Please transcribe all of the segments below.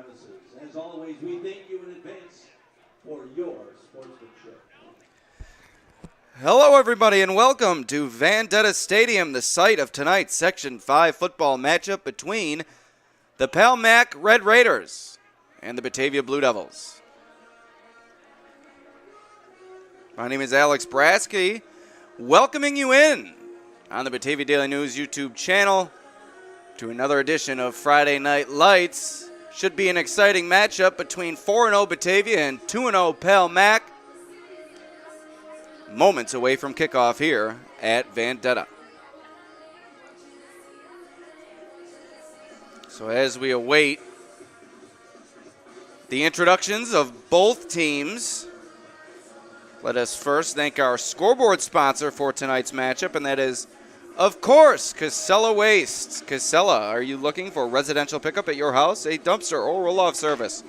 premises. As always, we thank you in advance for your sportsmanship. Hello, everybody, and welcome to Detta Stadium, the site of tonight's Section 5 football matchup between the Palmac Red Raiders and the Batavia Blue Devils. My name is Alex Brasky, welcoming you in on the Batavia Daily News YouTube channel to another edition of Friday Night Lights. Should be an exciting matchup between 4-0 Batavia and 2-0 Palmac. Moments away from kickoff here at Detta. So as we await the introductions of both teams, let us first thank our scoreboard sponsor for tonight's matchup, and that is, of course, Casella Waste. Casella, are you looking for residential pickup at your house, a dumpster, or roll-off service?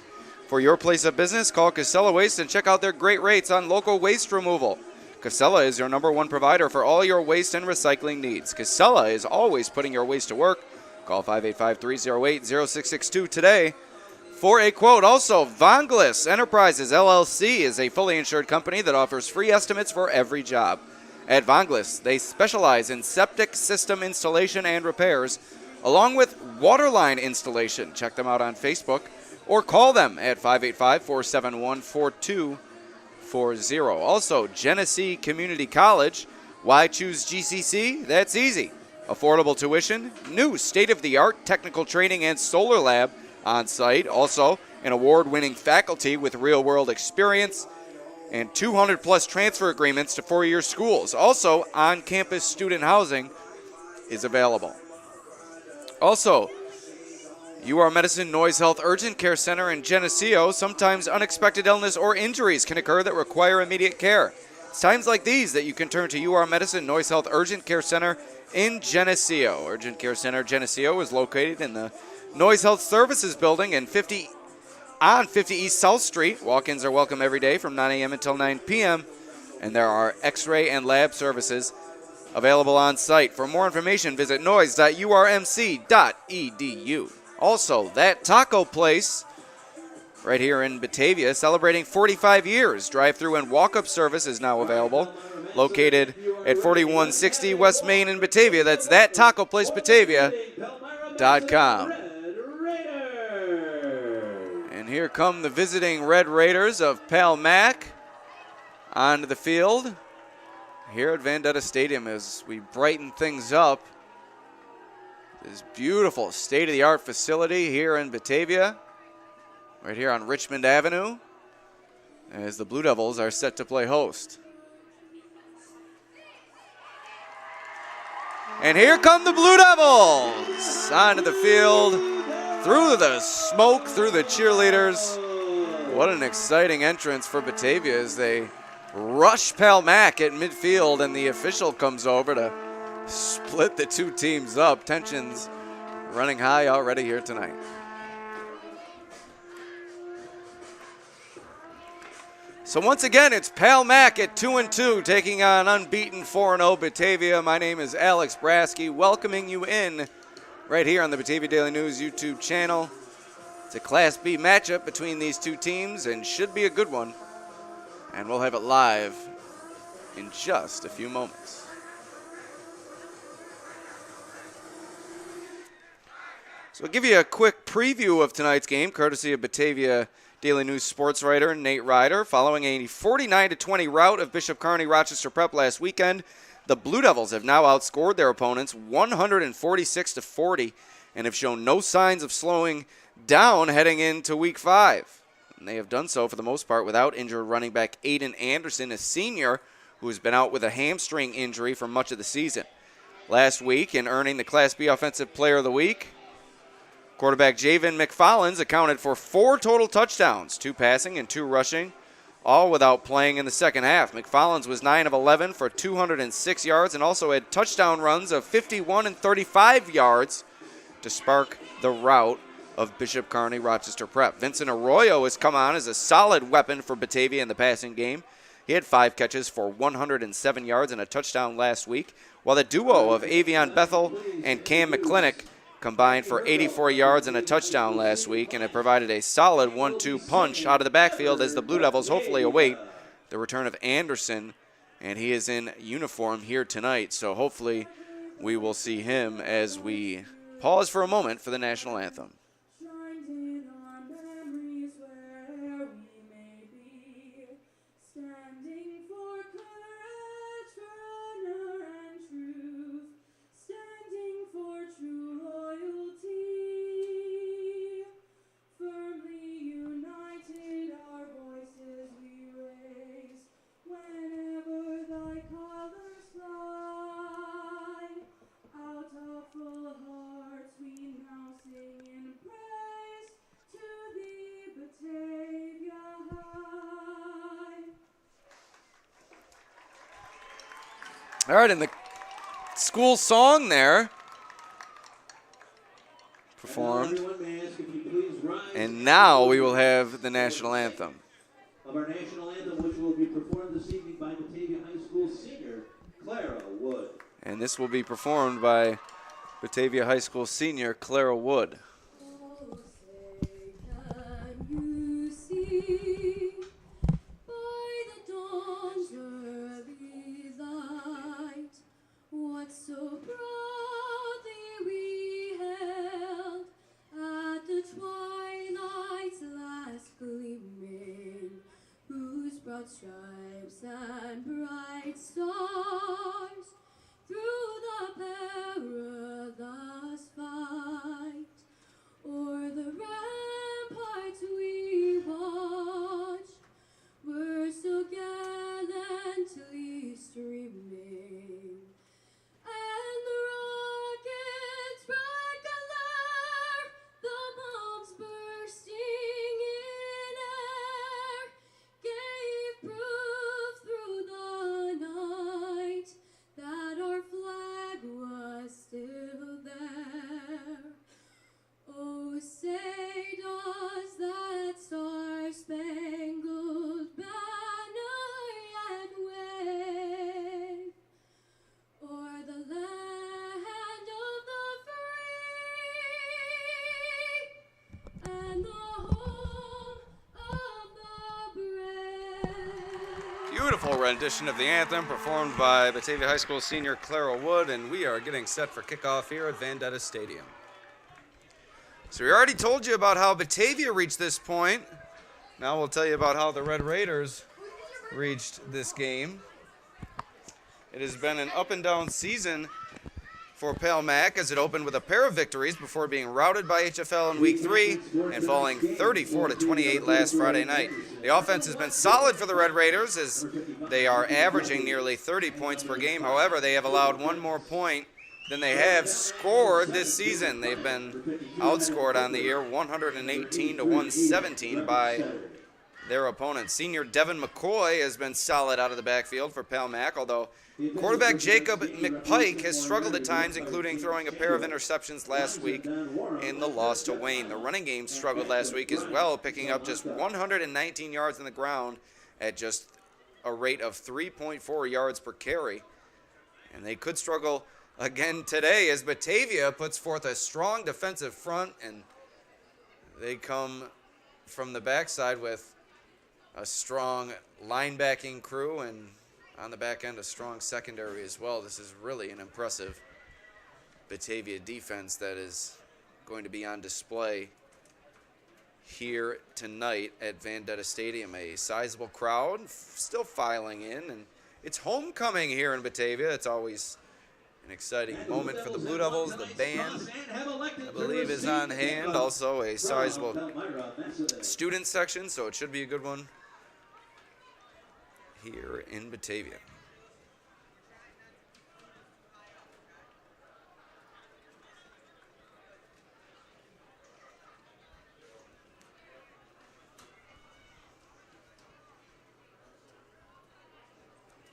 For your place of business, call Casella Waste and check out their great rates on local waste removal. Casella is your #1 provider for all your waste and recycling needs. Casella is always putting your waste to work. Call 585-308-0662 today for a quote. Also, Vonglis Enterprises LLC is a fully insured company that offers free estimates for every job. At Vonglis, they specialize in septic system installation and repairs, along with waterline installation. Check them out on Facebook or call them at 585-471-4240. Also, Genesee Community College. Why choose GCC? That's easy. Affordable tuition, new state-of-the-art technical training and solar lab on site. Also, an award-winning faculty with real-world experience and 200-plus transfer agreements to four-year schools. Also, on-campus student housing is available. Also, UR Medicine Noise Health Urgent Care Center in Geneseo. Sometimes unexpected illness or injuries can occur that require immediate care. It's times like these that you can turn to UR Medicine Noise Health Urgent Care Center in Geneseo. Urgent Care Center Geneseo is located in the Noise Health Services Building on 50 East South Street. Walk-ins are welcome every day from 9 a.m. until 9 p.m. And there are x-ray and lab services available on site. For more information, visit noise.urmc.edu. Also, That Taco Place right here in Batavia, celebrating 45 years. Drive-through and walk-up service is now available. Located at 4160 West Main in Batavia. That's thattacoplacebatavia.com. And here come the visiting Red Raiders of Palmac onto the field here at Detta Stadium as we brighten things up. This beautiful state-of-the-art facility here in Batavia, right here on Richmond Avenue, as the Blue Devils are set to play host. And here come the Blue Devils onto the field, through the smoke, through the cheerleaders. What an exciting entrance for Batavia as they rush Palmac at midfield, and the official comes over to split the two teams up. Tensions running high already here tonight. So once again, it's Palmac at 2-2 taking on unbeaten 4-0 Batavia. My name is Alex Brasky, welcoming you in right here on the Batavia Daily News YouTube channel. It's a Class B matchup between these two teams and should be a good one. And we'll have it live in just a few moments. So we'll give you a quick preview of tonight's game, courtesy of Batavia Daily News sports writer Nate Ryder. Following a 49-20 rout of Bishop Kearney Rochester Prep last weekend, the Blue Devils have now outscored their opponents 146-40 and have shown no signs of slowing down heading into Week 5. And they have done so for the most part without injured running back Aiden Anderson, a senior who has been out with a hamstring injury for much of the season. Last week, in earning the Class B Offensive Player of the Week, quarterback Javen McFarland accounted for 4 total touchdowns, 2 passing and 2 rushing, all without playing in the second half. McFarland was 9 of 11 for 206 yards and also had touchdown runs of 51 and 35 yards to spark the rout of Bishop Kearney Rochester Prep. Vincent Arroyo has come on as a solid weapon for Batavia in the passing game. He had 5 catches for 107 yards and a touchdown last week, while the duo of Avion Bethel and Cam McClintock combined for 84 yards and a touchdown last week, and it provided a solid 1-2 punch out of the backfield as the Blue Devils hopefully await the return of Anderson, and he is in uniform here tonight. So hopefully we will see him as we pause for a moment for the national anthem. All right, and the school song there performed. And now we will have the national anthem. Of our national anthem, which will be performed this evening by Batavia High School senior Clara Wood. And this will be performed by Batavia High School senior Clara Wood. So proudly we held at the twilight's last gleaming, whose broad stripes and bright stars through the perilous fight o'er the ramparts we watched were so gallantly streaming. And the rocket's bright glare, the bombs bursting in air, gave proof through the night that our flag was still there. Oh, say does that star-spangled banner yet wave o'er the land of the free and the home of the brave? Beautiful rendition of the anthem performed by Batavia High School senior Clara Wood, and we are getting set for kickoff here at Detta Stadium. So we already told you about how Batavia reached this point. Now we'll tell you about how the Red Raiders reached this game. It has been an up and down season for Pale Mac as it opened with a pair of victories before being routed by HFL in week 3 and falling 34-28 last Friday night. The offense has been solid for the Red Raiders as they are averaging nearly 30 points per game. However, they have allowed one more point than they have scored this season. They've been outscored on the year 118-117 by their opponents. Senior Devin McCoy has been solid out of the backfield for Pale Mac, although quarterback Jacob McPike has struggled at times, including throwing a pair of interceptions last week in the loss to Wayne. The running game struggled last week as well, picking up just 119 yards on the ground at just a rate of 3.4 yards per carry. And they could struggle again today as Batavia puts forth a strong defensive front, and they come from the backside with a strong linebacking crew, and on the back end a strong secondary as well. This is really an impressive Batavia defense that is going to be on display here tonight at Detta Stadium. A sizable crowd still filing in, and it's homecoming here in Batavia. It's always an exciting moment for the Blue Devils. The band, I believe, is on hand. Also a sizable student section, so it should be a good one here in Batavia.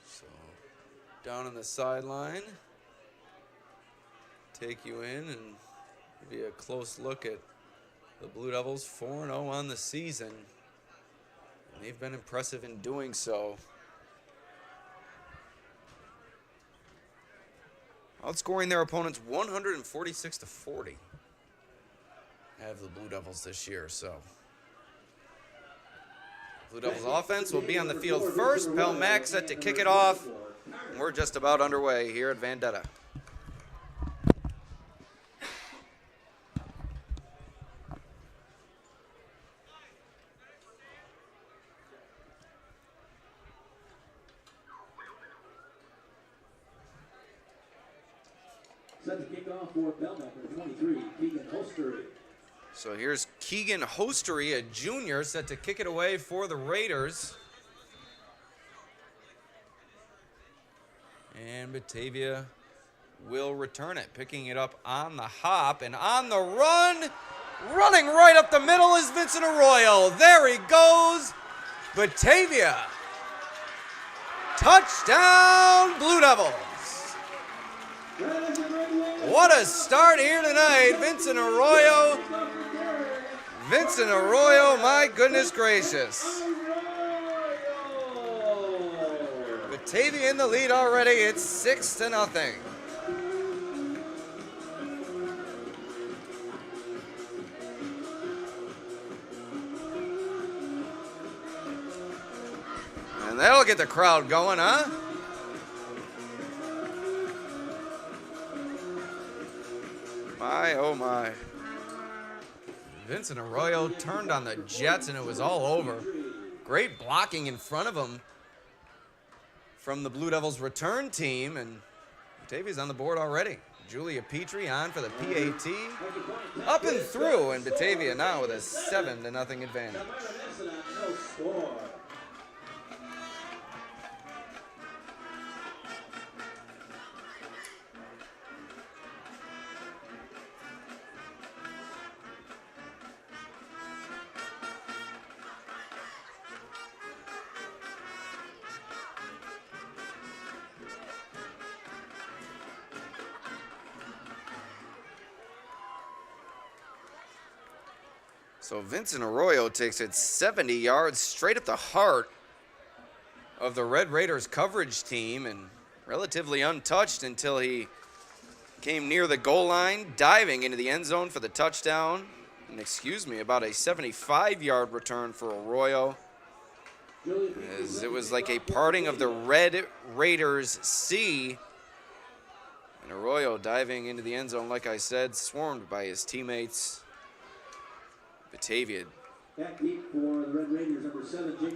So down on the sideline, take you in and give you a close look at the Blue Devils. 4-0 on the season, and they've been impressive in doing so. Outscoring their opponents 146-40. have the Blue Devils this year. So Blue Devils offense will be on the field first. Pelmac set to kick it off. And we're just about underway here at Detta. Set to kick off for Pelmac, number 23, Keegan Holstery. So here's Keegan Holstery, a junior, set to kick it away for the Raiders. And Batavia will return it, picking it up on the hop and on the run. Running right up the middle is Vincent Arroyo. There he goes. Batavia. Touchdown, Blue Devils. What a start here tonight. Vincent Arroyo, my goodness gracious. Batavia in the lead already. It's 6-0. And that'll get the crowd going, huh? My, oh my. Vincent Arroyo turned on the Jets and it was all over. Great blocking in front of him from the Blue Devils return team, and Batavia's on the board already. Julia Petrie on for the PAT. Up and through, and Batavia now with a 7-0 advantage. So Vincent Arroyo takes it 70 yards straight up the heart of the Red Raiders coverage team and relatively untouched until he came near the goal line, diving into the end zone for the touchdown. And about a 75-yard return for Arroyo. As it was like a parting of the Red Raiders sea. And Arroyo diving into the end zone, like I said, swarmed by his teammates. Batavia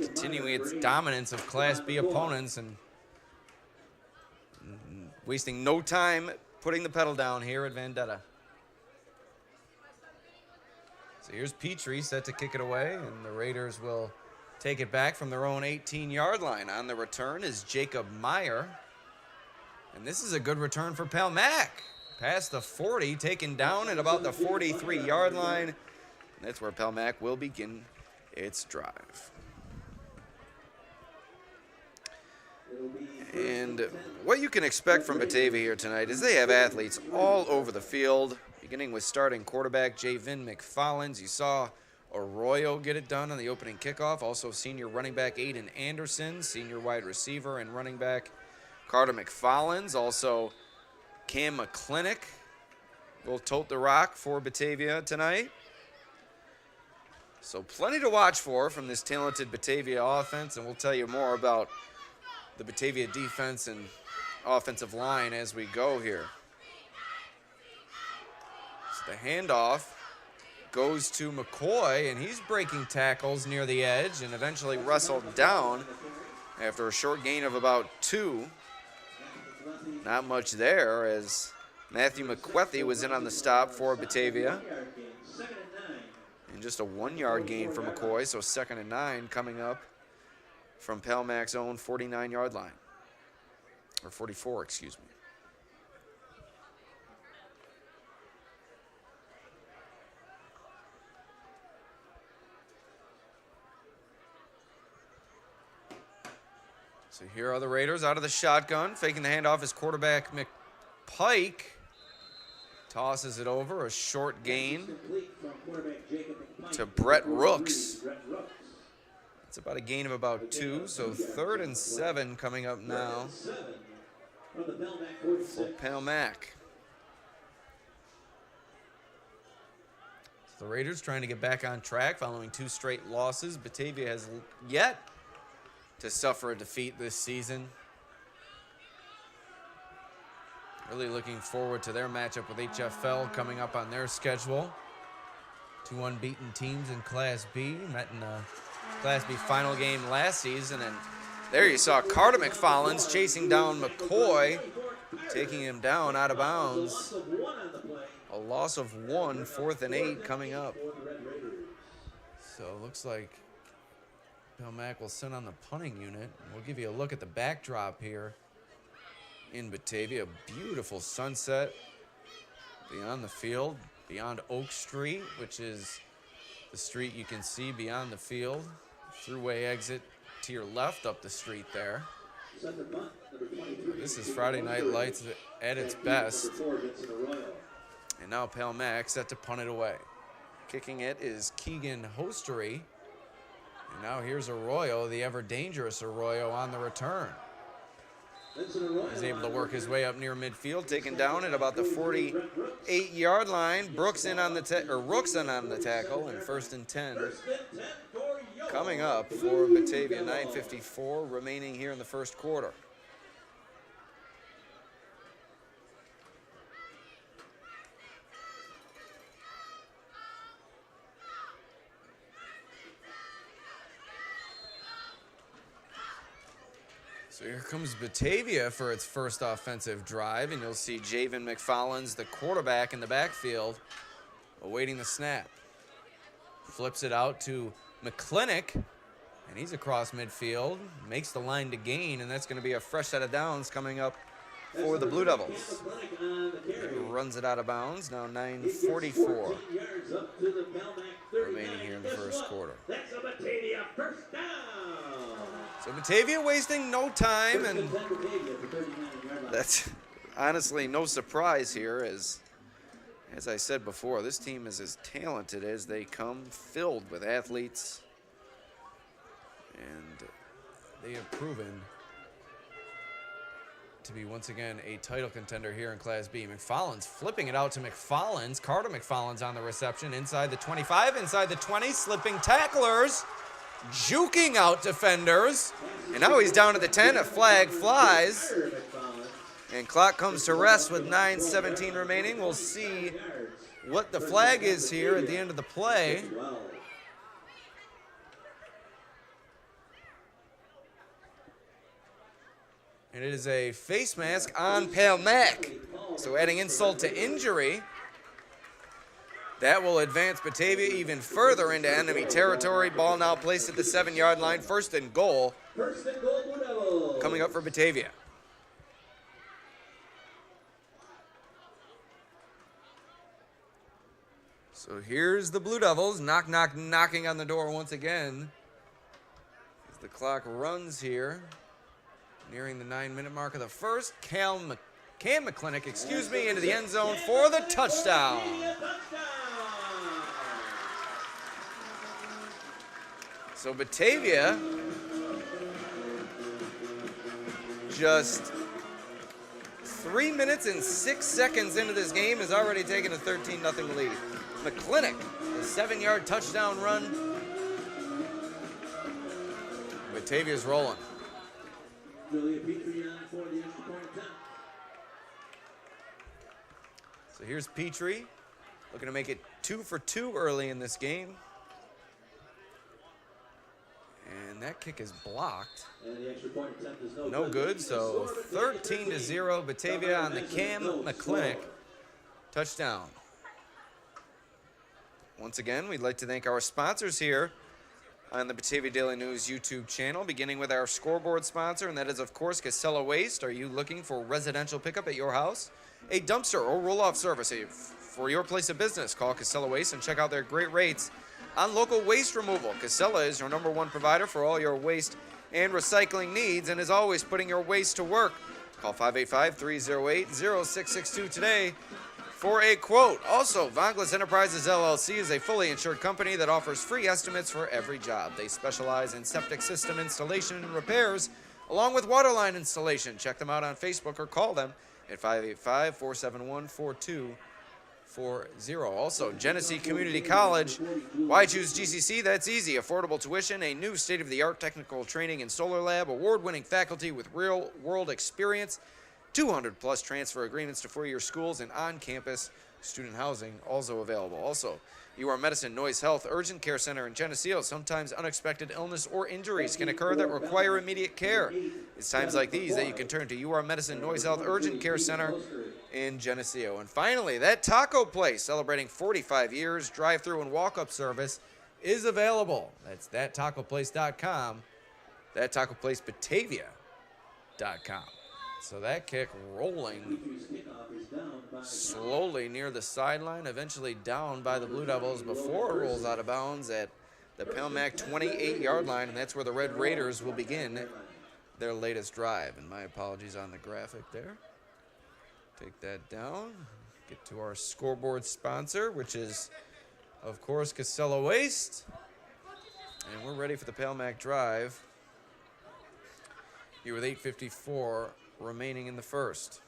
continuing its dominance of Class B opponents and wasting no time putting the pedal down here at Detta. So here's Petrie set to kick it away, and the Raiders will take it back from their own 18-yard line. On the return is Jacob Meyer. And this is a good return for Pelmac. Past the 40, taken down at about the 43-yard line. That's where Pelmac will begin its drive. And what you can expect from Batavia here tonight is they have athletes all over the field, beginning with starting quarterback Javin McFollins. You saw Arroyo get it done on the opening kickoff. Also senior running back Aiden Anderson, senior wide receiver and running back Carter McFollins. Also Cam McClintock will tote the rock for Batavia tonight. So plenty to watch for from this talented Batavia offense, and we'll tell you more about the Batavia defense and offensive line as we go here. So the handoff goes to McCoy, and he's breaking tackles near the edge and eventually wrestled down after a short gain of about 2. Not much there as Matthew McQuethy was in on the stop for Batavia. And just a 1-yard gain for McCoy, so 2nd and 9 coming up from Pelmac's own 49-yard line. Or 44, excuse me. So here are the Raiders out of the shotgun. Faking the handoff is quarterback McPike. Tosses it over, a short gain to Brett Rooks. It's about a gain of about 2, so 3rd and 7 coming up now for Pelmac. The Raiders trying to get back on track following 2 straight losses. Batavia has yet to suffer a defeat this season. Really looking forward to their matchup with HFL coming up on their schedule. 2 unbeaten teams in Class B. Met in the Class B final game last season. And there you saw Carter McFarland's chasing down McCoy, taking him down out of bounds. A loss of 1, 4th and 8 coming up. So it looks like Pelmac will send on the punting unit. We'll give you a look at the backdrop here in Batavia. Beautiful sunset beyond the field, beyond Oak Street, which is the street you can see beyond the field. Throughway exit to your left up the street there. This is Friday Night Lights at its best. And now Pelmac set to punt it away. Kicking it is Keegan Hostery. And now here's Arroyo, the ever-dangerous Arroyo, on the return. He's able to work his way up near midfield, taken down at about the 48-yard line. Rooks in on the tackle, and 1st and 10. Coming up for Batavia, 9:54 remaining here in the first quarter. So here comes Batavia for its first offensive drive, and you'll see Javen McFarland's the quarterback in the backfield, awaiting the snap. Flips it out to McClintock, and he's across midfield, makes the line to gain, and that's going to be a fresh set of downs coming up for the Blue Devils. He runs it out of bounds, now 9:44 remaining here in the first quarter. That's a Batavia first down. So Batavia wasting no time, and that's honestly no surprise here, as I said before, this team is as talented as they come, filled with athletes, and they have proven to be once again a title contender here in Class B. McFarland's flipping it out to McFarland's. Carter McFarland's on the reception inside the 25, inside the 20, slipping tacklers, juking out defenders, and now he's down to the 10. A flag flies, and clock comes to rest with 9:17 remaining. We'll see what the flag is here at the end of the play. And it is a face mask on Pelmac. So adding insult to injury. That will advance Batavia even further into enemy territory. Ball now placed at the 7-yard line. 1st and goal. Coming up for Batavia. So here's the Blue Devils. Knocking on the door once again. As the clock runs here. Nearing the 9-minute mark of the first. Cam McClintock, into the end zone for the touchdown. So Batavia just 3 minutes and 6 seconds into this game has already taken a 13-0 lead. McClintock, the 7-yard touchdown run. Batavia's rolling. So here's Petrie, looking to make it 2 for 2 early in this game. And that kick is blocked. No good, so 13-0, Batavia on the Cam McClintock touchdown. Once again, we'd like to thank our sponsors here on the Batavia Daily News YouTube channel, beginning with our scoreboard sponsor, and that is, of course, Casella Waste. Are you looking for residential pickup at your house? A dumpster or roll-off service for your place of business? Call Casella Waste and check out their great rates on local waste removal. Casella is your #1 provider for all your waste and recycling needs and is always putting your waste to work. Call 585-308-0662 today for a quote. Also, Vonglas Enterprises LLC is a fully insured company that offers free estimates for every job. They specialize in septic system installation and repairs, along with waterline installation. Check them out on Facebook or call them at 585-471-4245. Also, Genesee Community College. Why choose GCC? That's easy. Affordable tuition, a new state-of-the-art technical training and solar lab, award-winning faculty with real-world experience, 200-plus transfer agreements to four-year schools, and on-campus student housing also available. Also, UR Medicine Noise Health Urgent Care Center in Geneseo. Sometimes unexpected illness or injuries can occur that require immediate care. It's times like these that you can turn to UR Medicine Noise Health Urgent Care Center in Geneseo. And finally, that taco place celebrating 45 years, drive-through and walk-up service is available. That's thattacoplace.com, thattacoplacebatavia.com. So that kick rolling slowly near the sideline, eventually down by the Blue Devils before it rolls out of bounds at the Palmac 28-yard line, and that's where the Red Raiders will begin their latest drive. And my apologies on the graphic there. Take that down. Get to our scoreboard sponsor, which is, of course, Casella Waste. And we're ready for the Palmac drive here with 8:54 remaining in the first.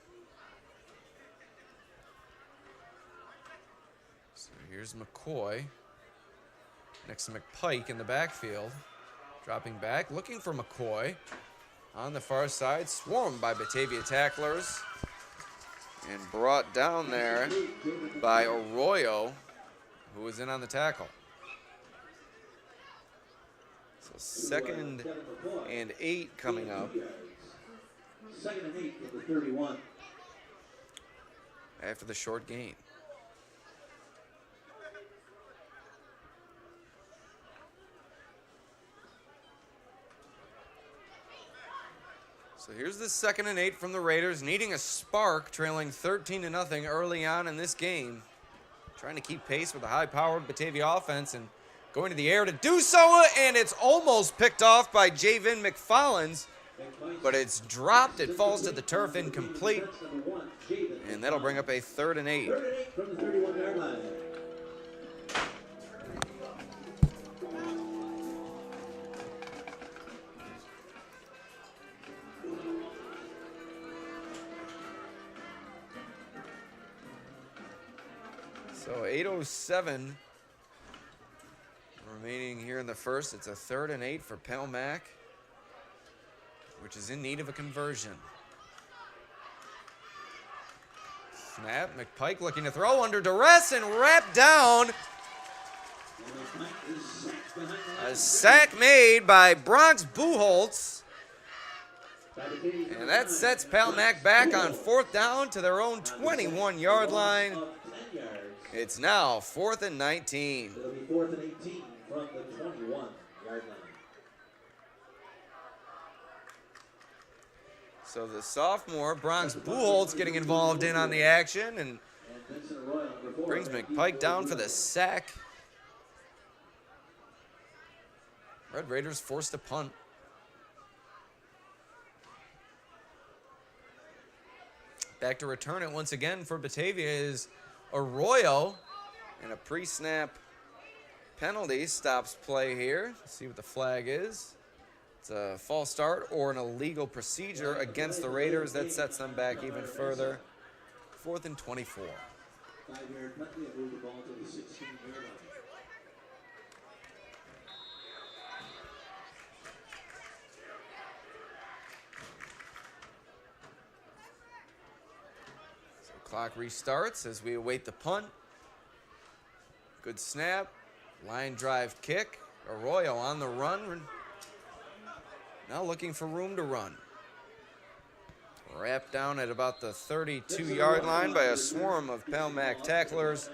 So here's McCoy next to McPike in the backfield. Dropping back, looking for McCoy. On the far side, swarmed by Batavia tacklers. And brought down there by Arroyo, who was in on the tackle. So 2nd and 8 coming up. 2nd and 8 from the 31. After the short gain. So here's the 2nd and 8 from the Raiders, needing a spark, trailing 13-0 early on in this game. Trying to keep pace with the high-powered Batavia offense and going to the air to do so, and it's almost picked off by Javen McFollins, but it's dropped. It falls to the turf, incomplete, and that'll bring up a 3rd and 8. 3rd and 8 from the 31-yard line. So 8:07 remaining here in the first. It's a 3rd and 8 for Palmac, which is in need of a conversion. Snap, McPike looking to throw under duress and wrapped down. A sack made by Bronx Buchholz. And that sets Palmac back on 4th down to their own 21-yard line. It's now 4th and 19. It'll be 4th and 18 from the 21-yard line. So the sophomore, Bronx Buchholz, getting involved in on the action and brings McPike down for the sack. Red Raiders forced to punt. Back to return it once again for Batavia is Arroyo, and a pre-snap penalty stops play here. Let's see what the flag is. It's a false start or an illegal procedure against the Raiders. That sets them back even further. 4th and 24. 5-yard penalty, move the ball to the 16-yard line. Clock restarts as we await the punt. Good snap. Line drive kick. Arroyo on the run. Now looking for room to run. Wrapped down at about the 32-yard line by a swarm of Palmac tacklers.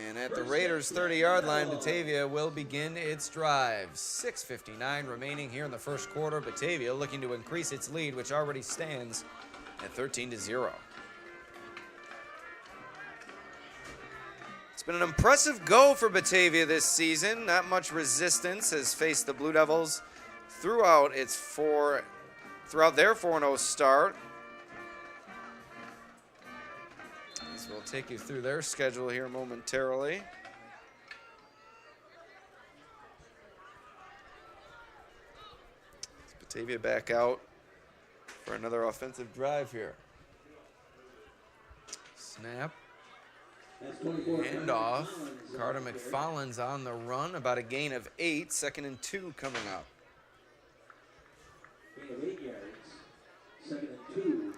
And at the Raiders' 30-yard line, Batavia will begin its drive. 6:59 remaining here in the first quarter. Batavia looking to increase its lead, which already stands at 13-0. It's been an impressive go for Batavia this season. Not much resistance has faced the Blue Devils throughout their 4-0 start. So we'll take you through their schedule here momentarily. It's Batavia back out for another offensive drive here. Snap. That's 24. Handoff. Carter McFarland's on the run, about a gain of 8. 2nd and 2 coming up. Gain of 8 yards. 2nd and 2.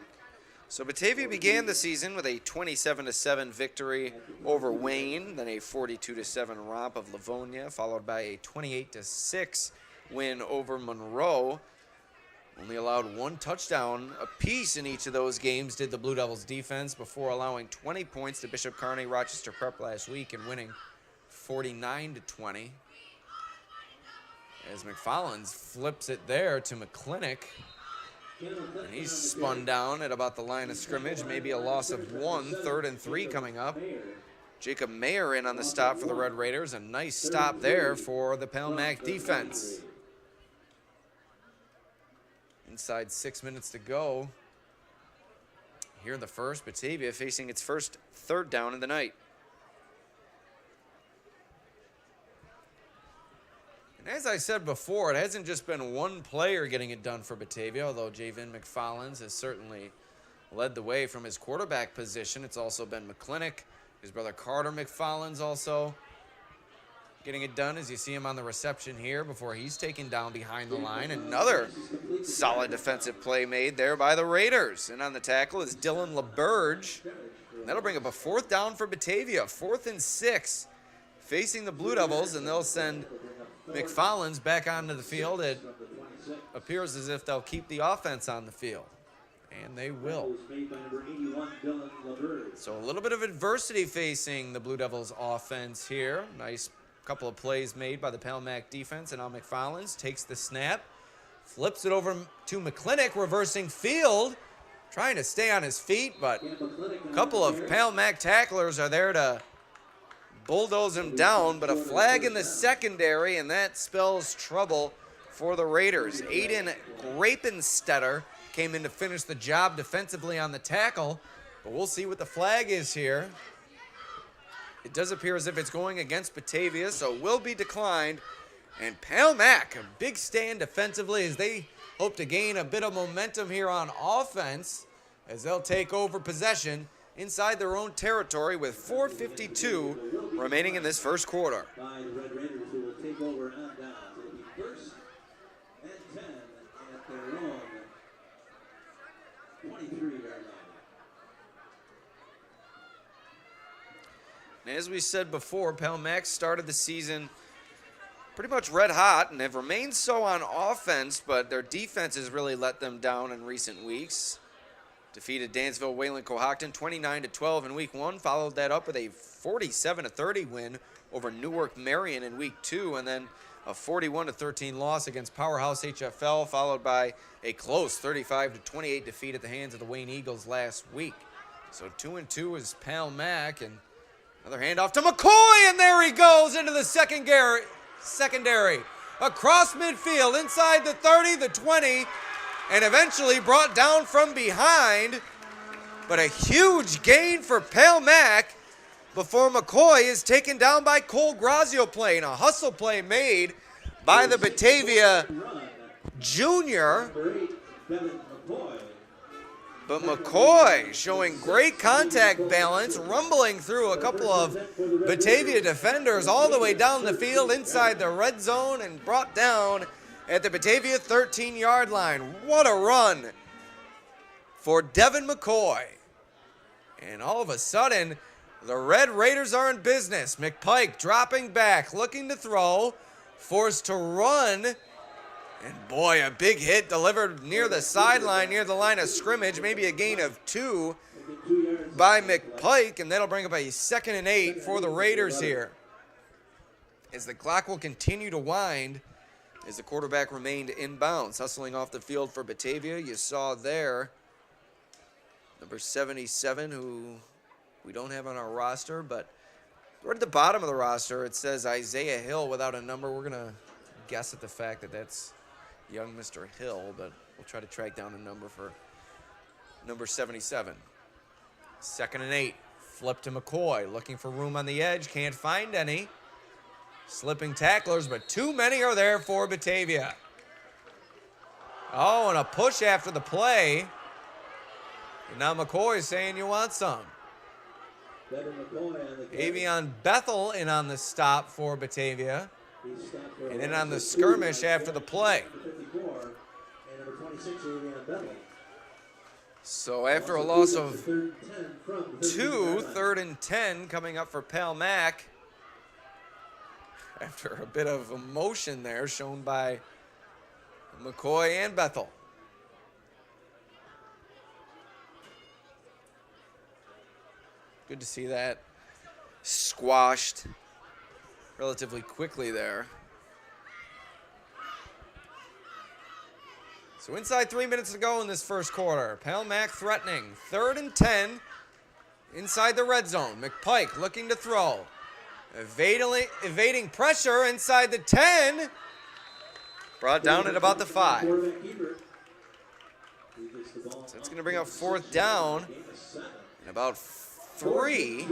So Batavia began the season with a 27-7 victory over Wayne, then a 42-7 romp of Livonia, followed by a 28-6 win over Monroe. Only allowed 1 touchdown apiece in each of those games, did the Blue Devils defense, before allowing 20 points to Bishop Kearney Rochester Prep last week and winning 49-20. As McFarland's flips it there to McClintock. And he's spun down at about the line of scrimmage, maybe a loss of 1, 3rd and 3 coming up. Jacob Mayer in on the stop for the Red Raiders. A nice stop there for the Palmac defense. Inside 6 minutes to go. Here in the first, Batavia facing its first 3rd down of the night. And as I said before, it hasn't just been one player getting it done for Batavia, although Javin McFarland has certainly led the way from his quarterback position. It's also been McClintock. His brother Carter McFarland's also getting it done, as you see him on the reception here before he's taken down behind the line. Another solid defensive play made there by the Raiders. And on the tackle is Dylan LeBurge. And that'll bring up a 4th down for Batavia, 4th and 6, facing the Blue Devils, and they'll send McFarland's back onto the field. It appears as if they'll keep the offense on the field, and they will. So a little bit of adversity facing the Blue Devils offense here. Nice couple of plays made by the Palmac defense, and now McFarland's takes the snap, flips it over to McClintock, reversing field, trying to stay on his feet, but a couple of Palmac tacklers are there to bulldoze him down, but a flag in the secondary, and that spells trouble for the Raiders. Aiden Grapenstetter came in to finish the job defensively on the tackle, but we'll see what the flag is here. It does appear as if it's going against Batavia, so it will be declined. And Palmac, a big stand defensively as they hope to gain a bit of momentum here on offense as they'll take over possession inside their own territory with 4:52 remaining in this first quarter. By the Red Raiders, who will take over on down. It'll be 1st and 10 at their own 23-yard line. And as we said before, Palmac started the season pretty much red hot and have remained so on offense, but their defense has really let them down in recent weeks. Defeated Dansville Wayland Cohocton 29-12 in week 1, followed that up with a 47-30 win over Newark Marion in week 2, and then a 41-13 loss against Powerhouse HFL, followed by a close 35-28 defeat at the hands of the Wayne Eagles last week. So 2-2 is Palmac, and another handoff to McCoy, and there he goes into the secondary. Across midfield, inside the 30, the 20, and eventually brought down from behind. But a huge gain for Palmac before McCoy is taken down by Cole Grazio playing. A hustle play made by the Batavia junior. But McCoy showing great contact balance, rumbling through a couple of Batavia defenders all the way down the field inside the red zone and brought down at the Batavia 13-yard line. What a run for Devin McCoy. And all of a sudden, the Red Raiders are in business. McPike dropping back, looking to throw, forced to run. And boy, a big hit delivered near the sideline, near the line of scrimmage, maybe a gain of 2 by McPike, and that'll bring up a 2nd and 8 for the Raiders here. As the clock will continue to wind, as the quarterback remained inbounds. Hustling off the field for Batavia, you saw there number 77, who we don't have on our roster, but right at the bottom of the roster, it says Isaiah Hill without a number. We're going to guess at the fact that that's young Mr. Hill, but we'll try to track down a number for number 77. 2nd and 8, flip to McCoy, looking for room on the edge, can't find any. Slipping tacklers, but too many are there for Batavia. Oh, and a push after the play. And now McCoy is saying you want some. Devin McCoy on the carry. Avion Bethel in on the stop for Batavia. He stopped for a And in loss on the of 2 skirmish by after the play. number 54 and number 26, Avion Bethel. So after a loss of Third and 10 from the 2, 13-yard line. 3rd and 10 coming up for Pal Mac. After a bit of emotion there shown by McCoy and Bethel. Good to see that squashed relatively quickly there. So inside 3 minutes to go in this first quarter. Pal Mac threatening. 3rd and 10 inside the red zone. McPike looking to throw. Evading pressure inside the 10. Brought down at about the 5. Quarterback keeper. He gets the ball So it's going to bring up 4th down Gain of 7. and about 3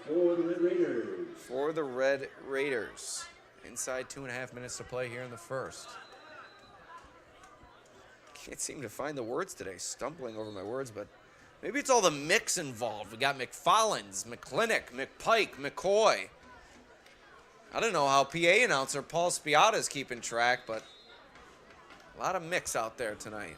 for the Red Raiders. for the Red Raiders. Inside 2.5 minutes to play here in the first. Can't seem to find the words today. Stumbling over my words, but maybe it's all the mix involved. We got McFollins, McClintock, McPike, McCoy. I don't know how PA announcer Paul Spiata is keeping track, but a lot of mix out there tonight.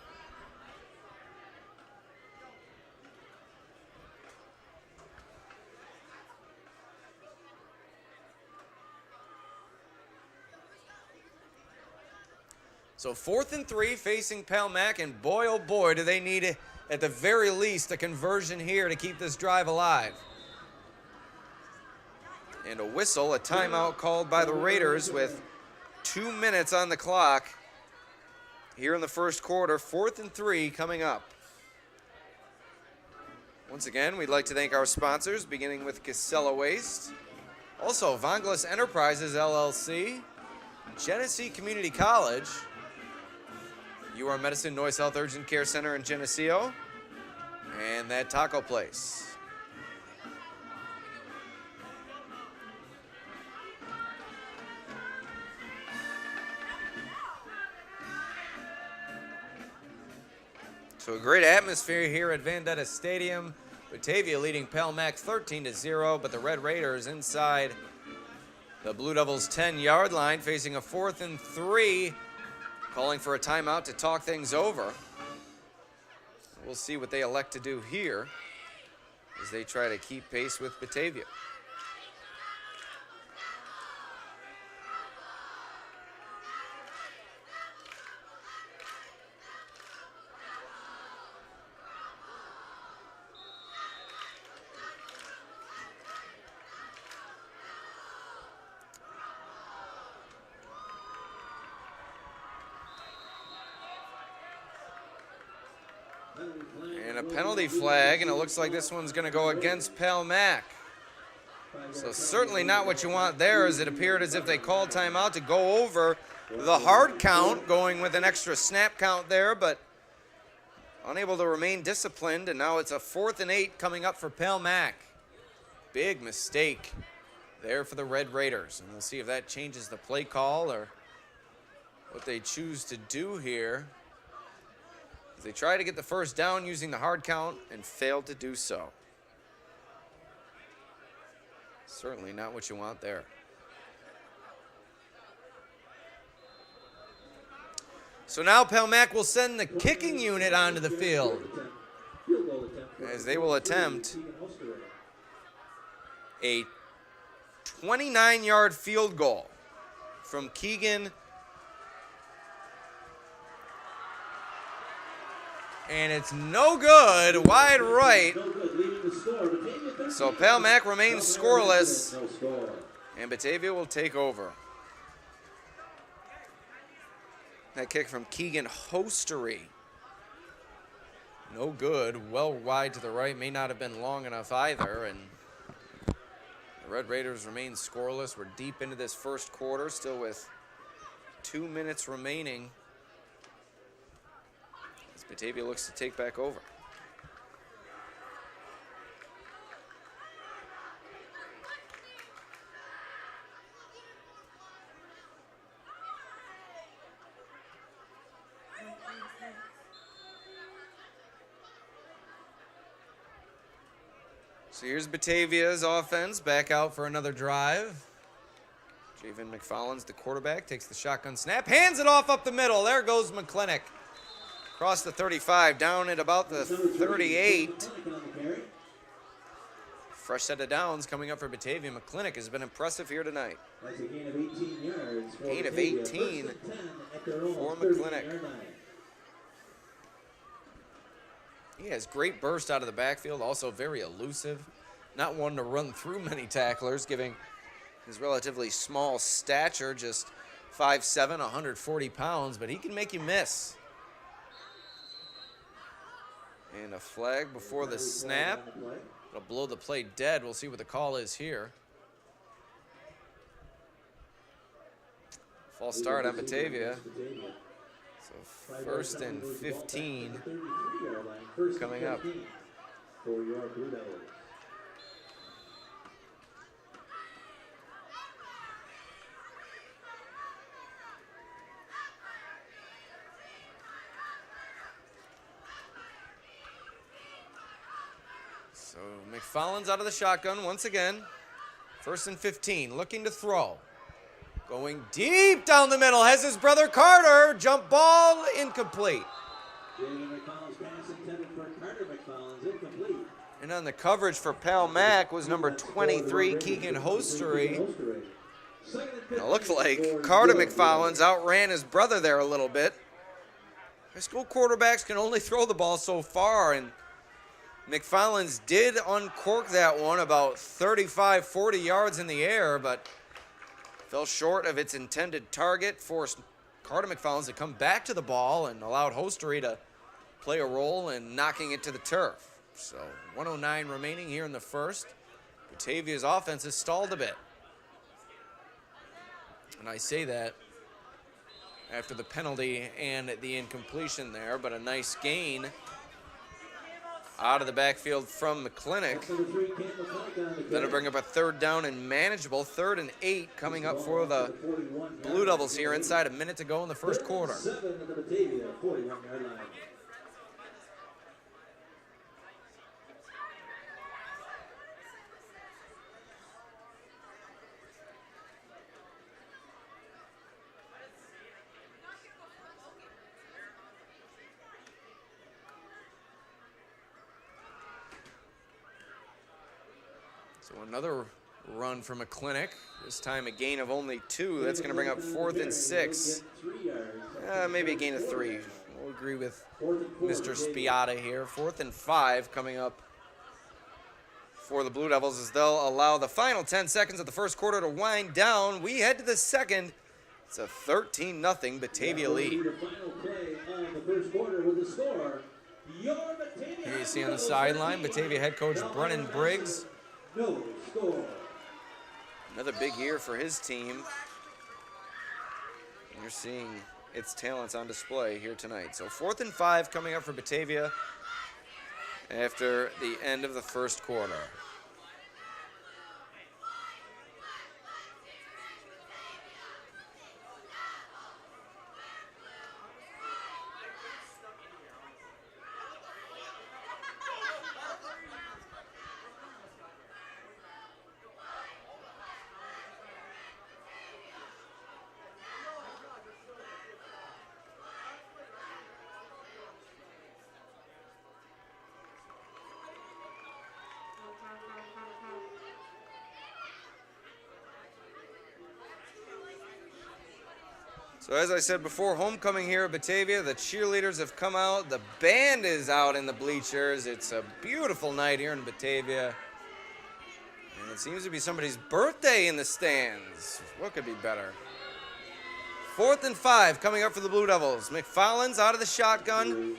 So 4th and 3 facing Pal Mac, and boy, oh boy, do they need, at the very least, a conversion here to keep this drive alive. And a whistle, a timeout called by the Raiders with 2 minutes on the clock here in the first quarter. 4th and 3 coming up. Once again, we'd like to thank our sponsors, beginning with Casella Waste. Also, Vonglas Enterprises, LLC, Genesee Community College, UR Medicine Noise Health Urgent Care Center in Geneseo, and that taco place. So a great atmosphere here at Detta Stadium. Batavia leading Pal Mac 13-0, but the Red Raiders inside the Blue Devils' 10-yard line, facing a 4th and 3, calling for a timeout to talk things over. We'll see what they elect to do here as they try to keep pace with Batavia. And a penalty flag, and it looks like this one's going to go against Pal Mac. So certainly not what you want there, as it appeared as if they called timeout to go over the hard count, going with an extra snap count there, but unable to remain disciplined, and now it's a 4th and 8 coming up for Pal Mac. Big mistake there for the Red Raiders, and we'll see if that changes the play call or what they choose to do here. They tried to get the first down using the hard count and failed to do so. Certainly not what you want there. So now Pal Mac will send the kicking unit onto the field as they will attempt a 29-yard field goal from Keegan. And it's no good, wide right. So Pal Mac remains scoreless, and Batavia will take over. That kick from Keegan Hostery. No good, well wide to the right, may not have been long enough either, and the Red Raiders remain scoreless. We're deep into this first quarter, still with 2 minutes remaining. Batavia looks to take back over. So here's Batavia's offense back out for another drive. Javen McFarland's the quarterback, takes the shotgun snap, hands it off up the middle. There goes McClintock. Across the 35, down at about the 38. Fresh set of downs coming up for Batavia. McClintock has been impressive here tonight. That's a gain of 18 yards. Gain of 18 for McClintock. He has great burst out of the backfield, also very elusive. Not one to run through many tacklers, giving his relatively small stature, just 5'7", 140 pounds, but he can make you miss. And a flag before the snap. It'll blow the play dead. We'll see what the call is here. False start on Batavia. So 1st and 15 coming up. So McFarland's out of the shotgun once again. 1st and 15, looking to throw. Going deep down the middle, has his brother Carter. Jump ball, incomplete. And on the coverage for Pal Mack was number 23, Keegan Hostery. It looked like Carter McFarland's outran his brother there a little bit. High school quarterbacks can only throw the ball so far, and McFarland's did uncork that one about 35, 40 yards in the air, but fell short of its intended target, forced Carter McFarland's to come back to the ball and allowed Hostery to play a role in knocking it to the turf. So 1:09 remaining here in the first. Batavia's offense has stalled a bit. And I say that after the penalty and the incompletion there, but a nice gain out of the backfield from McClintock. That'll bring up a 3rd down and manageable. 3rd and 8 coming up for the Blue Devils here inside a minute to go in the first quarter. So another run from McClintock. This time a gain of only 2. That's going to bring up 4th and 6. Maybe a gain of 3. We'll agree with Mr. Spiata here. 4th and 5 coming up for the Blue Devils as they'll allow the final 10 seconds of the first quarter to wind down. We head to the second. It's a 13-0 Batavia lead. Here you see on the sideline, Batavia head coach Brennan Briggs. No score. Another big year for his team. You're seeing its talents on display here tonight. So 4th and 5 coming up for Batavia after the end of the first quarter. So as I said before, homecoming here at Batavia. The cheerleaders have come out. The band is out in the bleachers. It's a beautiful night here in Batavia. And it seems to be somebody's birthday in the stands. What could be better? 4th and 5 coming up for the Blue Devils. McFarland's out of the shotgun.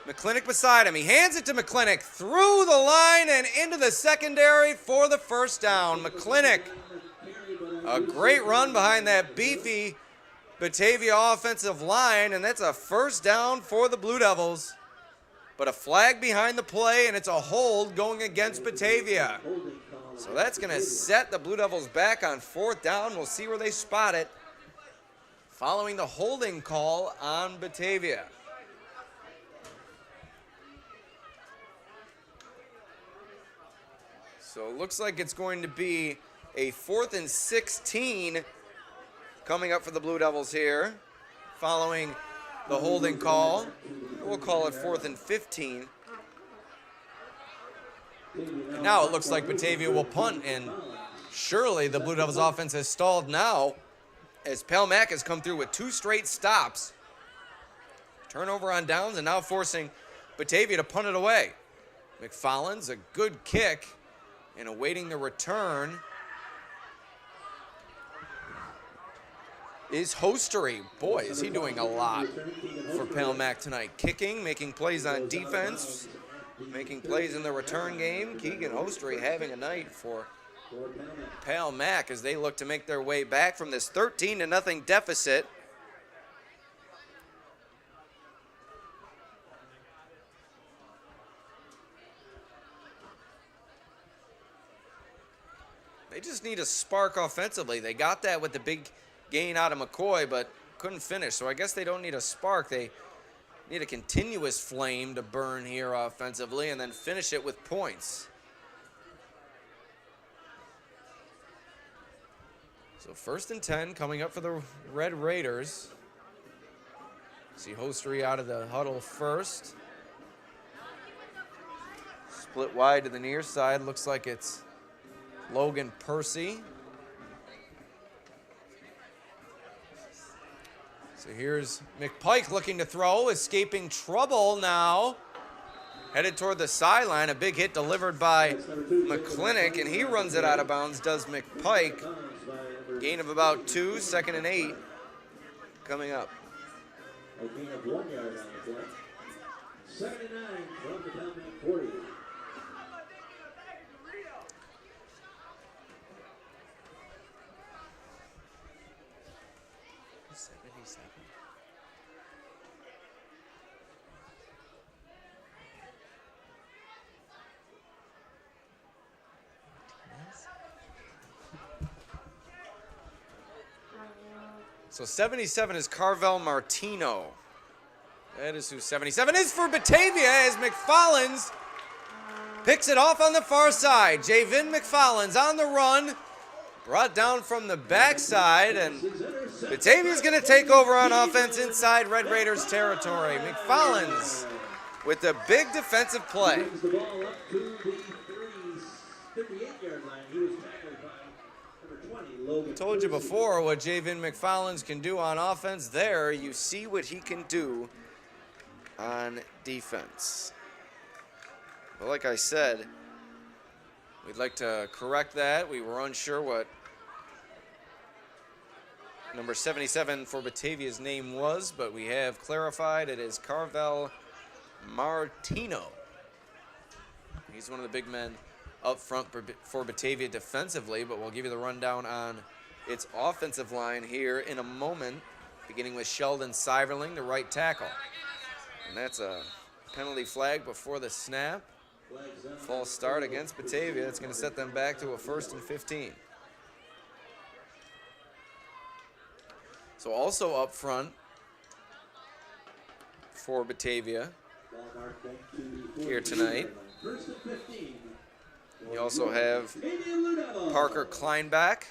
McClintock beside him. He hands it to McClintock through the line and into the secondary for the first down. McClintock, a great run behind that beefy Batavia offensive line, and that's a first down for the Blue Devils. But a flag behind the play, and it's a hold going against Batavia. So that's going to set the Blue Devils back on 4th down. We'll see where they spot it following the holding call on Batavia. So it looks like it's going to be a 4th and 16 coming up for the Blue Devils here, following the holding call. We'll call it 4th and 15. And now it looks like Batavia will punt, and surely the Blue Devils offense has stalled now As Pale Mac has come through with 2 straight stops. Turnover on downs and now forcing Batavia to punt it away. McFarland's a good kick and awaiting the return is Hostery. Boy, is he doing a lot for Pale Mac tonight. Kicking, making plays on defense, making plays in the return game. Keegan Hostery having a night for Pale Mac as they look to make their way back from this 13-0 deficit. They just need a spark offensively. They got that with the big gain out of McCoy, but couldn't finish. So I guess they don't need a spark. They need a continuous flame to burn here offensively and then finish it with points. So 1st and 10 coming up for the Red Raiders. See Hostery out of the huddle first. Split wide to the near side. Looks like it's Logan Percy. So here's McPike looking to throw, escaping trouble now. Headed toward the sideline, a big hit delivered by McClinnick, and he runs it out of bounds, does McPike. Gain of about 2, 2nd and 8 coming up. A gain of 1 yard on the play. 79 from the down 40. So 77 is Carvel Martino. That is who 77 is for Batavia as McFarland's picks it off on the far side. Javin McFarland's on the run. Brought down from the backside, and Batavia's going to take over on offense inside Red Raiders territory. McFarland's with a big defensive play. Brings the ball up to the 38-yard line. He was tackled by number 20, Logan. Told you before what Javin McFarland's can do on offense. There, you see what he can do on defense. But like I said, we'd like to correct that. We were unsure what number 77 for Batavia's name was, but we have clarified it is Carvel Martino. He's one of the big men up front for Batavia defensively, but we'll give you the rundown on its offensive line here in a moment, beginning with Sheldon Seiverling, the right tackle. And that's a penalty flag before the snap. False start against Batavia. It's going to set them back to a 1st and 15. So also up front for Batavia here tonight, you also have Parker Kleinbach,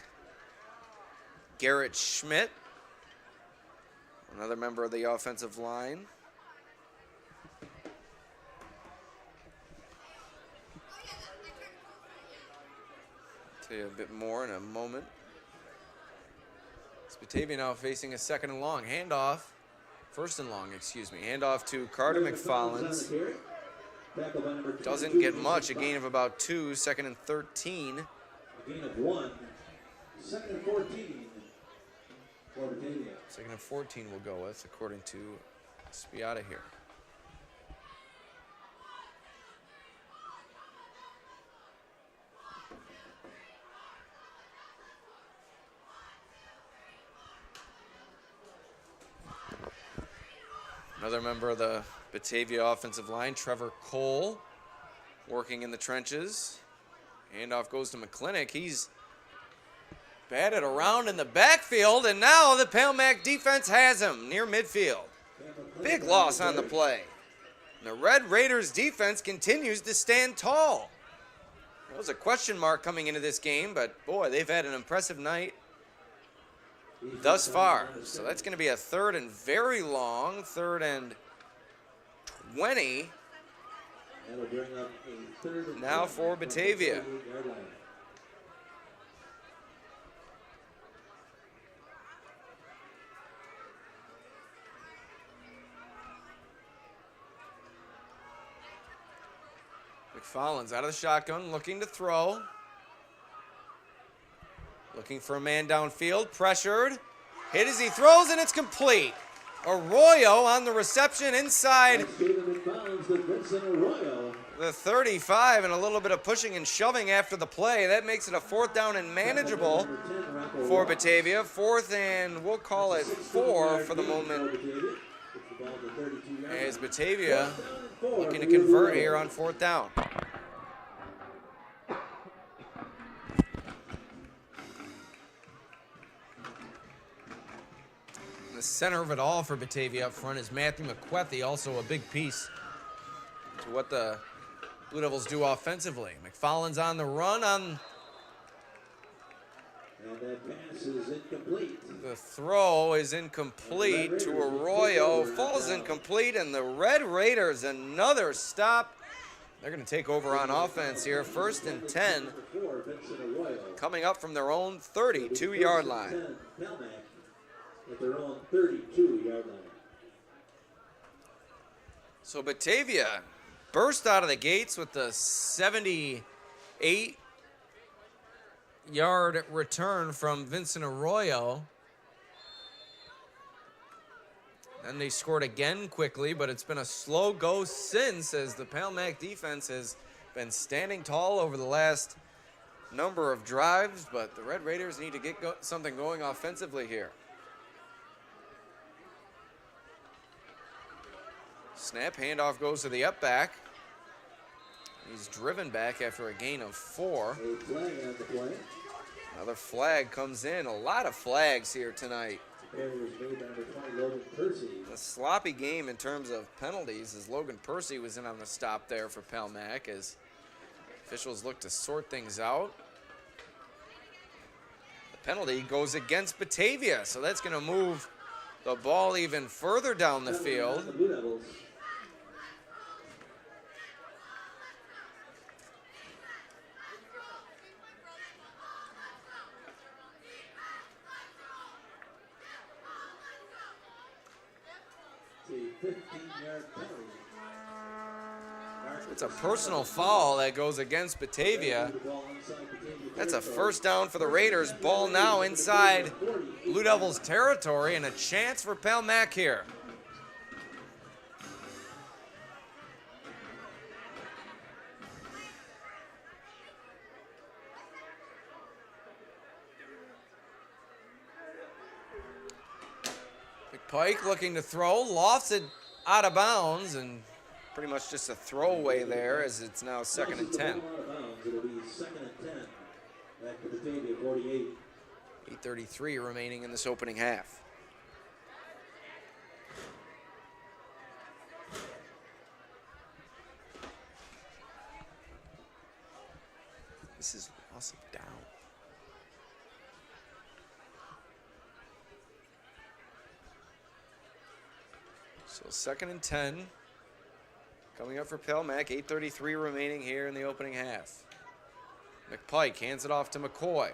Garrett Schmidt, another member of the offensive line. Tell you a bit more in a moment. It's Batavia now facing a 2nd and long. Handoff, 1st and long, excuse me. Handoff to Carter McFarland's. Doesn't get much, a gain of about 2, 2nd and 13. A gain of 1, 2nd and 14 for Batavia. 2nd and 14 we'll go with, according to Spiata here. Another member of the Batavia offensive line, Trevor Cole, working in the trenches. Handoff goes to McClinnick. He's batted around in the backfield, and now the Pale Mac defense has him near midfield. Big loss on the play. And the Red Raiders defense continues to stand tall. That was a question mark coming into this game, but boy, they've had an impressive night thus far. So that's going to be a 3rd and very long, 3rd and 20. That'll bring up a 3rd and Now 10 for from the Batavia. 48-yard line. McFarland's out of the shotgun, looking to throw. Looking for a man downfield, pressured. Hit as he throws, and it's complete. Arroyo on the reception inside That's David McFarland's to Vincent Arroyo. the 35, and a little bit of pushing and shoving after the play. That makes it a 4th down and manageable Number 10, Rocco for Ross. Batavia. 4th and we'll call it 4 for the moment, Gets the ball to 32 yards. as Batavia 4 looking to for convert Arroyo. here on 4th down. The center of it all for Batavia up front is Matthew McQuethy, also a big piece to what the Blue Devils do offensively. McFarland's on the run on And that pass is incomplete. the throw is incomplete to Arroyo, falls incomplete, and the Red Raiders another stop. They're going to take over on offense here, 1st and 10, Number 4, Vincent Arroyo. coming up from their own 32-yard line. 10, Pelmack at their own 32-yard line. So Batavia burst out of the gates with the 78-yard return from Vincent Arroyo. And they scored again quickly, but it's been a slow go since, as the Pelmac defense has been standing tall over the last number of drives, but the Red Raiders need to get something going offensively here. Snap, handoff goes to the up back. He's driven back after a gain of 4. A flag on the play. Another flag comes in. A lot of flags here tonight. The carry was made by number 20, Logan Percy. A sloppy game in terms of penalties, as Logan Percy was in on the stop there for Pelmac, as officials look to sort things out. The penalty goes against Batavia, so that's going to move the ball even further down the field. The Blue Devils. It's a 15-yard penalty. It's a personal foul that goes against Batavia. The ball inside Batavia That's a territory. 1st down for the Raiders. Ball now inside Blue Devils territory, and a chance for Pelmac here. McPike looking to throw, lofts it out of bounds, and pretty much just a throwaway there, as it's now 2nd and 10. It'll be 2nd and 10. Back to Batavia, 48. 8:33 remaining in this opening half. This is loss of down. So 2nd and 10. Coming up for Pelmac, 8:33 remaining here in the opening half. McPike hands it off to McCoy.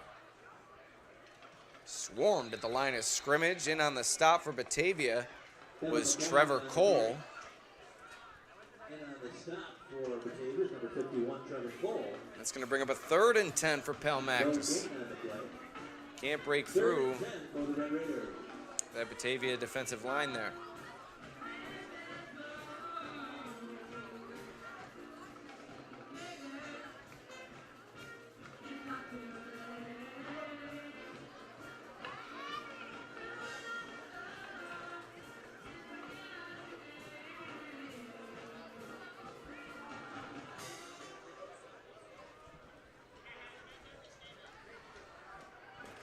Swarmed at the line of scrimmage. In on the stop for Batavia was Trevor Cole. And on the stop for Batavia, number 51, Trevor Cole. That's going to bring up a 3rd and 10 for Pelmac. No Just gain on the play. can't break 3rd through and 10 for the Red Raiders. that Batavia defensive line there.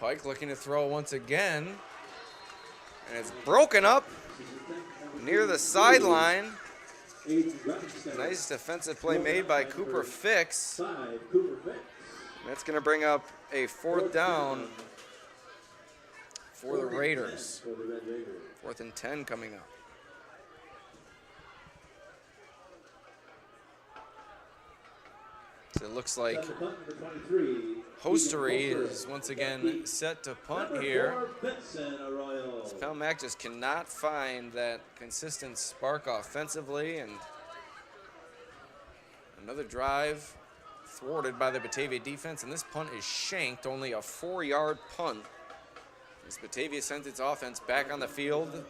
Pike looking to throw once again. And it's broken up near the sideline. Nice defensive play made by Cooper Fix. 5, Cooper Fix. That's going to bring up a 4th down for the Raiders. For the Red Raiders. 4th and 10 coming up. So it looks like Hostery is once again set to punt here. Pell Mac just cannot find that consistent spark offensively, and another drive thwarted by the Batavia defense, and this punt is shanked, only a 4-yard punt. As Batavia sent its offense back on the field,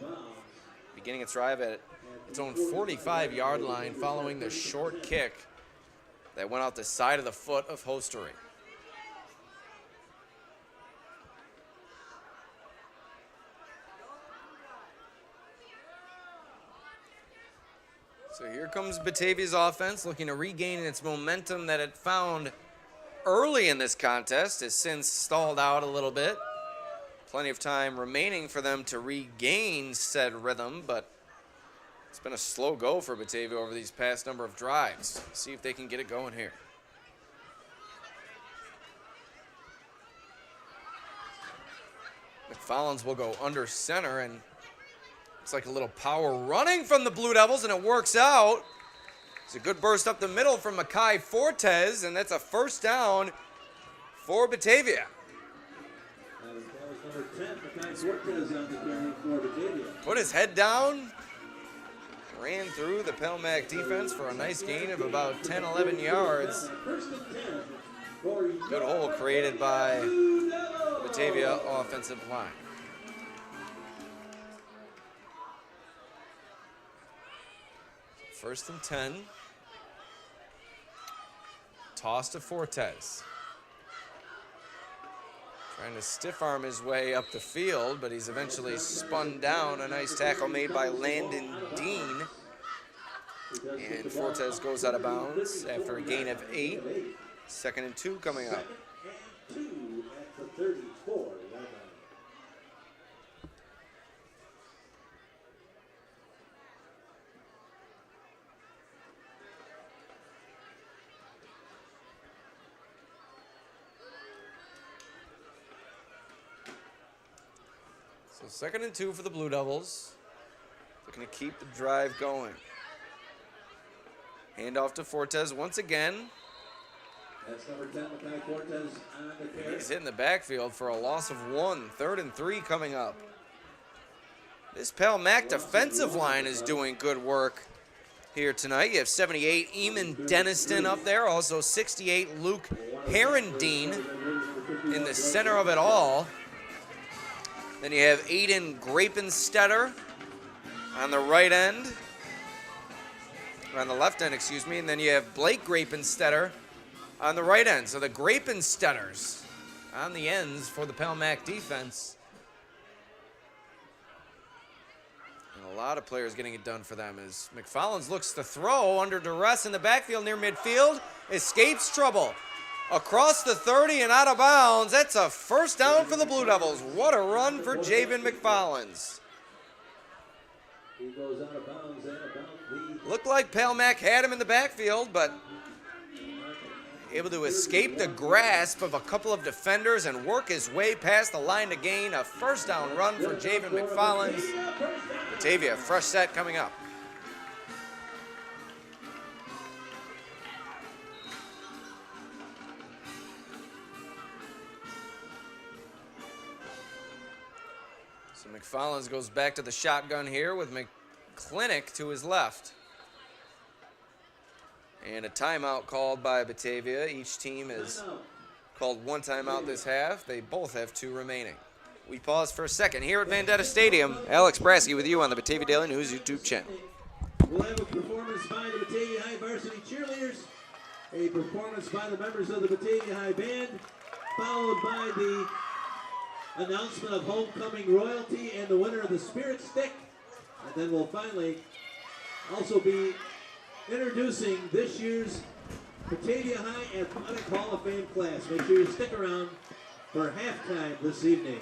beginning its drive at its own 45-yard line following the short kick that went out the side of the foot of Hostery. So here comes Batavia's offense, looking to regain its momentum that it found early in this contest. Has since stalled out a little bit. Plenty of time remaining for them to regain said rhythm, but it's been a slow go for Batavia over these past number of drives. See if they can get it going here. McFarland's will go under center, and looks like a little power running from the Blue Devils, and it works out. It's a good burst up the middle from Makai Fortes, and that's a 1st down for Batavia. Number 10, Makai Fortes on the carry for Batavia. Put his head down. Ran through the Pell Mac defense for a nice gain of about 10, 11 yards. Good hole created by the Batavia offensive line. First and 10. Toss to Fortes. Trying to stiff arm his way up the field, but he's eventually spun down. A nice tackle made by Landon Dean. And Fortes goes out of bounds after a gain of 8. 2nd and 2 coming up. 2 at the 34. So 2nd and 2 for the Blue Devils. Looking to keep the drive going. Handoff to Fortes once again. That's number 10, Makai Fortes on the carry. He's hitting the backfield for a loss of 1. 3rd and 3 coming up. This Pell Mac defensive line is doing good work here tonight. You have 78 Eamon Deniston up there. Also 68 Luke Herendine in the center of it all. Then you have Aiden Grapenstetter on the right end. On the left end, excuse me. And then you have Blake Grapenstetter on the right end. So the Grapenstetters on the ends for the Pell Mac defense. And a lot of players getting it done for them as McFarland looks to throw under duress in the backfield near midfield. Escapes trouble. Across the 30 and out of bounds. That's a 1st down for the Blue Devils. What a run for Javen McFarland. He goes out of bounds and about the... Looked like Pell Mac had him in the backfield, but able to escape the grasp of a couple of defenders and work his way past the line to gain a 1st down run for Javen McFarland. Batavia, fresh set coming up. So McFarland goes back to the shotgun here with McClintock to his left. And a timeout called by Batavia. Each team has called 1 timeout this half. They both have 2 remaining. We pause for a second here at Detta Stadium. Alex Brasky with you on the Batavia Daily News YouTube channel. We'll have a performance by the Batavia High Varsity Cheerleaders, a performance by the members of the Batavia High Band, followed by the announcement of homecoming royalty and the winner of the Spirit Stick. And then we'll finally also be introducing this year's Batavia High Athletic Hall of Fame class. Make sure you stick around for halftime this evening.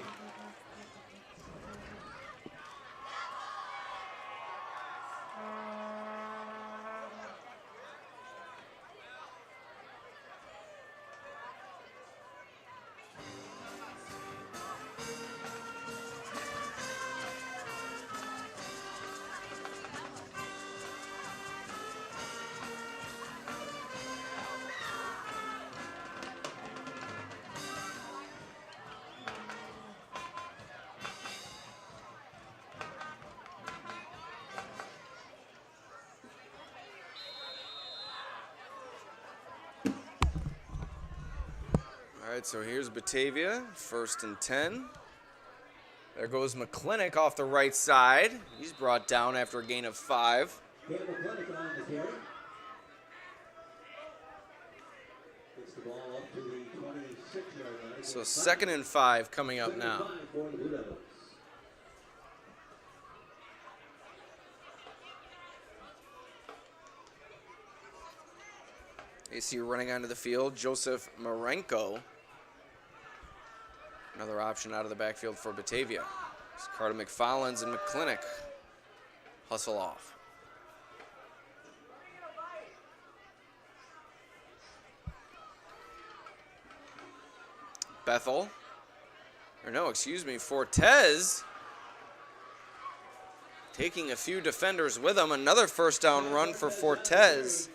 All right, so here's Batavia, 1st and 10. There goes McClintock off the right side. He's brought down after a gain of 5. Cam McClintock on the carry. Gets the ball up to the 26-yard line. So 2nd and 5 coming up now. 5 for the Blue Devils. AC running onto the field, Joseph Marenko. Another option out of the backfield for Batavia. It's Carter McFarlands and McClintock hustle off. Fortes taking a few defenders with him. Another 1st down run for Fortes.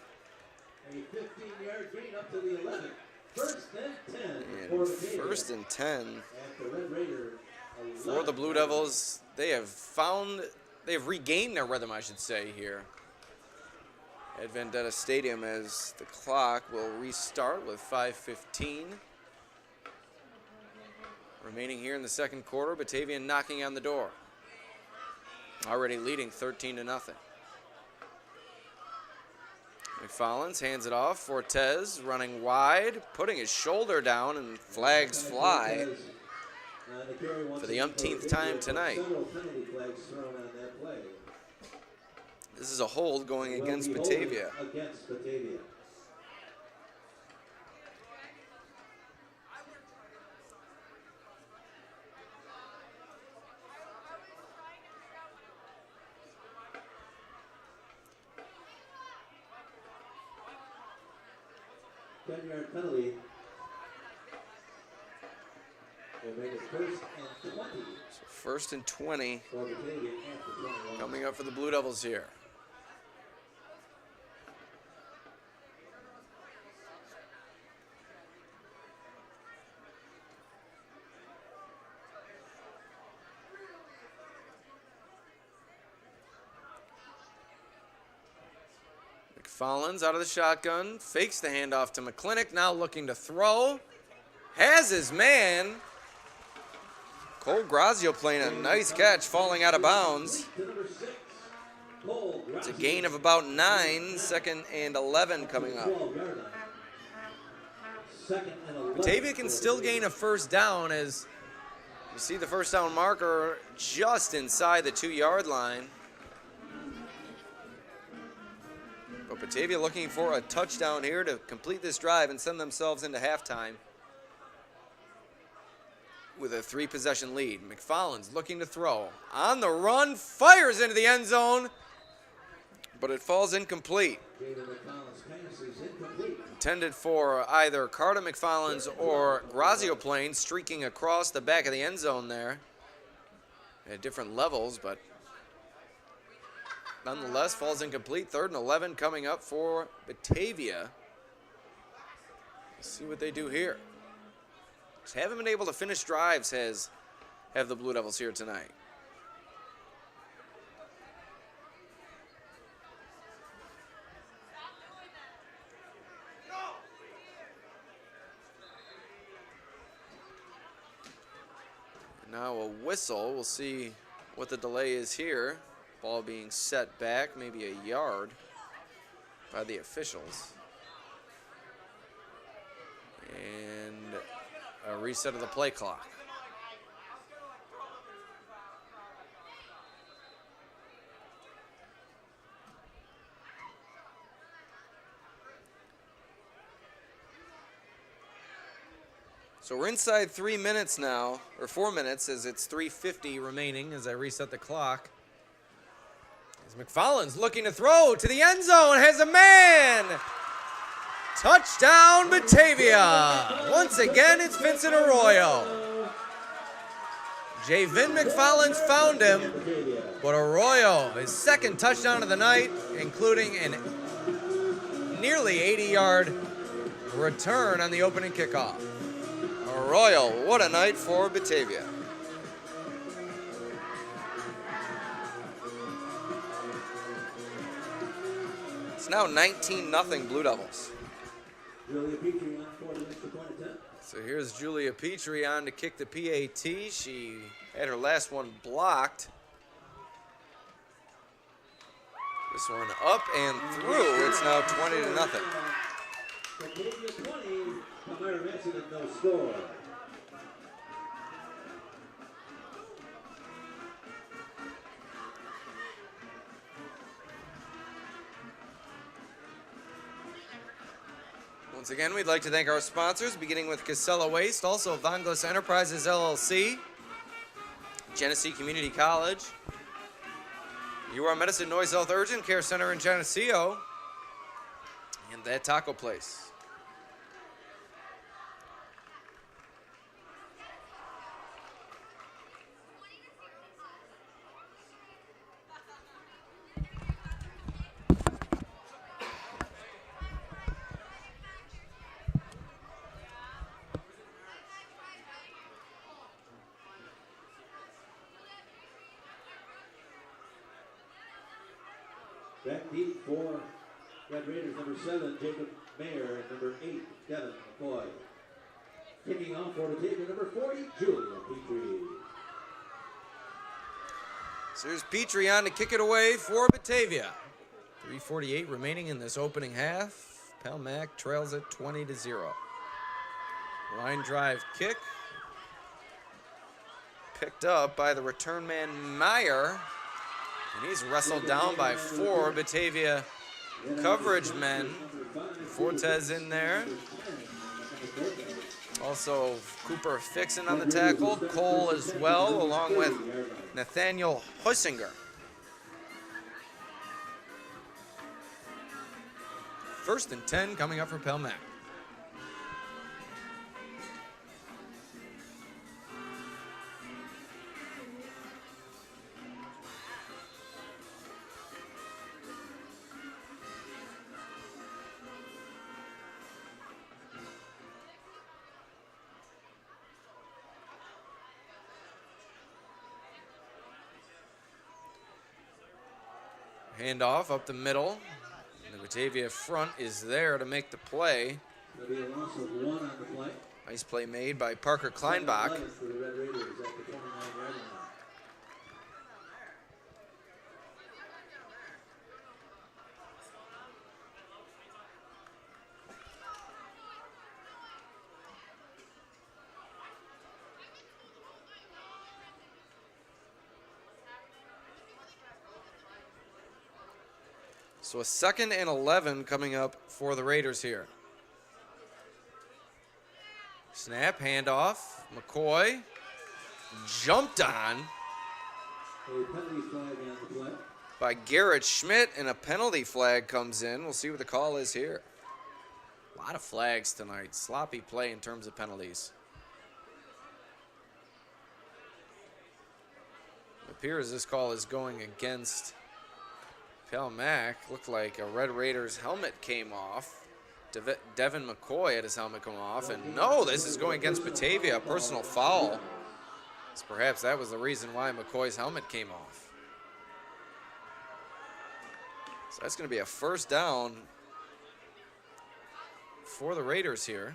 A 15-yard gain up to the 11. 1st and 10 And for Batavia. 1st and 10 At the Red Raider, for the Blue Devils. They have regained their rhythm, I should say, here at Detta Stadium, as the clock will restart with 5:15 remaining here in the 2nd quarter. Batavia knocking on the door, already leading 13-0. McFarlands hands it off. Fortes running wide, putting his shoulder down, and flags fly for the umpteenth time tonight. Several penalty flags thrown on that play. This is a hold going against Will be holding Batavia. Against Batavia. Ten-yard penalty. Will make it 1st and 20 So 1st and 20 for Batavia at the 21. coming up for the Blue Devils here. McFarlands out of the shotgun, fakes the handoff to McClintock, now looking to throw. Has his man. Cole Grazio playing a nice catch, falling out of bounds. To number 6, Cole It's a Grassi. gain of about 9, 2nd and 11 coming up. 12-yard line. 2nd and 11. Batavia can still gain a 1st down, as you see the 1st down marker just inside the 2-yard line. But Batavia looking for a touchdown here to complete this drive and send themselves into halftime with a 3-possession lead. McFarlands looking to throw. On the run, fires into the end zone, but it falls incomplete. David McCollum's pass is incomplete. Intended for either Carter McFarlands or Grazio Plain, streaking across the back of the end zone there at different levels, but nonetheless falls incomplete. 3rd and 11 coming up for Batavia. Let's see what they do here. Just haven't been able to finish drives have the Blue Devils here tonight. Now a whistle. We'll see what the delay is here. Ball being set back, maybe a yard by the officials. And a reset of the play clock. So we're inside 3 minutes now, or 4 minutes, as it's 3:50 remaining as I reset the clock. As McFarlands looking to throw to the end zone, has a man! Touchdown, Batavia! Once again, it's Vincent Arroyo. Javin McFarlands found him, but Arroyo, his 2nd touchdown of the night, including a nearly 80-yard return on the opening kickoff. Arroyo, what a night for Batavia. It's now 19-0 Blue Devils. Julia Petrie on for the extra point attempt. So here's Julia Petrie on to kick the PAT. She had her last one blocked. This one up and through. It's now 20-0. Batavia 20, Palmyra Mason, no score. Once again, we'd like to thank our sponsors, beginning with Casella Waste, also Vanglis Enterprises LLC, Genesee Community College, UR Medicine Noise Health Urgent Care Center in Geneseo, and That Taco Place. Back deep for Red Raiders, number 7, Jacob Mayer, and number 8, Devin McCoy. Kicking off for Batavia, number 40, Julia Petrie. So here's Petrie on to kick it away for Batavia. 3:48 remaining in this opening half. Palmac trails it 20-0. Line drive kick. Picked up by the return man Meyer. And he's wrestled down by 4 Batavia coverage men. Fortes in there. Also Cooper Fixon on the tackle. Cole as well, along with Nathaniel Hussinger. First and 10 coming up for Palmac. Handoff up the middle. And the Batavia front is there to make the play. There'll be a loss of 1 on the play. Nice play made by Parker Kleinbach. For the Red Raiders at the 29-yard line. So a 2nd and 11 coming up for the Raiders here. Snap, handoff. McCoy jumped on A penalty flag on the play. by Garrett Schmidt, and a penalty flag comes in. We'll see what the call is here. A lot of flags tonight. Sloppy play in terms of penalties. It appears this call is going against Palmac. Looked like a Red Raiders helmet came off. Devin McCoy had his helmet come off. And no, this is going against Batavia, a personal foul. So perhaps that was the reason why McCoy's helmet came off. So that's going to be a first down for the Raiders here.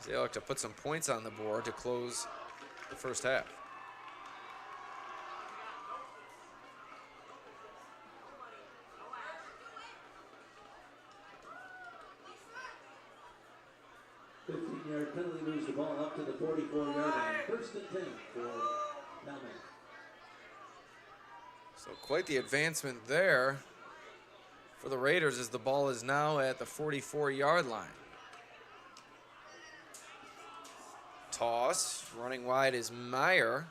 They like to put some points on the board to close the first half. Yard penalty moves the ball up to the 44-yard line. First and 10 for Palmac. So quite the advancement there for the Raiders as the ball is now at the 44-yard line. Toss, running wide is Meyer.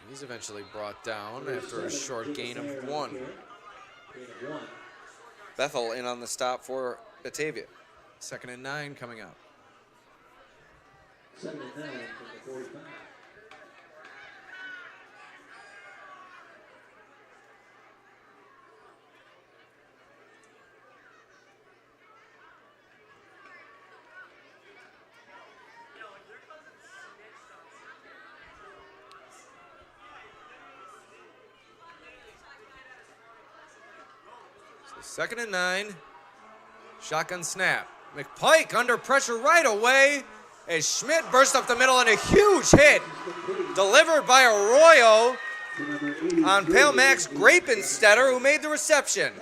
He's eventually brought down after a short gain of 1. Bethel in on the stop for Batavia. 2nd and 9 coming up. 2nd and 9 from the 45. So 2nd and 9. Shotgun snap. McPike under pressure right away as Schmidt burst up the middle and a huge hit delivered by Arroyo on Pale Max Grapenstetter, who made the reception.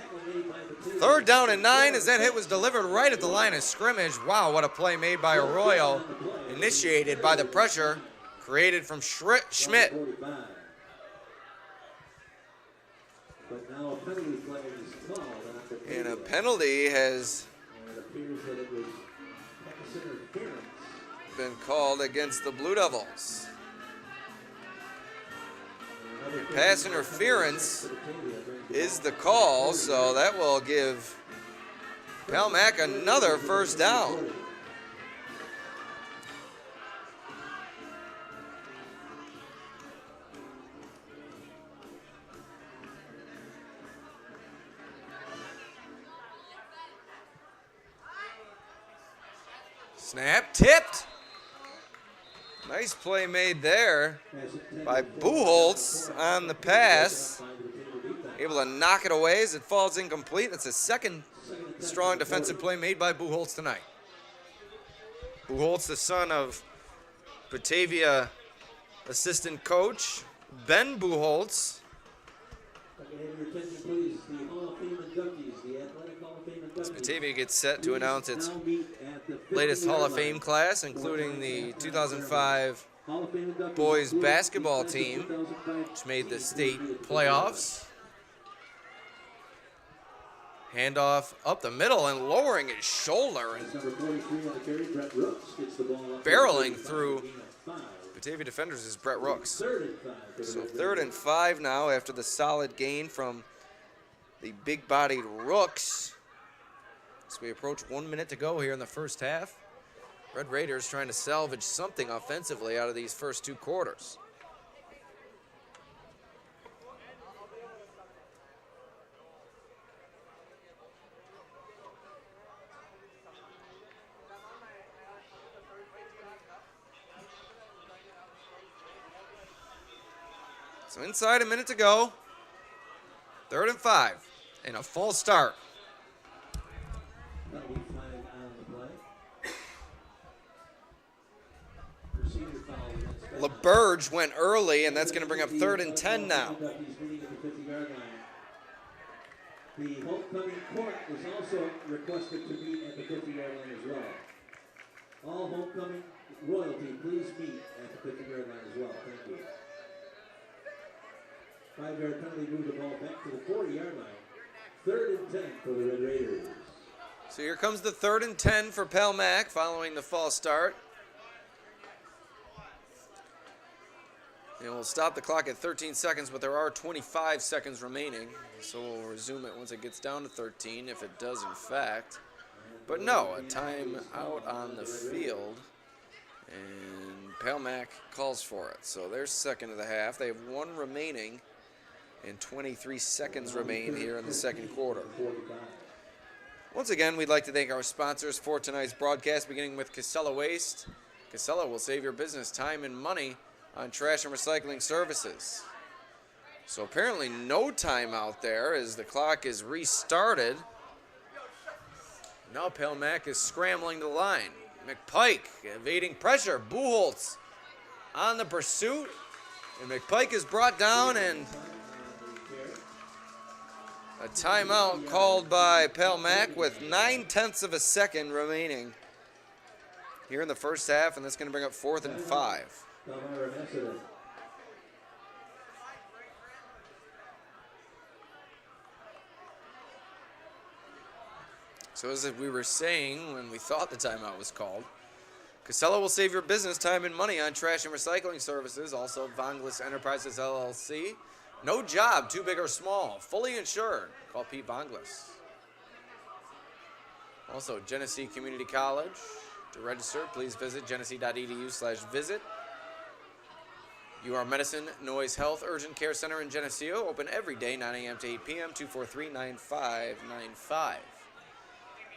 3rd down and 9 as that hit was delivered right at the line of scrimmage. Wow, what a play made by Arroyo, initiated by the pressure created from Schmidt. But now a penalty flag is called after And a penalty has and it appears that it was pass interference. been called against the Blue Devils. Pass interference is the call, so that will give Palmac another 1st down. Snap tipped. Nice play made there by Buchholz on the pass. Able to knock it away as it falls incomplete. That's the 2nd strong defensive play made by Buchholz tonight. Buchholz, the son of Batavia assistant coach Ben Buchholz. If I can have your attention, please, the Hall of Fame inductees, the Athletic Hall of Fame inductees. As Batavia gets set to announce its Now meet at the 50 latest Hall of yard Fame line. class, including the 2005 Hall of Fame inductees boys include basketball the team, 2005 which made the team state who made it playoffs. Handoff up the middle and lowering his shoulder and Number 43 on the carry, Brett Rooks gets the ball up. barreling through Gain of 5. Batavia defenders is Brett Rooks. 3rd and 5 for the So Red 3rd and 5 now after the solid gain from the big-bodied Rooks. As we approach 1 minute to go here in the first half. Red Raiders trying to salvage something offensively out of these first 2 quarters. So inside a minute to go. 3rd and 5 and a false start. Penalty flag on the play. Procedure foul against LaBerge went early, and that's going to bring up 3rd and 10 now. He's meeting at the 50-yard line. The homecoming court is also requested to meet at the 50-yard line as well. All homecoming royalty, please meet at the 50-yard line as well. Thank you. 5-yard penalty, move the ball back to the 40-yard line. 3rd and 10 for the Red Raiders. So here comes the 3rd and 10 for Palmac following the false start. And we'll stop the clock at 13 seconds, but there are 25 seconds remaining. So we'll resume it once it gets down to 13, if it does in fact. But no, a time out on the field. And Palmac calls for it. So they're 2nd of the half. They have 1 remaining. And 23 seconds remain here in the 2nd quarter. Once again, we'd like to thank our sponsors for tonight's broadcast, beginning with Casella Waste. Casella will save your business time and money on trash and recycling services. So apparently no timeout there as the clock is restarted. Now Palmac is scrambling to the line. McPike evading pressure. Buchholz on the pursuit. And McPike is brought down, and a timeout called by Palmac with 9/10 of a second remaining here in the first half, and that's going to bring up 4th and 5. So as we were saying when we thought the timeout was called, Casella will save your business time and money on trash and recycling services. Also, Vonglis Enterprises LLC. No job, too big or small, fully insured. Call Pete Vonglis. Also, Genesee Community College. To register, please visit genesee.edu/visit. UR Medicine, Noise Health, Urgent Care Center in Geneseo. Open every day, 9 a.m. to 8 p.m., 243-9595.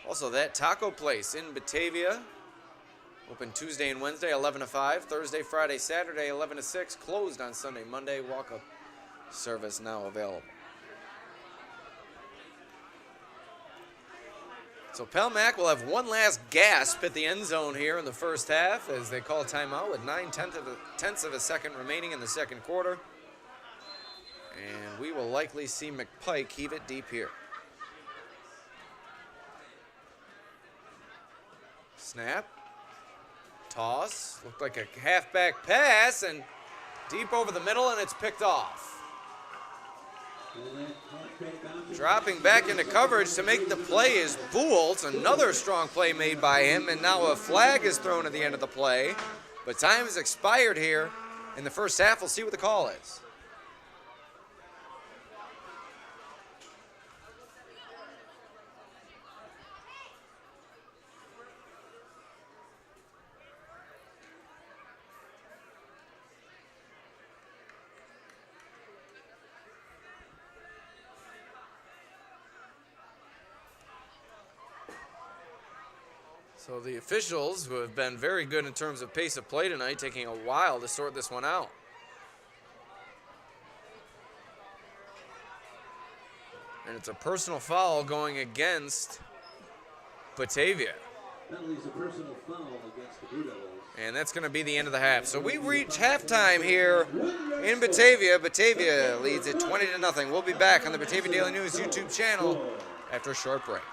Also, That Taco Place in Batavia. Open Tuesday and Wednesday, 11 to 5. Thursday, Friday, Saturday, 11 to 6. Closed on Sunday, Monday. Walk-up service now available. So Pelmac will have one last gasp at the end zone here in the first half as they call timeout with 9/10 of a second remaining in the second quarter. And we will likely see McPike heave it deep here. Snap. Toss. Looked like a halfback pass and deep over the middle, and it's picked off. Dropping back into coverage to make the play is Bools. Another strong play made by him, and now a flag is thrown at the end of the play. But time has expired here in the first half. We'll see what the call is. So the officials, who have been very good in terms of pace of play tonight, taking a while to sort this one out. And it's a personal foul going against Batavia. Penalty's a personal foul against the Blue Devils. And that's going to be the end of the half. So we reach halftime here in Batavia. Batavia leads it 20-0. We'll be back on the Batavia Daily News YouTube channel after a short break.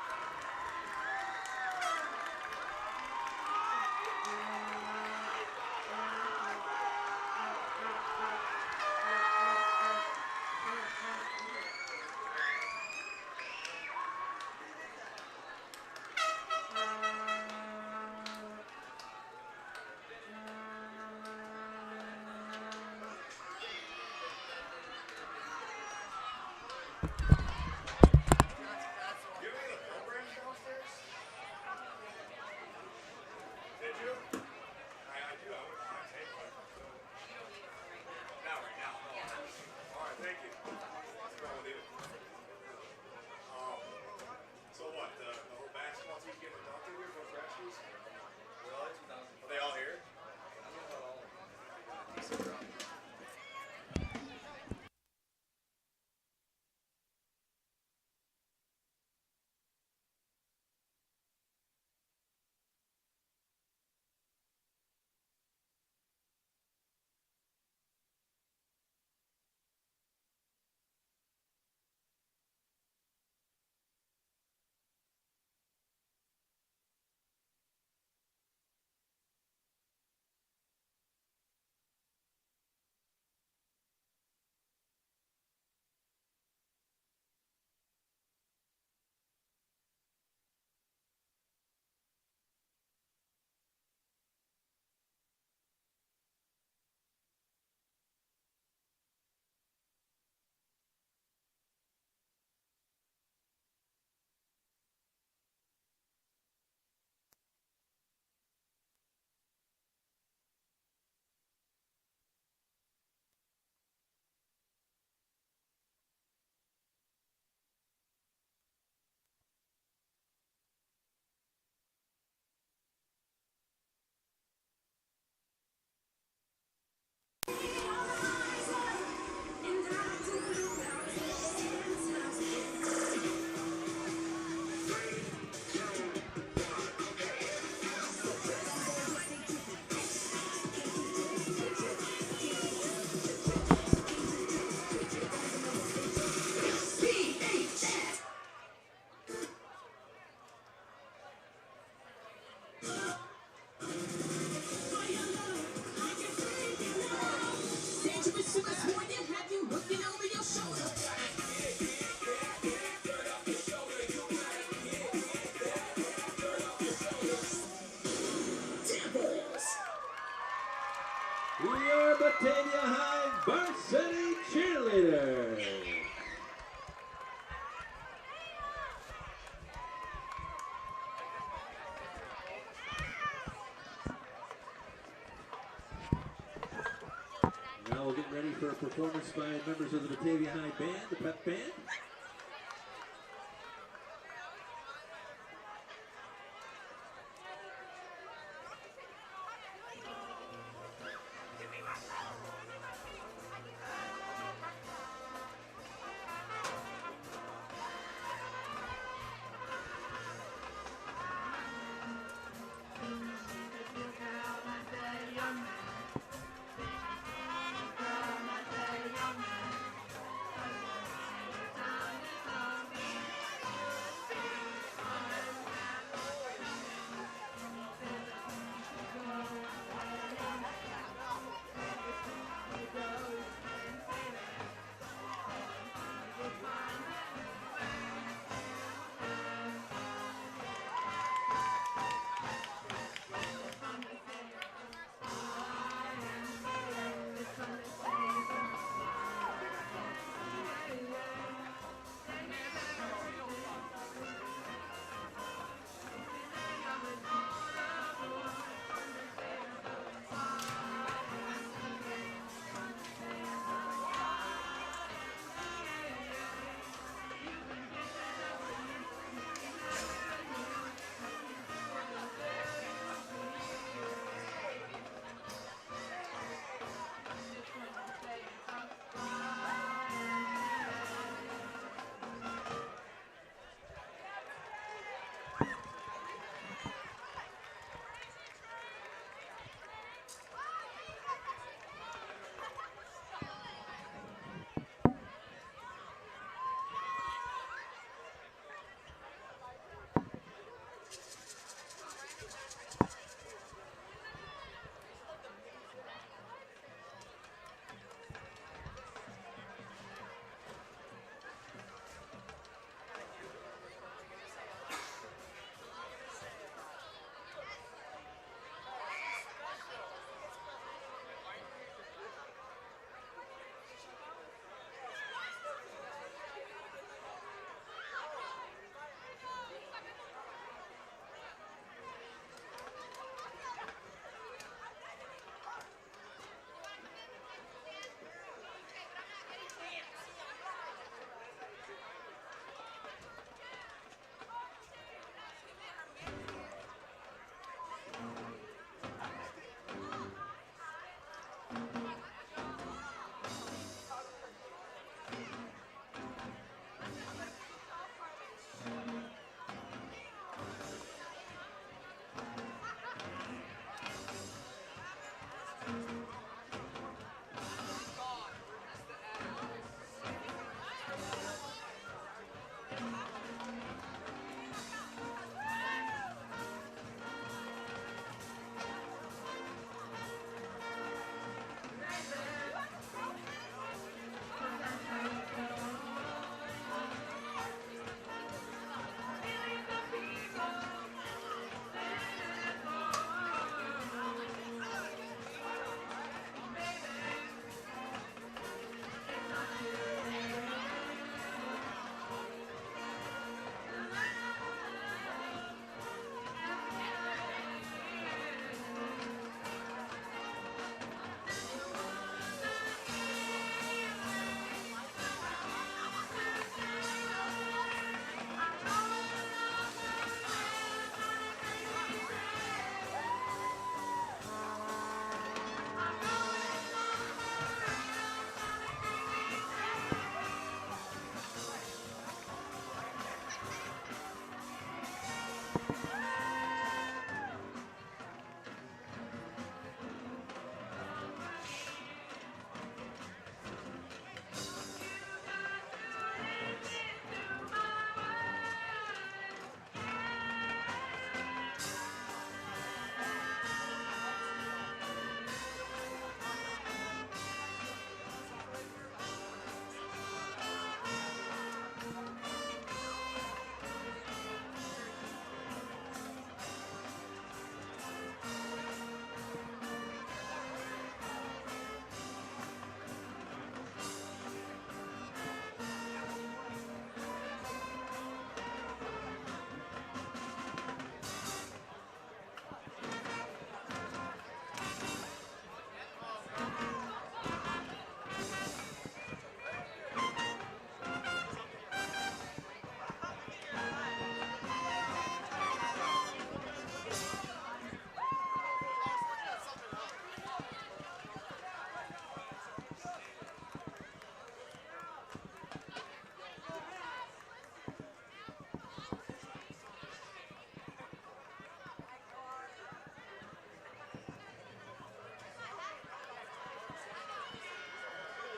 Your Batavia High varsity cheerleaders. Now we're getting ready for a performance by members of the Batavia High Band, the pep band.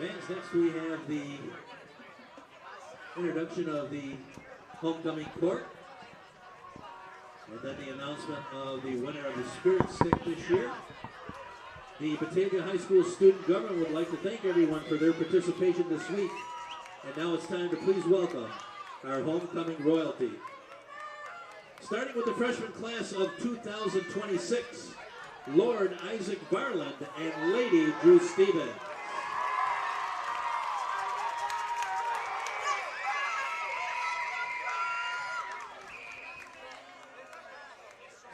Fans, next we have the introduction of the homecoming court. And then the announcement of the winner of the Spirit Stick this year. The Batavia High School student government would like to thank everyone for their participation this week. And now it's time to please welcome our homecoming royalty. Starting with the freshman class of 2026, Lord Isaac Barland and Lady Drew Stevens.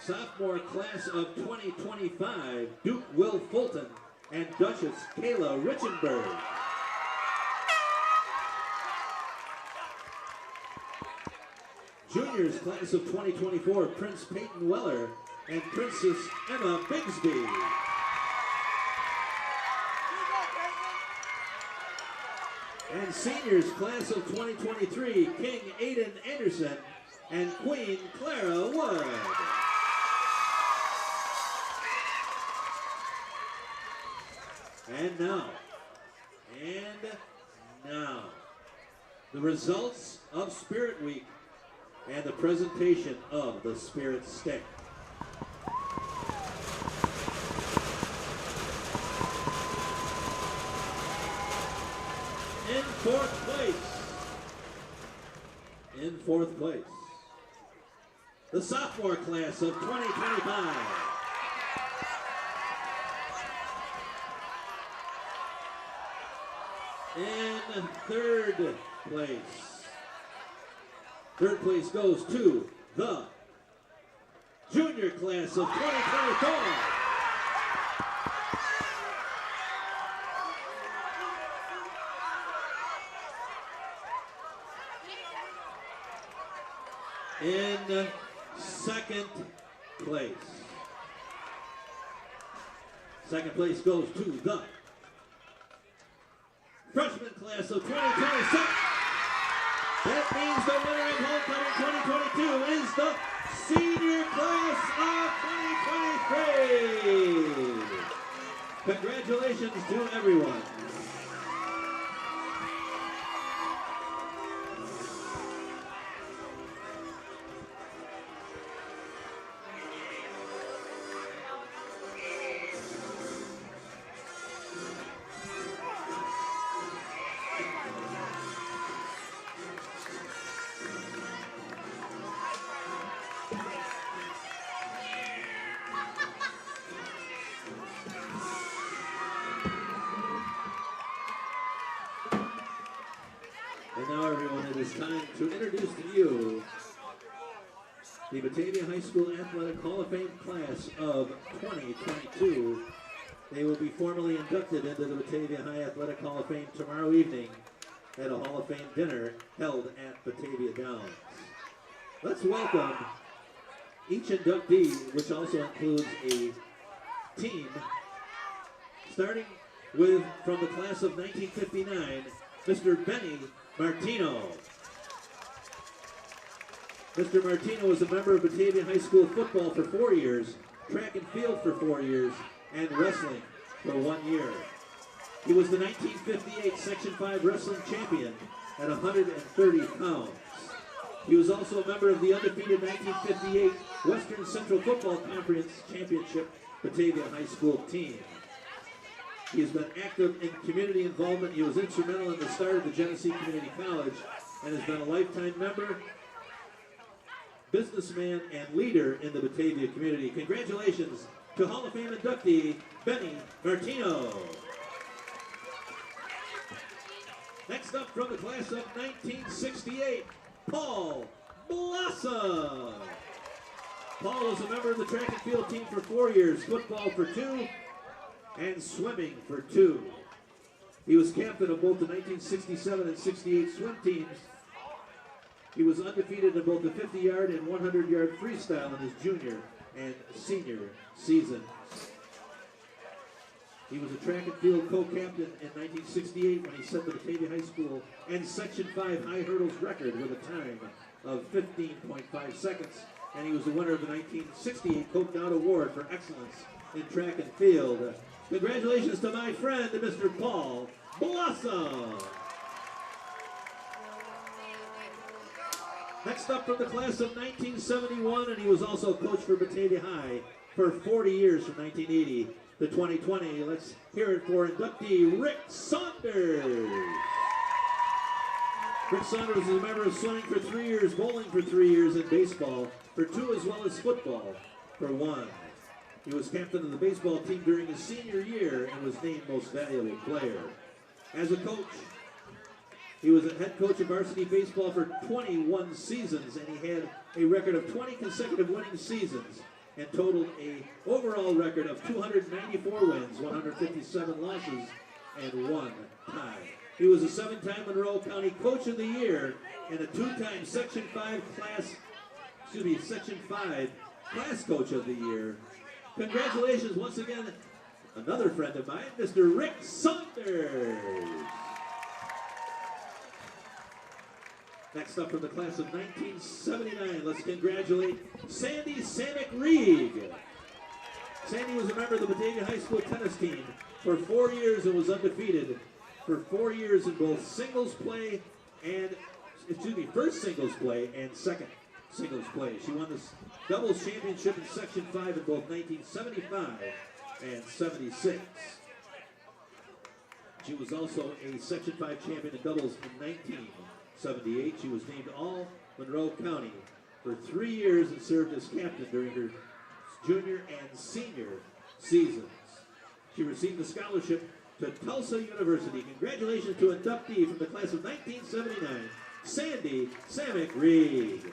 Sophomore class of 2025, Duke Will Fulton and Duchess Kayla Richenberg. Juniors class of 2024, Prince Peyton Weller and Princess Emma Bigsby. And seniors class of 2023, King Aiden Anderson and Queen Clara Wood. And now, the results of Spirit Week and the presentation of the Spirit Stick. In fourth place, the sophomore class of 2025. In third place goes to the junior class of 2024. In second place goes to the freshman class of 2026. That means the winner of homecoming 2022 is the senior class of 2023. Congratulations to everyone. And now, everyone, it is time to introduce to you the Batavia High School Athletic Hall of Fame class of 2022. They will be formally inducted into the Batavia High Athletic Hall of Fame tomorrow evening at a Hall of Fame dinner held at Batavia Downs. Let's welcome each inductee, which also includes a team, starting with, from the class of 1959, Mr. Benny Martino. Mr. Martino was a member of Batavia High School football for 4 years, track and field for 4 years, and wrestling for 1 year. He was the 1958 Section 5 wrestling champion at 130 pounds. He was also a member of the undefeated 1958 Western Central Football Conference Championship Batavia High School team. He has been active in community involvement. He was instrumental in the start of the Genesee Community College and has been a lifetime member, businessman, and leader in the Batavia community. Congratulations to Hall of Fame inductee, Benny Martino. Next up, from the class of 1968, Paul Blossom. Paul was a member of the track and field team for 4 years, football for 2, and swimming for 2. He was captain of both the 1967 and 68 swim teams. He was undefeated in both the 50-yard and 100-yard freestyle in his junior and senior season. He was a track and field co-captain in 1968 when he set the Batavia High School and Section 5 high hurdles record with a time of 15.5 seconds. And he was the winner of the 1968 Coke Down Award for excellence in track and field. Congratulations to my friend, Mr. Paul Blossom. Next up from the class of 1971, and he was also coach for Batavia High for 40 years from 1980 to 2020. Let's hear it for inductee Rick Saunders. Rick Saunders is a member of swimming for 3 years, bowling for 3 years, and baseball for 2, as well as football for 1. He was captain of the baseball team during his senior year and was named most valuable player. As a coach, he was a head coach of varsity baseball for 21 seasons, and he had a record of 20 consecutive winning seasons and totaled a overall record of 294 wins, 157 losses, and 1 tie. He was a 7-time Monroe County Coach of the Year and a 2-time Section 5 Class Coach of the Year. Congratulations once again, another friend of mine, Mr. Rick Saunders. Next up from the class of 1979, let's congratulate Sandy Samick Reed. Sandy was a member of the Batavia High School tennis team for 4 years and was undefeated for 4 years in both first singles play and second singles play. She won the doubles championship in Section 5 in both 1975 and 76. She was also a Section 5 champion in doubles in 1978. She was named All Monroe County for 3 years and served as captain during her junior and senior seasons. She received a scholarship to Tulsa University. Congratulations to inductee from the class of 1979, Sandy Samick Reed.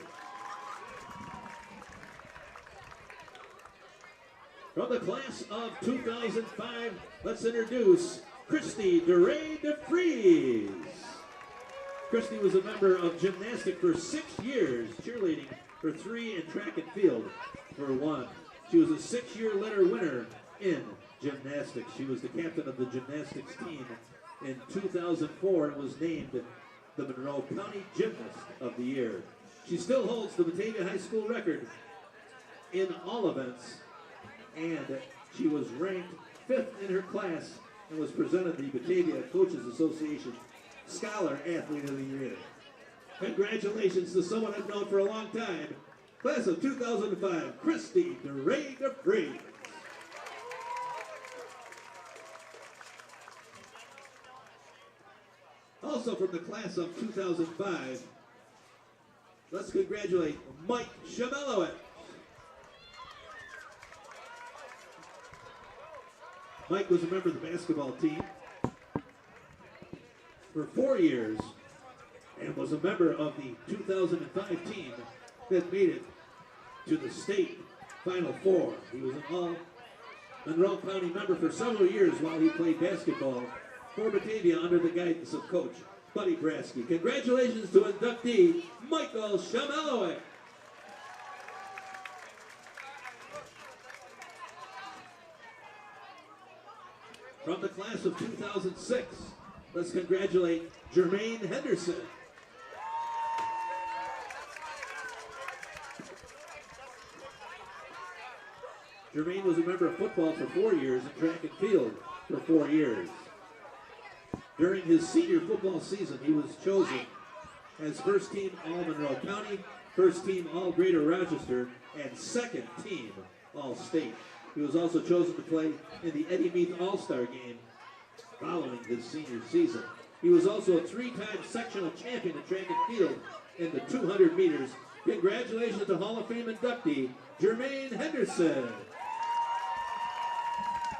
From the class of 2005, let's introduce Christy DeRay DeFries. Christy was a member of gymnastics for 6 years, cheerleading for 3, and track and field for 1. She was a 6-year letter winner in gymnastics. She was the captain of the gymnastics team in 2004 and was named the Monroe County Gymnast of the Year. She still holds the Batavia High School record in all events, and she was ranked 5th in her class and was presented the Batavia Coaches Association Scholar Athlete of the Year. Congratulations to someone I've known for a long time, class of 2005, Christy DeRay DeFries. Also from the class of 2005, let's congratulate Mike Shamelowitz. Mike was a member of the basketball team for 4 years and was a member of the 2005 team that made it to the state Final Four. He was an All-Monroe County member for several years while he played basketball for Batavia under the guidance of Coach Buddy Brasky. Congratulations to inductee Michael Shamelowitz. From the class of 2006, let's congratulate Jermaine Henderson. Jermaine was a member of football for 4 years and track and field for 4 years. During his senior football season, he was chosen as first team All-Monroe County, first team All-Greater Rochester, and second team All-State. He was also chosen to play in the Eddie Meath All-Star game following his senior season. He was also a 3-time sectional champion in track and field in the 200 meters. Congratulations to Hall of Fame inductee Jermaine Henderson.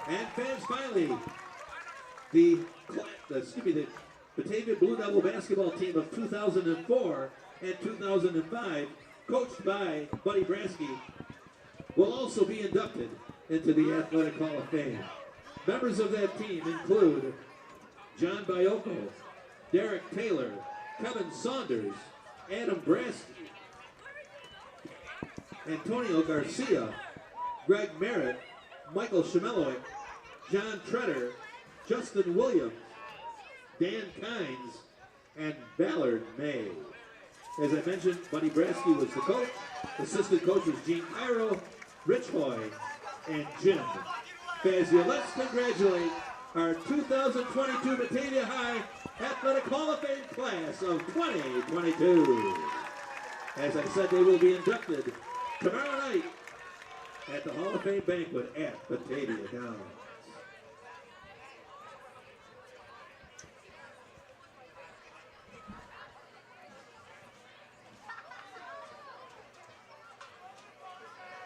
And fans, finally, the Batavia Blue Devil basketball team of 2004 and 2005, coached by Buddy Brasky, will also be inducted into the Athletic Hall of Fame. Members of that team include John Biocco, Derek Taylor, Kevin Saunders, Adam Brasky, Antonio Garcia, Greg Merritt, Michael Shamelowitz, John Treader, Justin Williams, Dan Kynes, and Ballard May. As I mentioned, Buddy Brasky was the coach. Assistant coach was Gene Cairo, Rich Hoy, and Jim Fazio. Let's congratulate our 2022 Batavia High Athletic Hall of Fame class of 2022. As I said, they will be inducted tomorrow night at the Hall of Fame banquet at Batavia Downs.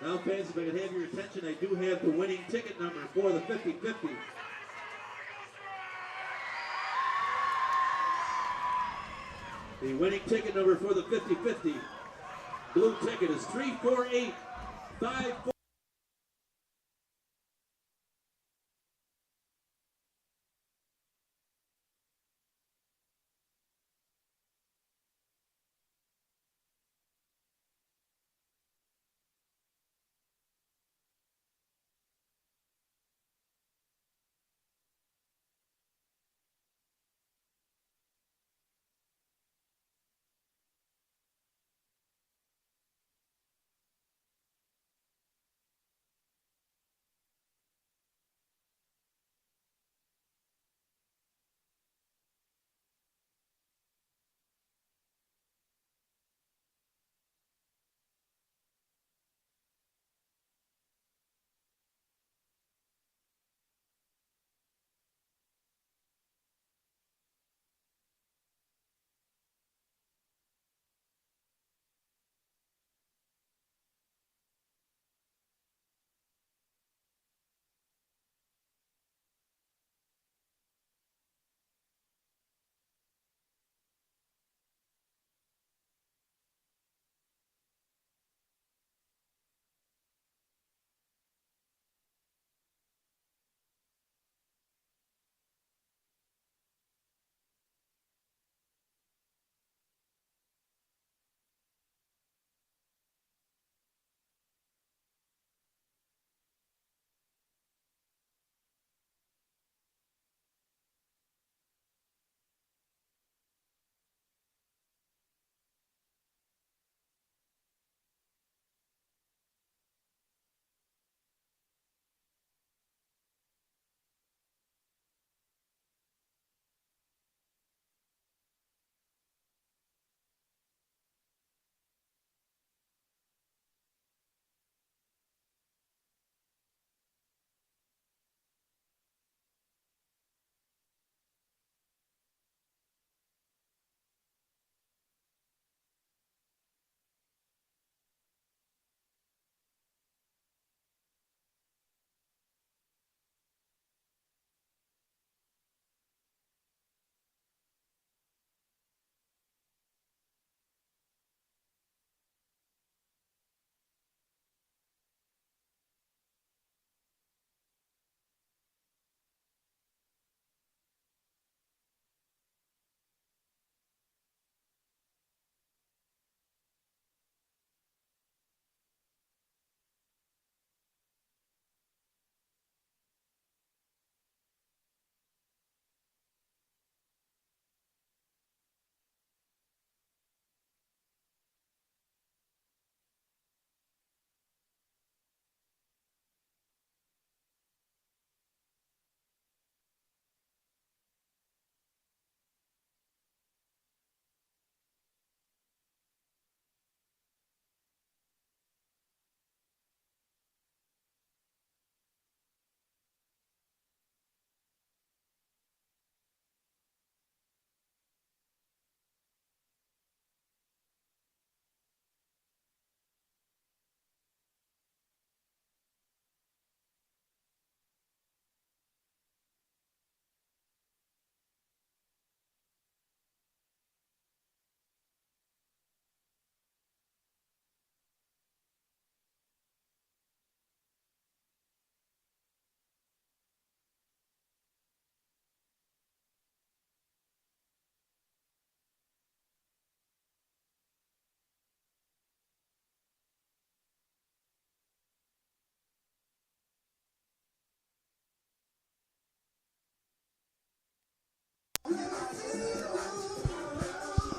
Now, fans, if I could have your attention, I do have the winning ticket number for the 50-50. The winning ticket number for the 50-50 blue ticket is 34854.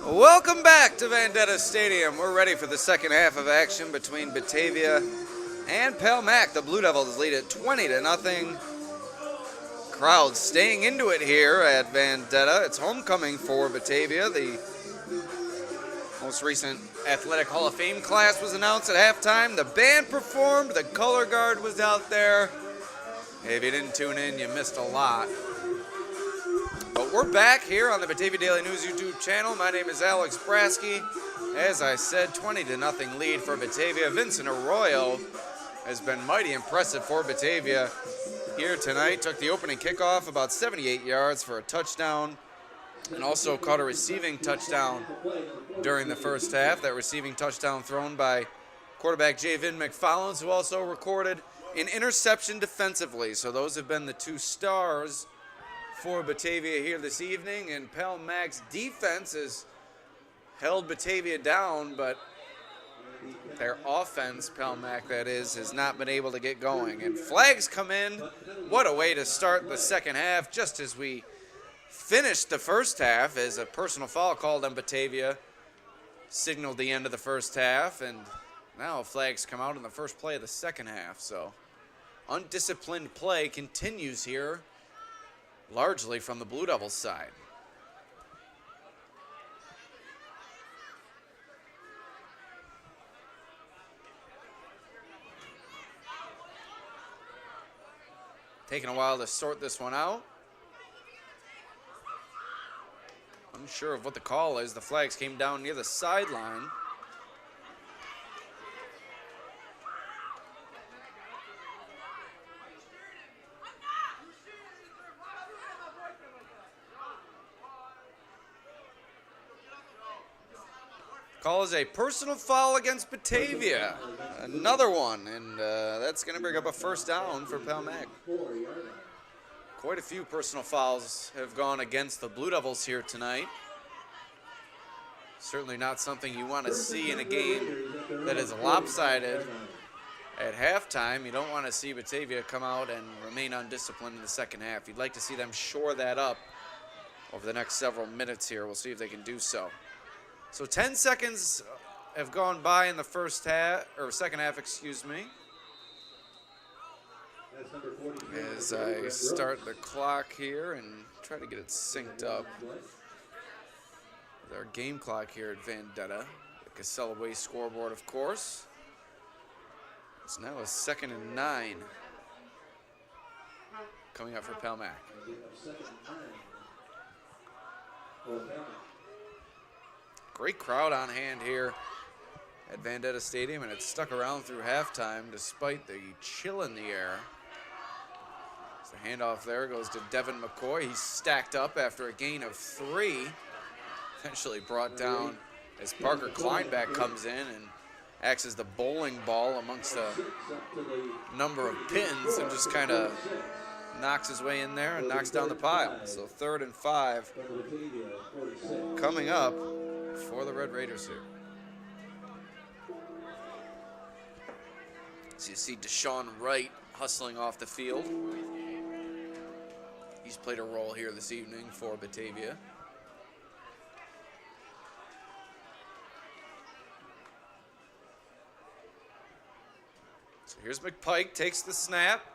Welcome back to Detta Stadium. We're ready for the second half of action between Batavia and Pell Mac. The Blue Devils lead it 20-0. crowd staying into it here at Vendetta. It's homecoming for Batavia. The most recent Athletic Hall of Fame class was announced at halftime. The band performed. The color guard was out there. Hey, if you didn't tune in, you missed a lot. But we're back here on the Batavia Daily News YouTube channel. My name is Alex Brasky. As I said, 20-0 lead for Batavia. Vincent Arroyo has been mighty impressive for Batavia here tonight. Took the opening kickoff about 78 yards for a touchdown and also caught a receiving touchdown during the first half. That receiving touchdown thrown by quarterback Javin McFollins, who also recorded an interception defensively. So those have been the two stars for Batavia here this evening. And Pell Mac's defense has held Batavia down, but their offense, Pell Mac that is, has not been able to get going. And flags come in. What a way to start the second half, just as we finished the first half, as a personal foul called on Batavia signaled the end of the first half. And now flags come out in the first play of the second half. So undisciplined play continues here, largely from the Blue Devils side. Taking a while to sort this one out. Unsure of what the call is. The flags came down near the sideline. Call is a personal foul against Batavia. Another one, and that's going to bring up a first down for Pell Mac. Quite a few personal fouls have gone against the Blue Devils here tonight. Certainly not something you want to see in a game that is lopsided at halftime. You don't want to see Batavia come out and remain undisciplined in the second half. You'd like to see them shore that up over the next several minutes here. We'll see if they can do so. So 10 seconds have gone by in the first half, or second half, excuse me. As I start the clock here and try to get it synced up with our game clock here at Vendetta. The Casella Way scoreboard, of course. It's now a 2nd and 9 coming up for Pell Mac. Great crowd on hand here at Vendetta Stadium, and it's stuck around through halftime despite the chill in the air. So the handoff there goes to Devin McCoy. He's stacked up after a gain of 3. Eventually brought down as Parker Kleinback comes in and acts as the bowling ball amongst a number of pins and just kind of knocks his way in there and knocks down the pile. So 3rd and 5 coming up for the Red Raiders here. So you see Deshaun Wright hustling off the field. He's played a role here this evening for Batavia. So here's McPike, takes the snap,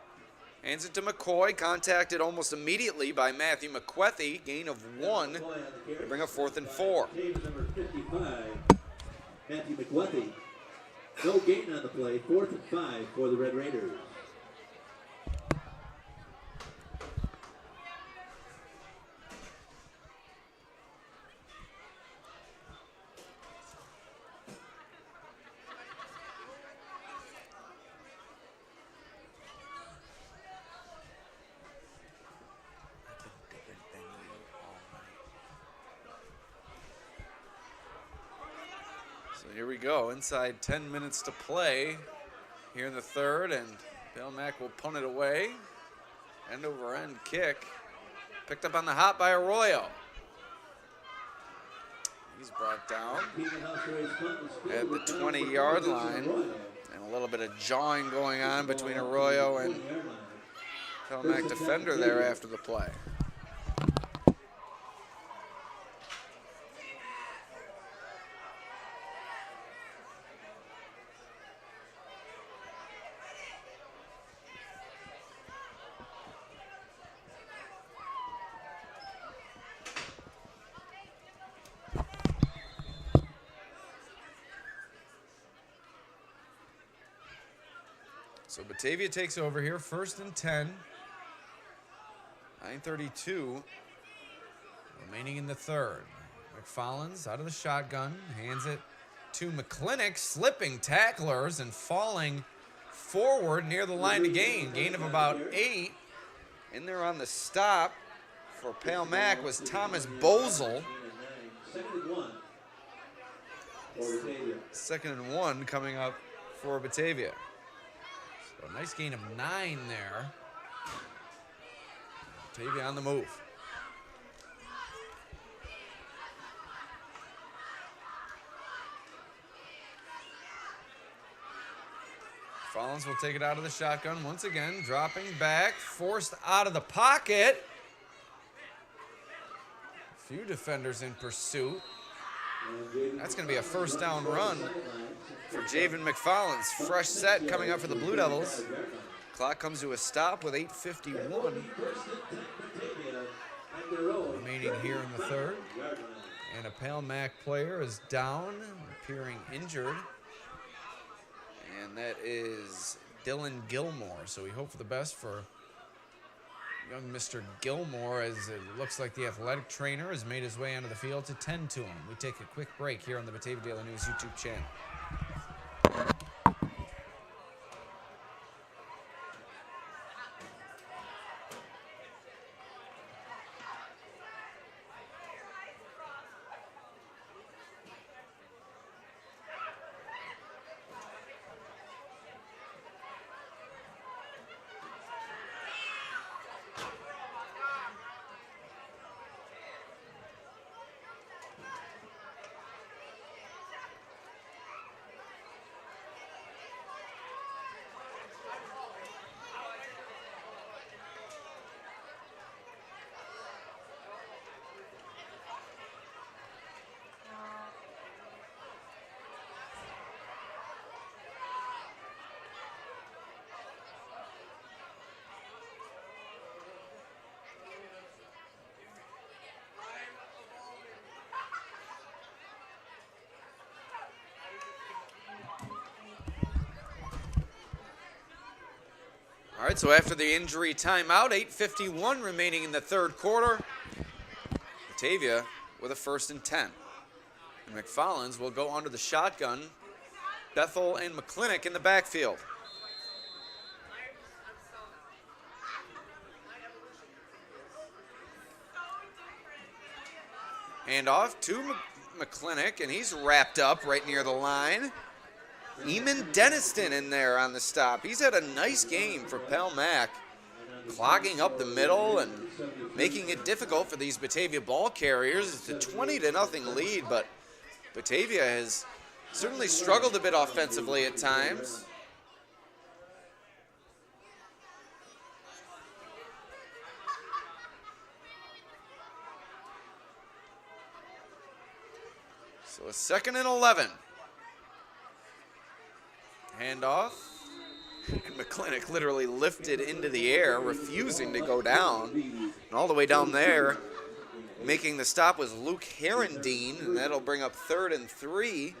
hands it to McCoy, contacted almost immediately by Matthew McQuethy, gain of 1 to bring up 4th and 4. Number 55, Matthew McQuethy. No gain on the play, 4th and 5 for the Red Raiders. Here we go, inside 10 minutes to play here in the 3rd, and Pell Mac will punt it away. End over end kick. Picked up on the hop by Arroyo. He's brought down at the 20-yard line. And a little bit of jawing going on between Arroyo and Pell Mac defender there after the play. So Batavia takes over here, 1st and 10. 9:32 remaining in the third. McFarland's out of the shotgun, hands it to McClinnick, slipping tacklers and falling forward near the line to gain of about 8. In there on the stop for Pale Mac was Thomas Bozel. 2nd and 1 coming up for Batavia. So a nice gain of 9 there. Batavia on the move. Follins will take it out of the shotgun once again, dropping back, forced out of the pocket. A few defenders in pursuit. That's going to be a 1st down run for Javen McFarland's fresh set coming up for the Blue Devils. Clock comes to a stop with 8:51 remaining here in the third. And a Pale Mac player is down, appearing injured. And that is Dylan Gilmore. So we hope for the best for young Mr. Gilmore, as it looks like the athletic trainer has made his way onto the field to tend to him. We take a quick break here on the Batavia Daily News YouTube channel. All right, so after the injury timeout, 8:51 remaining in the third quarter. Batavia with a 1st and 10. And McFarland's will go under the shotgun. Bethel and McClinnick in the backfield. Hand off to McClinnick, and he's wrapped up right near the line. Eamon Deniston in there on the stop. He's had a nice game for Pell Mac, clogging up the middle and making it difficult for these Batavia ball carriers. It's a 20-0 lead, but Batavia has certainly struggled a bit offensively at times. So a 2nd and 11. Handoff. And McClinnick literally lifted into the air, refusing to go down. And all the way down there, making the stop was Luke Herendine, and that'll bring up 3rd and 3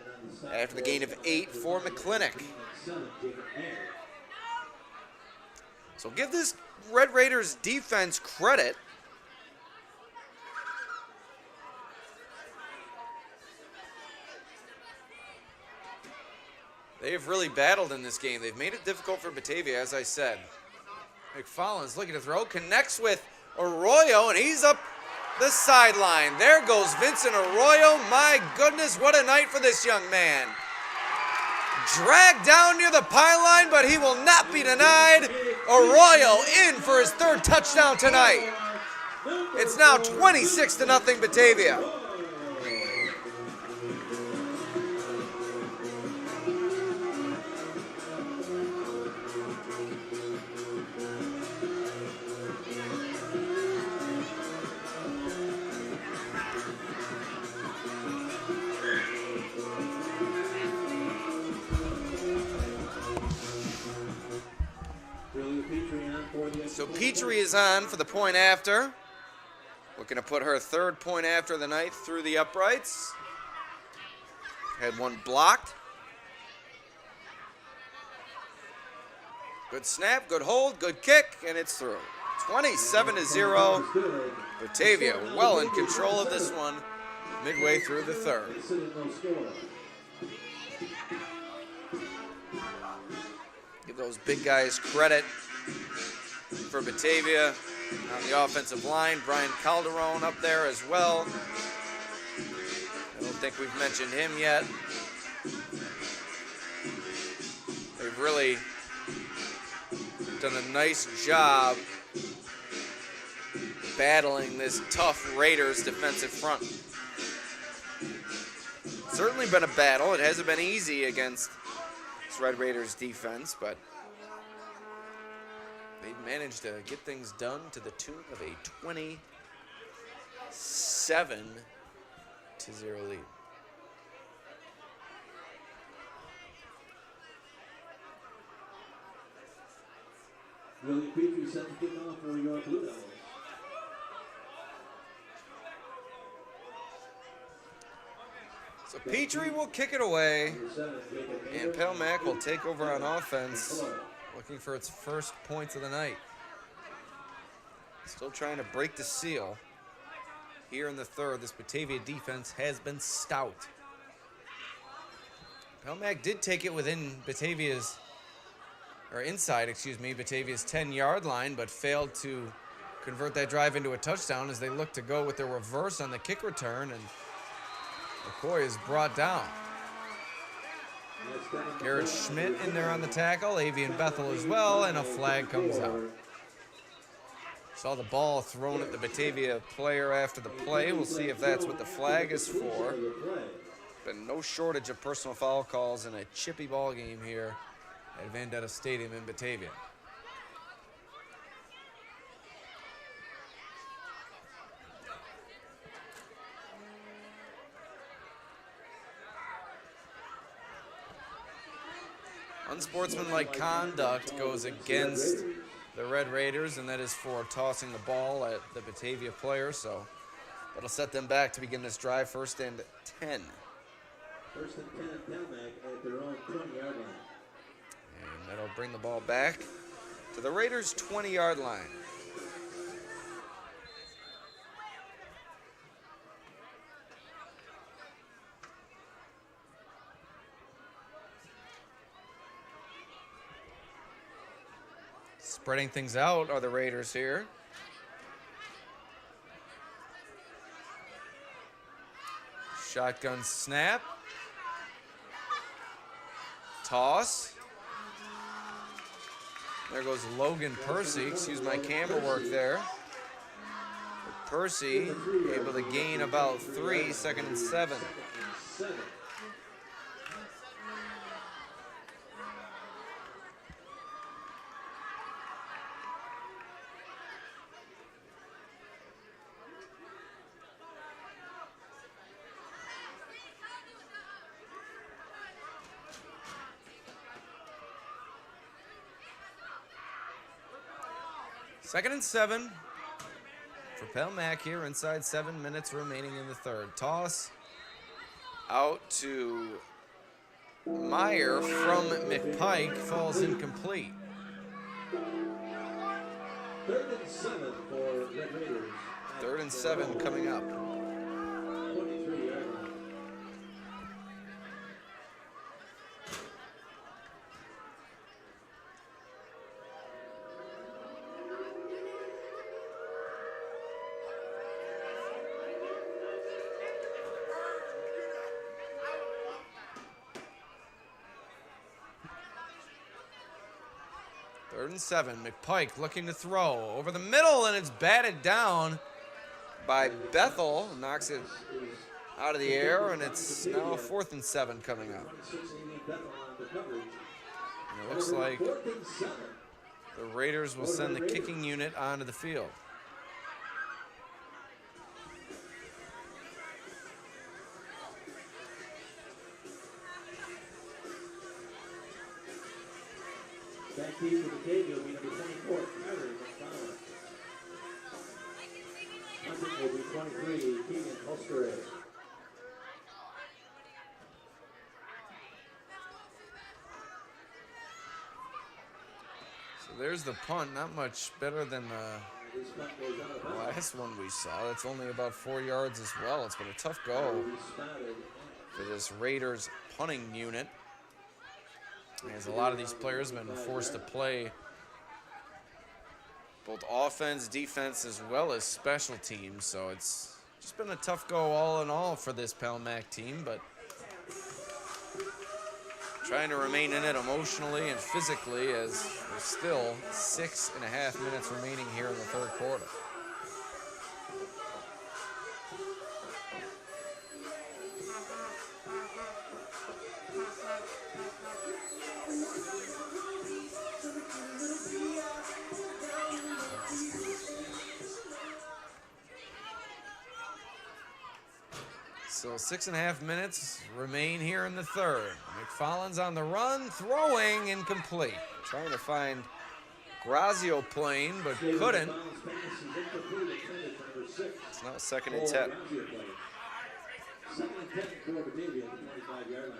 after the gain of 8 for McClinnick. So give this Red Raiders defense credit. They've really battled in this game. They've made it difficult for Batavia, as I said. McFarland's looking to throw, connects with Arroyo, and he's up the sideline. There goes Vincent Arroyo. My goodness, what a night for this young man. Dragged down near the pylon, but he will not be denied. Arroyo in for his 3rd touchdown tonight. It's now 26-0 Batavia. So Petrie is on for the point after. Looking to put her 3rd point after of the night through the uprights. Had one blocked. Good snap, good hold, good kick, and it's through. 27-0. Batavia well in control of this one midway through the third. Give those big guys credit for Batavia on the offensive line. Brian Calderon up there as well. I don't think we've mentioned him yet. They've really done a nice job battling this tough Raiders defensive front. Certainly been a battle. It hasn't been easy against this Red Raiders defense, but they've managed to get things done to the tune of a 27-0 lead. William Petrie set the kickoff for your Blue Devils. So Petrie will kick it away, and Pelmac will take over on offense, looking for its first points of the night. Still trying to break the seal. Here in the third, this Batavia defense has been stout. Pelmac did take it within Batavia's, or inside, excuse me, Batavia's 10-yard line, but failed to convert that drive into a touchdown as they look to go with their reverse on the kick return, and McCoy is brought down. Garrett Schmidt in there on the tackle, Avian Bethel as well, and a flag comes out. Saw the ball thrown at the Batavia player after the play. We'll see if that's what the flag is for. Been no shortage of personal foul calls in a chippy ball game here at Detta Stadium in Batavia. Unsportsmanlike conduct goes against the Red Raiders, and that is for tossing the ball at the Batavia player, so that'll set them back to begin this drive. First and 10. First and 10 at Pelmac at their own 20-yard line. And that'll bring the ball back to the Raiders' 20-yard line. Spreading things out are the Raiders here. Shotgun snap. Toss. There goes Logan Percy. Excuse my camera work there. But Percy able to gain about 3, second and 7. Second and 7 for Pelmac here inside 7 minutes remaining in the third. Toss out to Meyer from McPike, falls incomplete. 3rd and 7 for Red Raiders. 3rd and 7 coming up. 23-yard line. Third and 7. McPike looking to throw over the middle, and it's batted down by Bethel. Knocks it out of the air, and it's now 4th and 7 coming up. And it looks like the Raiders will send the kicking unit onto the field. Back team for Batavia will be number 24, Kyrie McDonald. Punting will be 23, Keegan Holster. there's the punt. Not much better than This punt goes out of the bounds. last one we saw. That's only about 4 yards as well. It's been a tough go Spotted. for this Raiders punting unit, as a lot of these players have been forced to play both offense, defense, as well as special teams. So it's just been a tough go all in all for this Palmac team, but trying to remain in it emotionally and physically, as there's still 6.5 minutes remaining here in the third quarter. So 6.5 minutes remain here in the third. McFarland's on the run, throwing incomplete. Trying to find Grazio playing, but couldn't. Fouls pass is incomplete. Intended for number 6. It's now 2nd and 10. Second and 10 for Batavia at the 25-yard line.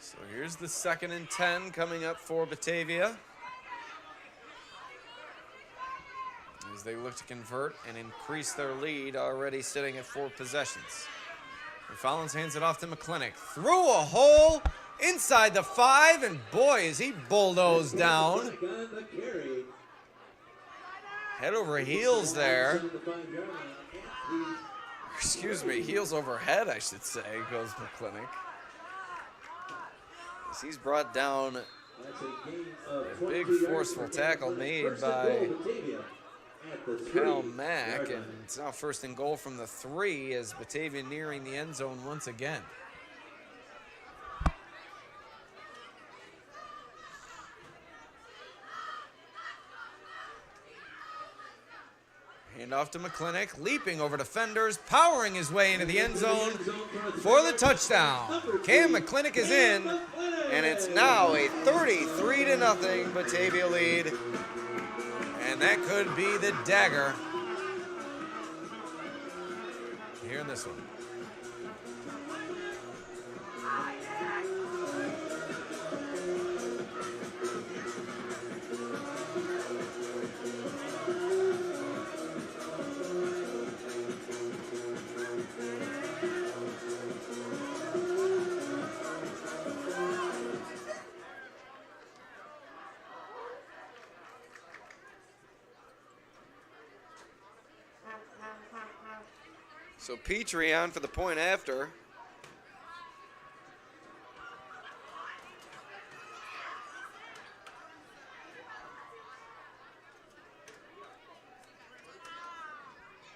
So here's the 2nd and 10 coming up for Batavia, as they look to convert and increase their lead, already sitting at 4 possessions. McFarland hands it off to McClintock. Through a hole inside the 5, and boy, is he bulldozed down. On the carry. Head over heels there. 75-yard line. Excuse me, heels over head, I should say, goes McClintock. As he's brought down, That's a gain of A 22 big yards forceful for tackle Batavia. made First and by goal, Batavia at the 3 Cal Mack, yard and line. it's now 1st and goal from the 3, as Batavia nearing the end zone once again. Hand off to McClintock, leaping over defenders, powering his way into the end zone for the touchdown. Cam McClintock is in, and it's now a 33-0 Batavia lead. and that could be the dagger here in this one. So Petrie on for the point after.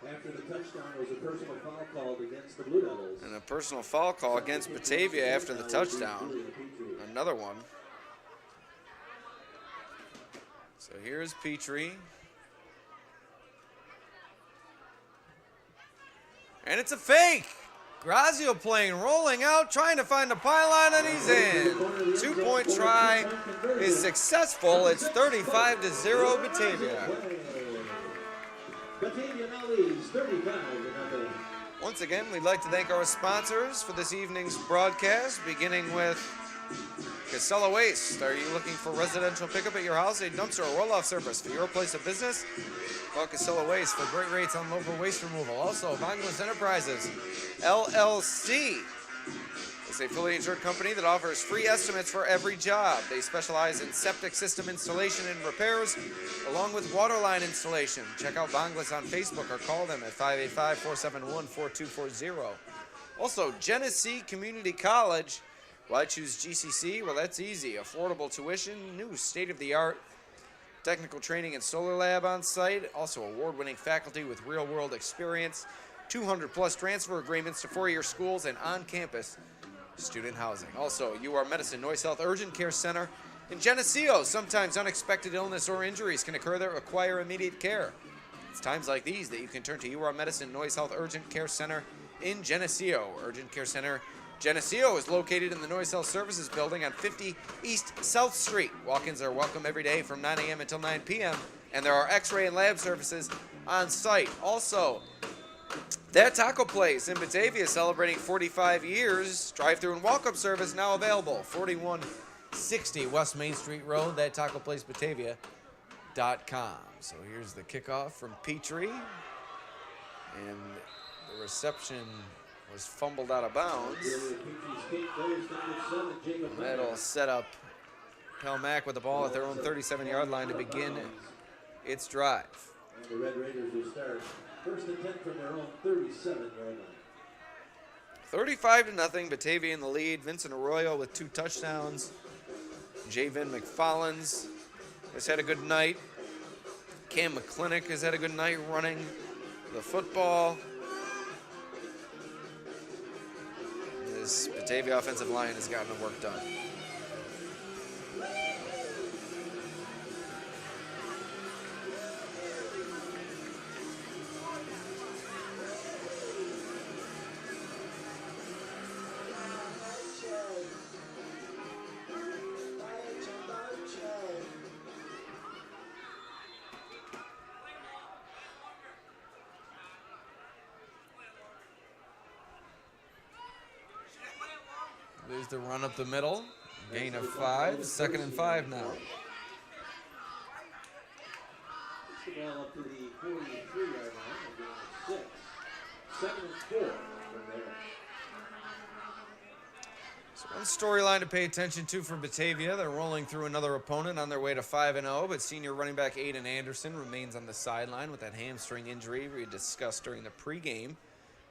After the touchdown, there was a personal foul called against the Blue Devils. And a personal foul call against Batavia after the touchdown. Another one. So here's Petrie. And it's a fake. Grazio playing, rolling out, trying to find the pylon, and he's in. 2-point try is successful. It's 35-0 Batavia. Batavia now leads 35-0. Once again, we'd like to thank our sponsors for this evening's broadcast, beginning with Casella Waste. Are you looking for residential pickup at your house, a dumpster or roll-off service for your place of business? Call Casella Waste for great rates on local waste removal. Also, Bangladesh Enterprises, LLC. It's a fully insured company that offers free estimates for every job. They specialize in septic system installation and repairs, along with water line installation. Check out Bangladesh on Facebook or call them at 585-471-4240. Also, Genesee Community College. Why choose GCC? Well, that's easy. Affordable tuition, new state-of-the-art technical training and solar lab on site. Also, award-winning faculty with real-world experience. 200-plus transfer agreements to four-year schools and on-campus student housing. Also, UR Medicine Noise Health Urgent Care Center in Geneseo. Sometimes unexpected illness or injuries can occur that require immediate care. It's times like these that you can turn to UR Medicine Noise Health Urgent Care Center in Geneseo. Urgent Care Center Geneseo is located in the Noisel Services Building on 50 East South Street. Walk-ins are welcome every day from 9 a.m. until 9 p.m. And there are x-ray and lab services on site. Also, that taco place in Batavia is celebrating 45 years. Drive-through and walk-up service now available. 4160 West Main Street Road, that taco place Batavia.com. So here's the kickoff from Petrie. And the reception was fumbled out of bounds. That'll set up Pelmac with the ball at their own 37-yard line to begin its drive. And the Red Raiders will start first and 10 from their own 37-yard line. 35-0, Batavia in the lead. Vincent Arroyo with 2 touchdowns. Javen McFollins has had a good night. Cam McClintock has had a good night running the football. This Batavia offensive line has gotten the work done. There's the run up the middle. Gain of 5. 2nd and 5 now. The ball up to the 43-yard line. A gain of 6. 2nd and 4 from there. So one storyline to pay attention to for Batavia. They're rolling through another opponent on their way to 5-0, but senior running back Aiden Anderson remains on the sideline with that hamstring injury we discussed during the pregame.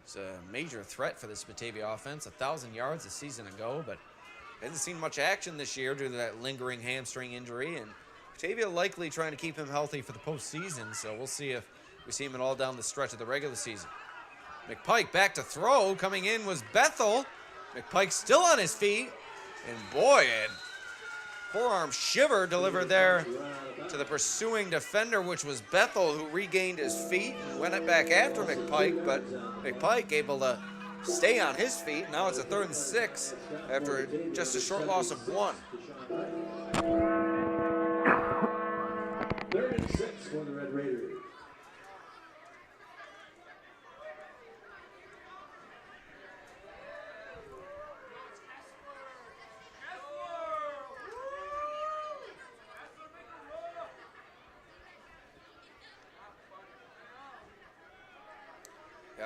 It's a major threat for this Batavia offense. 1,000 yards a season ago, but hasn't seen much action this year due to that lingering hamstring injury. And Batavia likely trying to keep him healthy for the postseason, so we'll see if we see him at all down the stretch of the regular season. McPike back to throw. Coming in was Bethel. McPike still on his feet. And boy, a forearm shiver delivered there to the pursuing defender, which was Bethel, who regained his feet and went back after McPike, but McPike able to stay on his feet. Now it's a 3rd and 6 after just a short loss of 1. 3rd and 6 for the Red Raiders.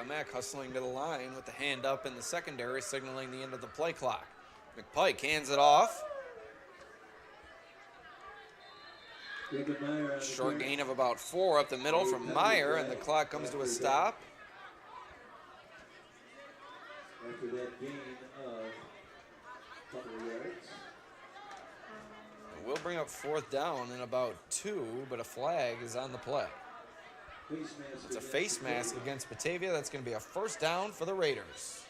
Mack hustling to the line with the hand up in the secondary, signaling the end of the play clock. McPike hands it off. Short gain of about 4 up the middle from Meyer, and the clock comes to a stop. After that gain of a couple of yards. We'll bring up 4th down in about 2, but a flag is on the play. It's a face mask against Batavia. That's going to be a 1st down for the Raiders.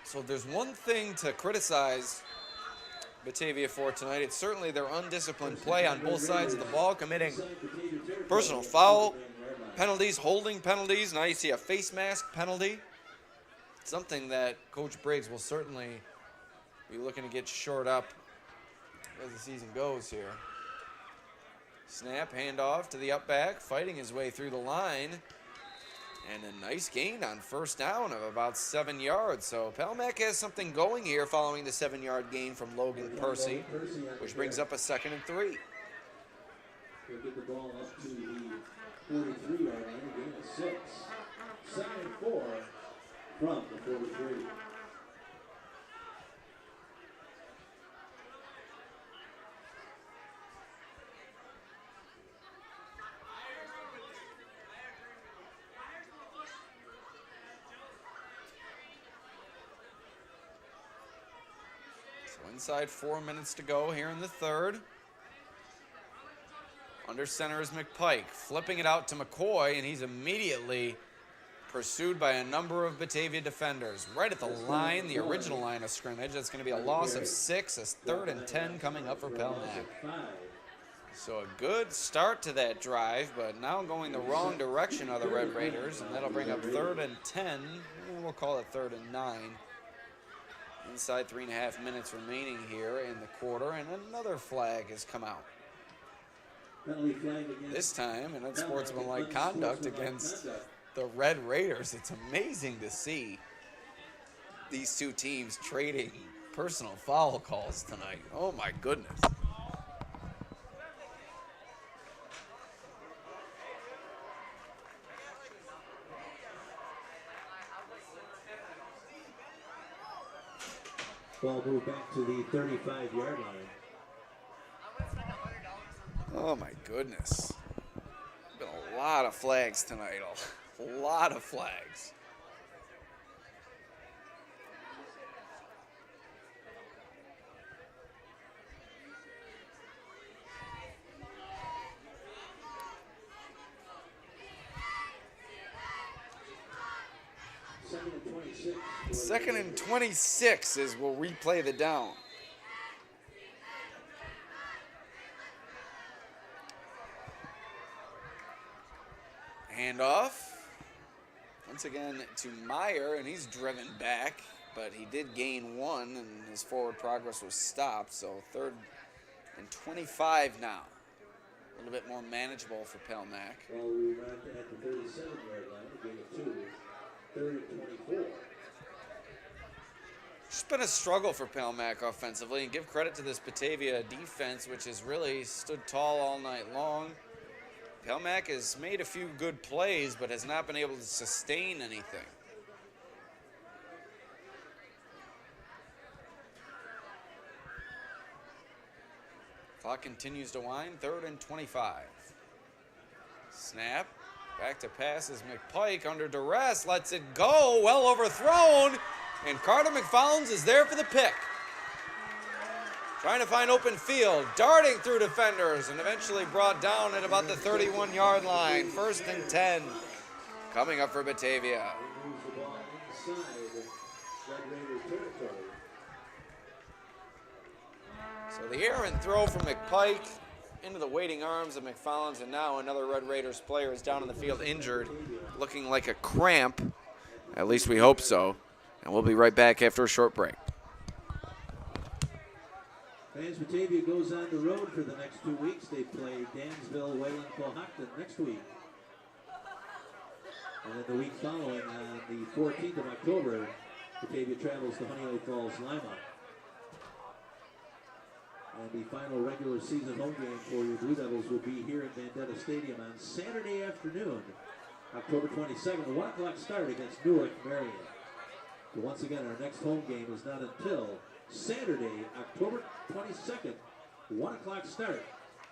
So if there's one thing to criticize Batavia for tonight, it's certainly their undisciplined play on both sides of the ball, committing personal foul penalties, holding penalties. Now you see a face mask penalty. Something that Coach Briggs will certainly be looking to get shored up as the season goes here. Snap, handoff to the up back, fighting his way through the line. And a nice gain on 1st down of about 7 yards. So Pelmac has something going here following the 7-yard gain from Logan Percy, which brings up a 2nd and 3. He'll get the ball up to the 43-yard line, a gain of 6. 2nd and 4 from the 43. Inside 4 minutes to go here in the 3rd. Under center is McPike, flipping it out to McCoy, and he's immediately pursued by a number of Batavia defenders. Right at the line, the original line of scrimmage. That's going to be a loss of 6, a 3rd and 10 coming up for Pelmac. So a good start to that drive, but now going the wrong direction are the Red Raiders, and that'll bring up 3rd and 10, and we'll call it 3rd and 9. Inside 3.5 minutes remaining here in the quarter, and another flag has come out. This time, an unsportsmanlike conduct against the Red Raiders. It's amazing to see these two teams trading personal foul calls tonight. Oh my goodness. Ball moved back to the 35-yard line. Oh my goodness. Been a lot of flags tonight. A lot of flags. Second and 26 is we'll replay the down. Handoff. Once again to Meyer, and he's driven back, but he did gain 1, and his forward progress was stopped. So 3rd and 25 now. A little bit more manageable for Pelmac. Well, we arrived at the 37-yard line, a gain of 2. 3rd and 24. It's been a struggle for Pelmac offensively, and give credit to this Batavia defense, which has really stood tall all night long. Pelmac has made a few good plays, but has not been able to sustain anything. Clock continues to wind, 3rd and 25. Snap, back to pass is McPike under duress, lets it go, well overthrown, and Carter McFollins is there for the pick. Trying to find open field, darting through defenders, and eventually brought down at about the 31-yard line. 1st and 10 coming up for Batavia. Moves the ball inside Red Raider territory. So the errant throw from McPike into the waiting arms of McFollins, and now another Red Raiders player is down on the field injured, looking like a cramp. At least we hope so. And we'll be right back after a short break. Fans, Batavia goes on the road for the next 2 weeks. They play Dansville, Wayland, Cohocton next week. And then the week following, on the 14th of October, Batavia travels to Honey Lake Falls, Lima. And the final regular season home game for your Blue Devils will be here at Detta Stadium on Saturday afternoon, October 22nd, a 1 o'clock start against Newark, Marion. But once again, our next home game is not until Saturday, October 22nd, 1 o'clock start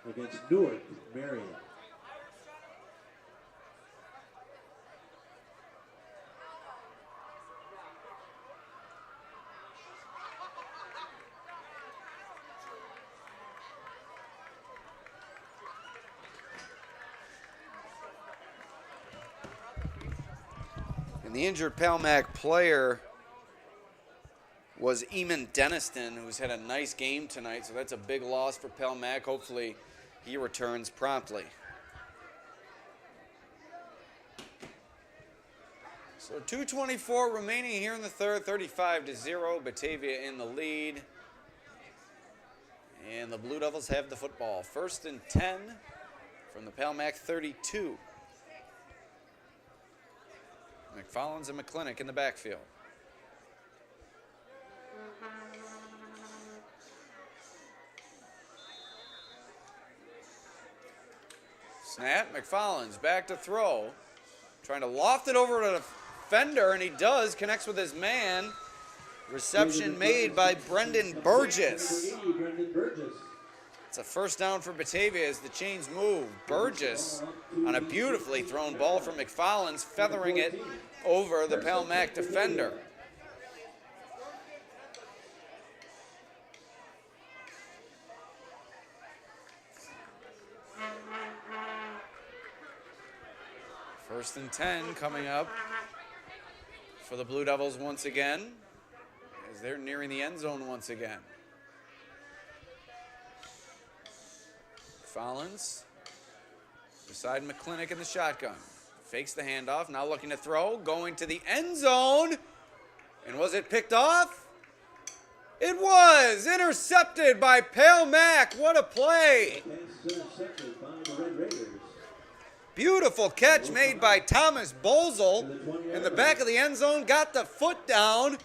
against Newark, Marion. And the injured Pelmac player was Eamon Deniston, who's had a nice game tonight, so that's a big loss for Pelmac. Hopefully he returns promptly. So 2:24 remaining here in the third, 35-0, Batavia in the lead. And the Blue Devils have the football. 1st and 10 from the Pelmac 32. McFollins and McClintock in the backfield. Snap, McFollins back to throw. Trying to loft it over to the defender, and he does. Connects with his man. Reception made by Brendan Burgess. It's a 1st down for Batavia as the chains move. Burgess on a beautifully thrown ball from McFollins, feathering it over the Pelmac defender. First and 10 coming up for the Blue Devils once again, as they're nearing the end zone once again. McFarland's beside McClintock in the shotgun. Fakes the handoff, now looking to throw, going to the end zone. And was it picked off? It was intercepted by Pale Mac. What a play. Intercepted by the Red Raiders. Beautiful catch made by Thomas Bozel in the back of the end zone. Got the foot down,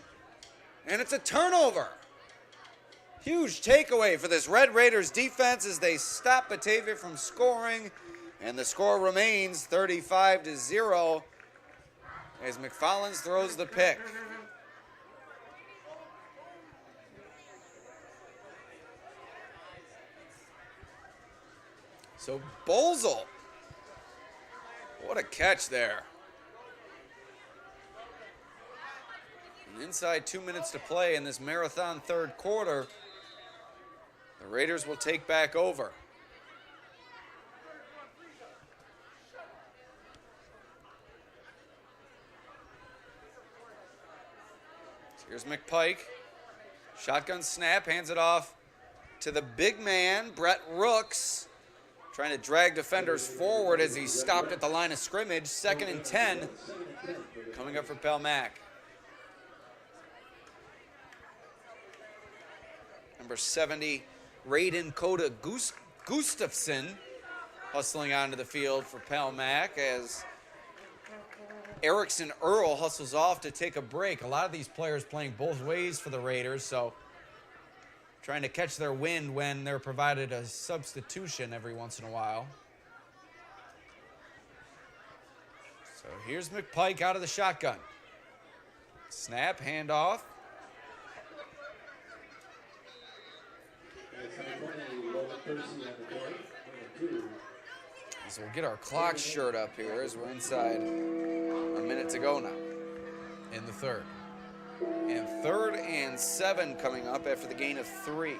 and it's a turnover. Huge takeaway for this Red Raiders defense as they stop Batavia from scoring, and the score remains 35-0 as McFarland throws the pick. So Bozel, what a catch there. And inside 2 minutes to play in this marathon third quarter, the Raiders will take back over. Here's McPike. Shotgun snap, hands it off to the big man, Brett Rooks. Trying to drag defenders forward as he stopped at the line of scrimmage. 2nd and 10 coming up for Pale Mac. Number 70, Raiden Coda Gustafson hustling onto the field for Pale Mac as Erickson Earl hustles off to take a break. A lot of these players playing both ways for the Raiders, so trying to catch their wind when they're provided a substitution every once in a while. So here's McPike out of the shotgun. Snap, handoff. So we'll get our clock shirt up here as we're inside a minute to go now in the third. And 3rd and 7 coming up after the gain of 3.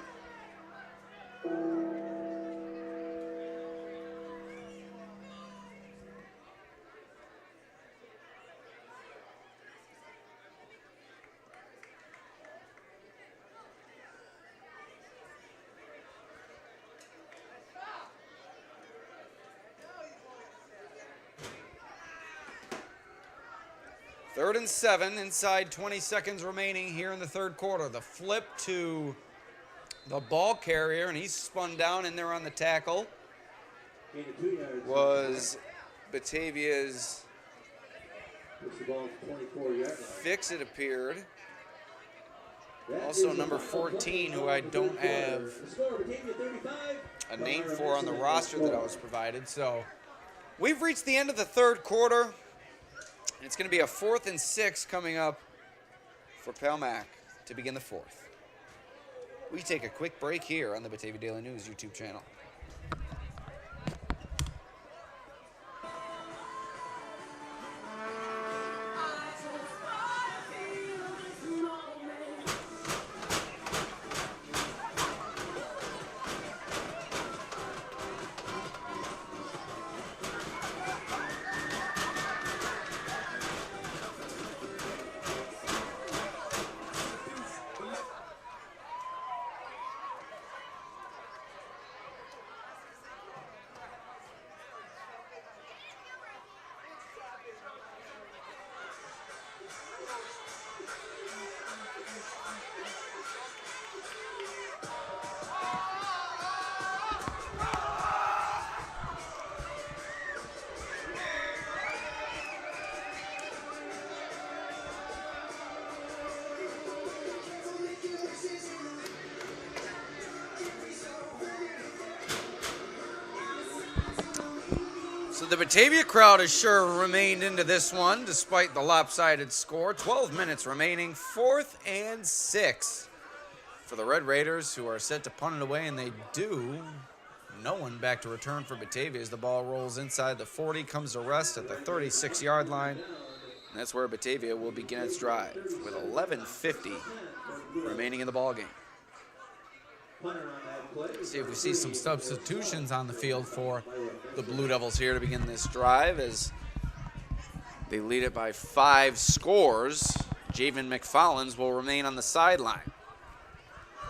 Third and 7, inside 20 seconds remaining here in the third quarter. The flip to the ball carrier, and he's spun down in there on the tackle. Was Batavia's Fix, it appeared. Also number 14, who I don't have a name for on the roster that I was provided. So we've reached the end of the third quarter. It's going to be a 4th and 6 coming up for Pale Mac to begin the 4th. We take a quick break here on the Batavia Daily News YouTube channel. So the Batavia crowd has sure remained into this one despite the lopsided score. 12 minutes remaining, 4th and 6 for the Red Raiders, who are set to punt it away, and they do. No one back to return for Batavia as the ball rolls inside the 40, comes to rest at the 36-yard line. And that's where Batavia will begin its drive with 11:50 remaining in the ballgame. See if we see some substitutions on the field for the Blue Devils here to begin this drive as they lead it by 5 scores. Javen McFarland will remain on the sideline.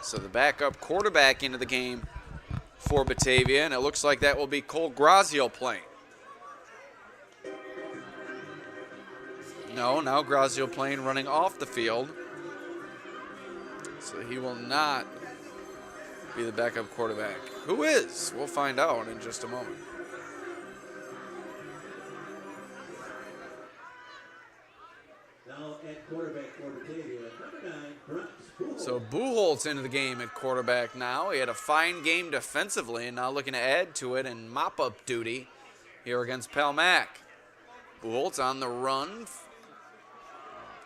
So the backup quarterback into the game for Batavia, and it looks like that will be Cole Grazio playing. No, now Grazio playing, running off the field. So he will not be the backup quarterback. Who is? We'll find out in just a moment. Now at quarterback for Batavia, number 9, Brasky. So Buchholz into the game at quarterback now. He had a fine game defensively and now looking to add to it in mop-up duty here against Palmac. Buchholz on the run,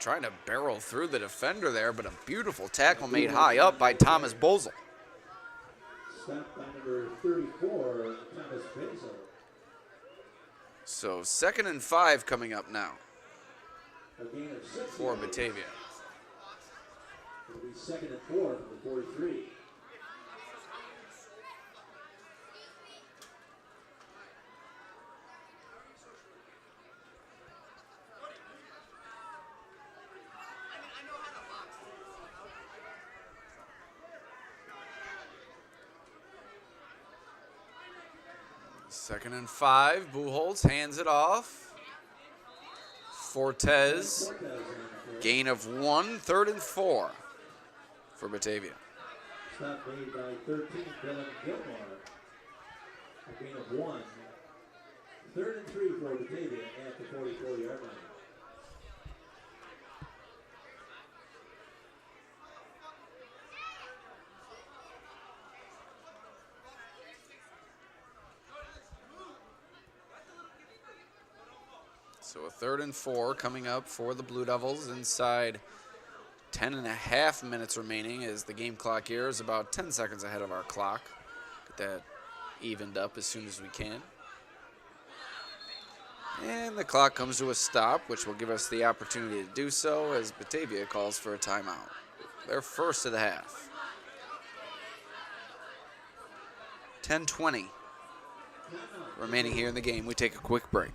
trying to barrel through the defender there, but a beautiful tackle made high up by Thomas Bozel. Stopped by number 34, Thomas Basil. So 2nd and 5 coming up now A gain of 6 for Batavia. It'll be 2nd and 4 from the 43. Second and 5, Buchholz hands it off. Fortes, gain of 1, 3rd and 4 for Batavia. Stop made by 13, Dylan Gilmore. A gain of 1. 3rd and 3 for Batavia at the 44-yard line. So a 3rd and 4 coming up for the Blue Devils inside 10.5 minutes remaining as the game clock here is about 10 seconds ahead of our clock. Get that evened up as soon as we can. And the clock comes to a stop, which will give us the opportunity to do so as Batavia calls for a timeout. Their first of the half. 10:20 remaining here in the game. We take a quick break.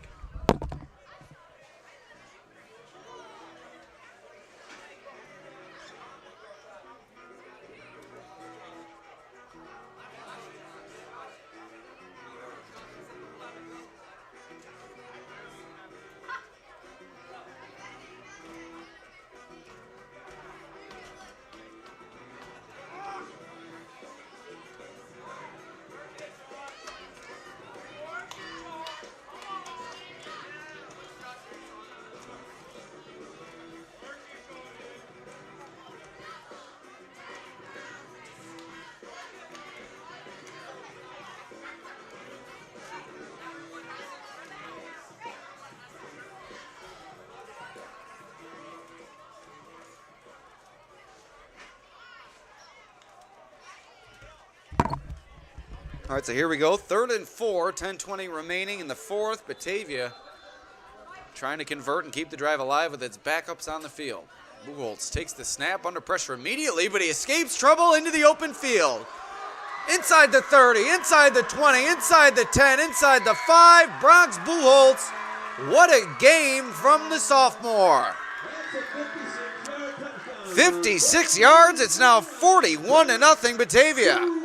All right, so here we go. 3rd and 4, 10:20 remaining in the fourth. Batavia trying to convert and keep the drive alive with its backups on the field. Buchholz takes the snap under pressure immediately, but he escapes trouble into the open field. Inside the 30, inside the 20, inside the 10, inside the 5. Bronx Buchholz, what a game from the sophomore. 56 yards, it's now 41-0 Batavia.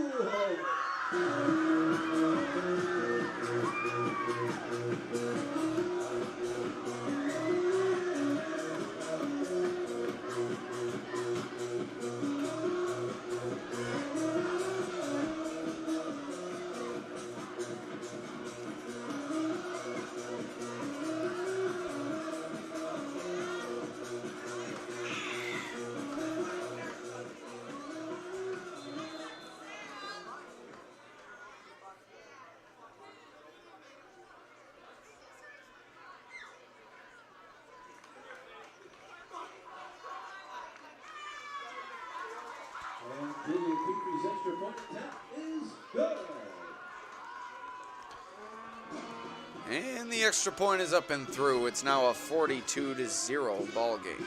Extra point tap is good. And the extra point is up and through. It's now a 42-0 ball game.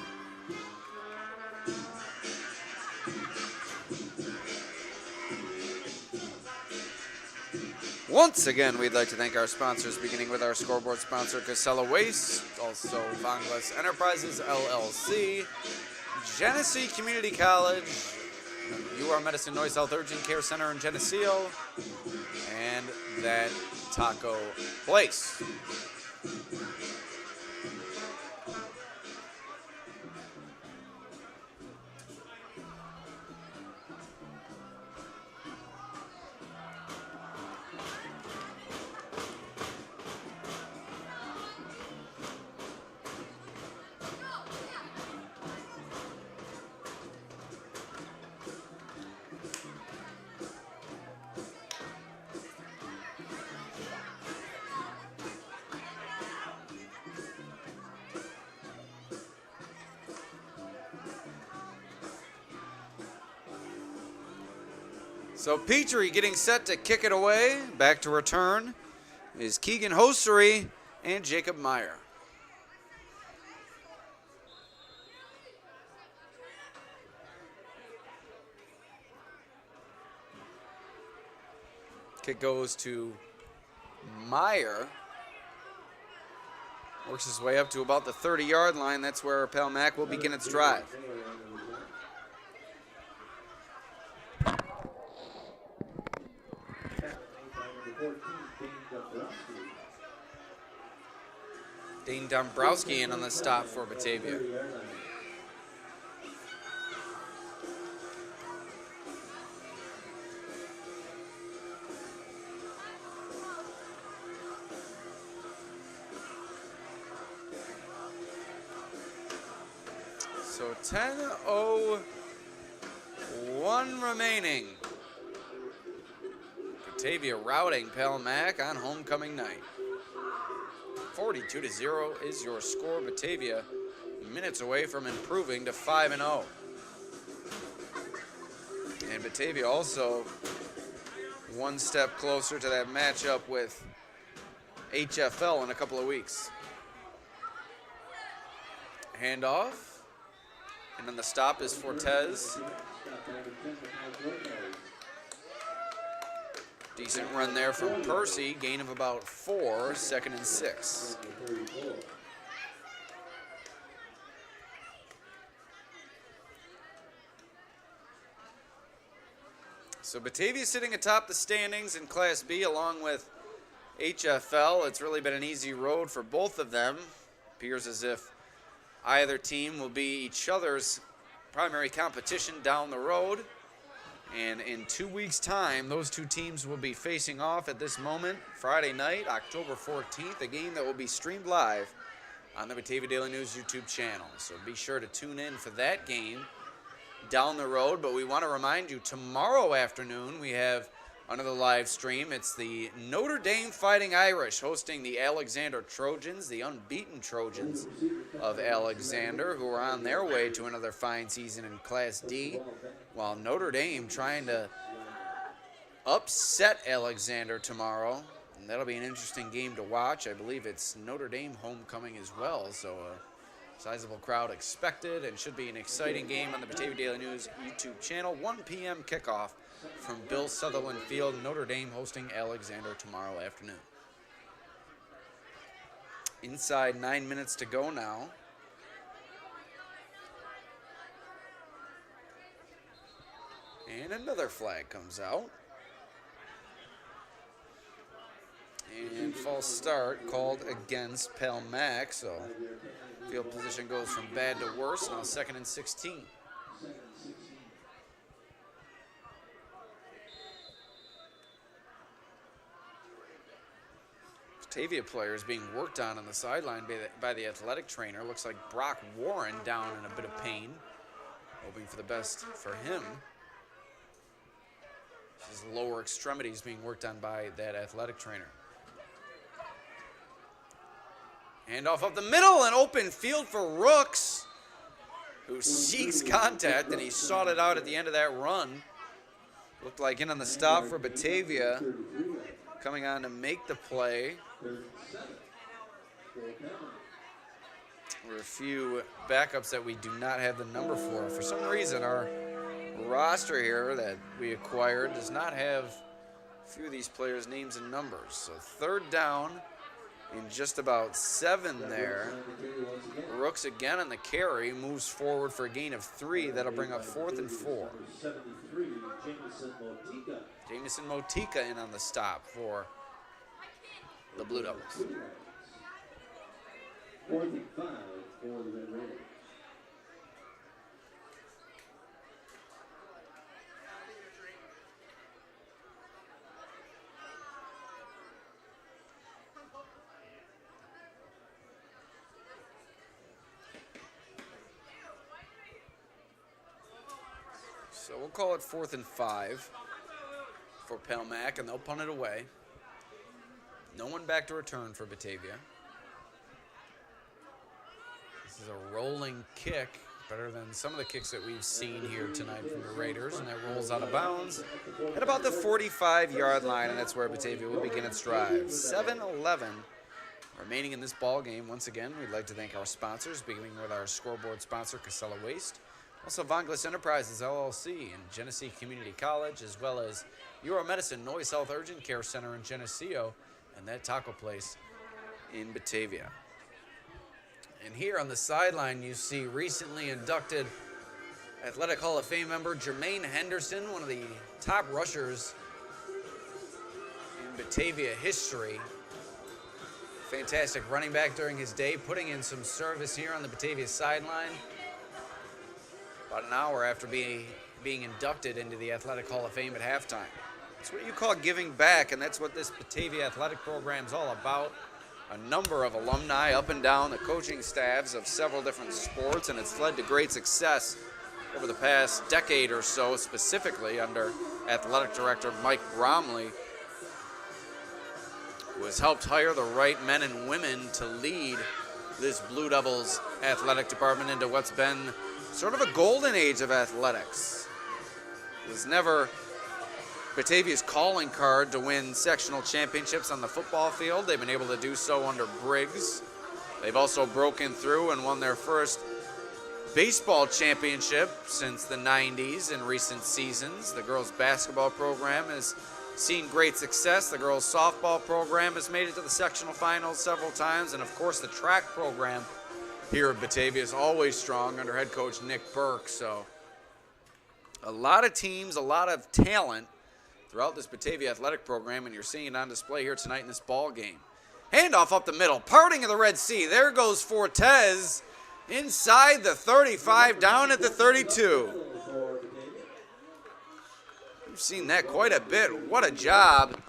Once again, we'd like to thank our sponsors, beginning with our scoreboard sponsor, Casella Waste, also Vanglas Enterprises, LLC, Genesee Community College, UR Medicine Noise Health Urgent Care Center in Geneseo, and that taco place. So Petrie getting set to kick it away. Back to return is Keegan Hosery and Jacob Meyer. Kick goes to Meyer. Works his way up to about the 30-yard line. That's where Pell Mac will begin its drive. Dane Dombrowski in on the stop for Batavia. So 10:01 remaining. Batavia routing Pell Mac on homecoming night. 42-0 is your score. Batavia minutes away from improving to 5-0. And Batavia also one step closer to that matchup with HFL in a couple of weeks. Handoff. And then the stop is Fortes. Decent run there from Percy. Gain of about 4, 2nd and 6. So Batavia sitting atop the standings in Class B along with HFL. It's really been an easy road for both of them. Appears as if either team will be each other's primary competition down the road. And in 2 weeks' time, those two teams will be facing off at this moment, Friday night, October 14th, a game that will be streamed live on the Batavia Daily News YouTube channel. So be sure to tune in for that game down the road. But we want to remind you, tomorrow afternoon, we have another live stream. It's the Notre Dame Fighting Irish hosting the Alexander Trojans, the unbeaten Trojans of Alexander, who are on their way to another fine season in Class D, while Notre Dame trying to upset Alexander tomorrow. And that'll be an interesting game to watch. I believe it's Notre Dame homecoming as well, so a sizable crowd expected, and should be an exciting game on the Batavia Daily News YouTube channel. 1 p.m. kickoff from Bill Sutherland Field. Notre Dame hosting Alexander tomorrow afternoon. Inside 9 minutes to go now. And another flag comes out. And false start called against Pell Mac, so field position goes from bad to worse. Now 2nd and 16. Batavia players being worked on the sideline by the athletic trainer. Looks like Brock Warren down in a bit of pain. Hoping for the best for him. His lower extremities being worked on by that athletic trainer. Handoff up the middle, an open field for Rooks, who seeks contact, and he sought it out at the end of that run. Looked like in on the stop for Batavia. Coming on to make the play. There are a few backups that we do not have the number for. For some reason, our roster here that we acquired does not have a few of these players' names and numbers. So 3rd down in just about 7 there. Rooks again on the carry, moves forward for a gain of 3. That'll bring up 4th and 4. Jamison Motika in on the stop for the Blue Devils. 4th and 5 for the Red Raiders. So we'll call it 4th and 5 for Pelmac, and they'll punt it away. No one back to return for Batavia. This is a rolling kick, better than some of the kicks that we've seen here tonight from the Raiders, and that rolls out of bounds at about the 45-yard line, and that's where Batavia will begin its drive. 7-11 remaining in this ball game. Once again, we'd like to thank our sponsors, beginning with our scoreboard sponsor, Casella Waste, also Vonglis Enterprises, LLC, and Genesee Community College, as well as Euro Medicine, Noise Health Urgent Care Center in Geneseo, and that taco place in Batavia. And here on the sideline, you see recently inducted Athletic Hall of Fame member Jermaine Henderson, one of the top rushers in Batavia history. Fantastic running back during his day, putting in some service here on the Batavia sideline. About an hour after being inducted into the Athletic Hall of Fame at halftime. It's what you call giving back, and that's what this Batavia athletic program is all about. A number of alumni up and down the coaching staffs of several different sports, and it's led to great success over the past decade or so, specifically under athletic director Mike Bromley, who has helped hire the right men and women to lead this Blue Devils athletic department into what's been sort of a golden age of athletics. It was never Batavia's calling card to win sectional championships on the football field. They've been able to do so under Briggs. They've also broken through and won their first baseball championship since the 90s in recent seasons. The girls' basketball program has seen great success. The girls' softball program has made it to the sectional finals several times. And, of course, the track program here at Batavia is always strong under head coach Nick Burke. So a lot of teams, a lot of talent throughout this Batavia athletic program, and you're seeing it on display here tonight in this ball game. Handoff up the middle, parting of the Red Sea. There goes Fortes inside the 35, down at the 32. We've seen that quite a bit. What a job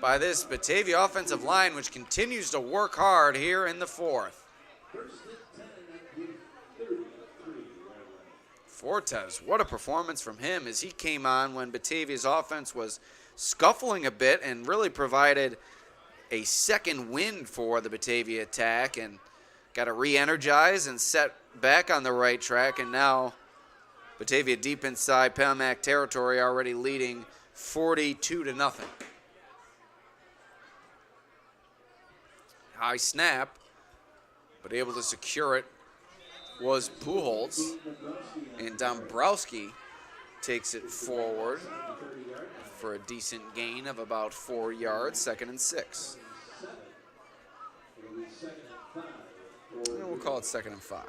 by this Batavia offensive line, which continues to work hard here in the fourth. Fortes, what a performance from him as he came on when Batavia's offense was scuffling a bit and really provided a second wind for the Batavia attack and got to re-energize and set back on the right track. And now Batavia deep inside Pelmac territory, already leading 42-0. High snap, but able to secure it was Pujols, and Dombrowski takes it forward for a decent gain of about 4 yards, 2nd and 6. And we'll call it 2nd and 5.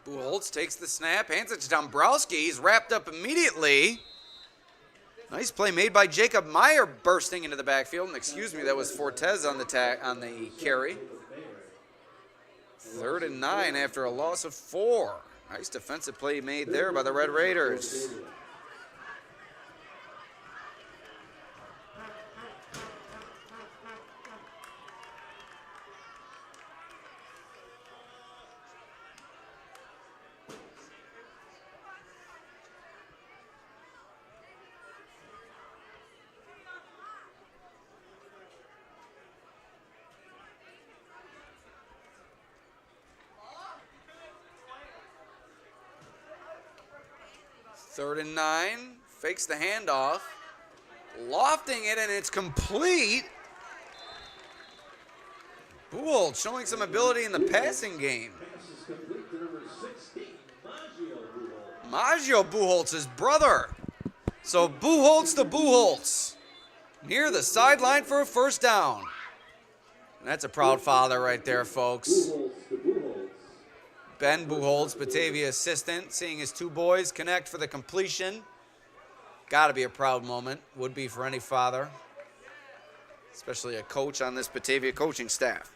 Buchholz takes the snap, hands it to Dombrowski. He's wrapped up immediately. Nice play made by Jacob Meyer, bursting into the backfield. And excuse me, that was Fortes on the carry. 3rd and 9 after a loss of 4. Nice defensive play made there by the Red Raiders. Third and 9, fakes the handoff, lofting it, and it's complete. Buchholz showing some ability in the passing game. Pass is complete to number 16, Maggio Buchholz. Maggio Buchholz's brother. So Buchholz to Buchholz. Near the sideline for a first down. And that's a proud father right there, folks. Buchholz to Buchholz. Ben Buchholz, Batavia assistant, seeing his two boys connect for the completion. Got to be a proud moment. Would be for any father, especially a coach on this Batavia coaching staff.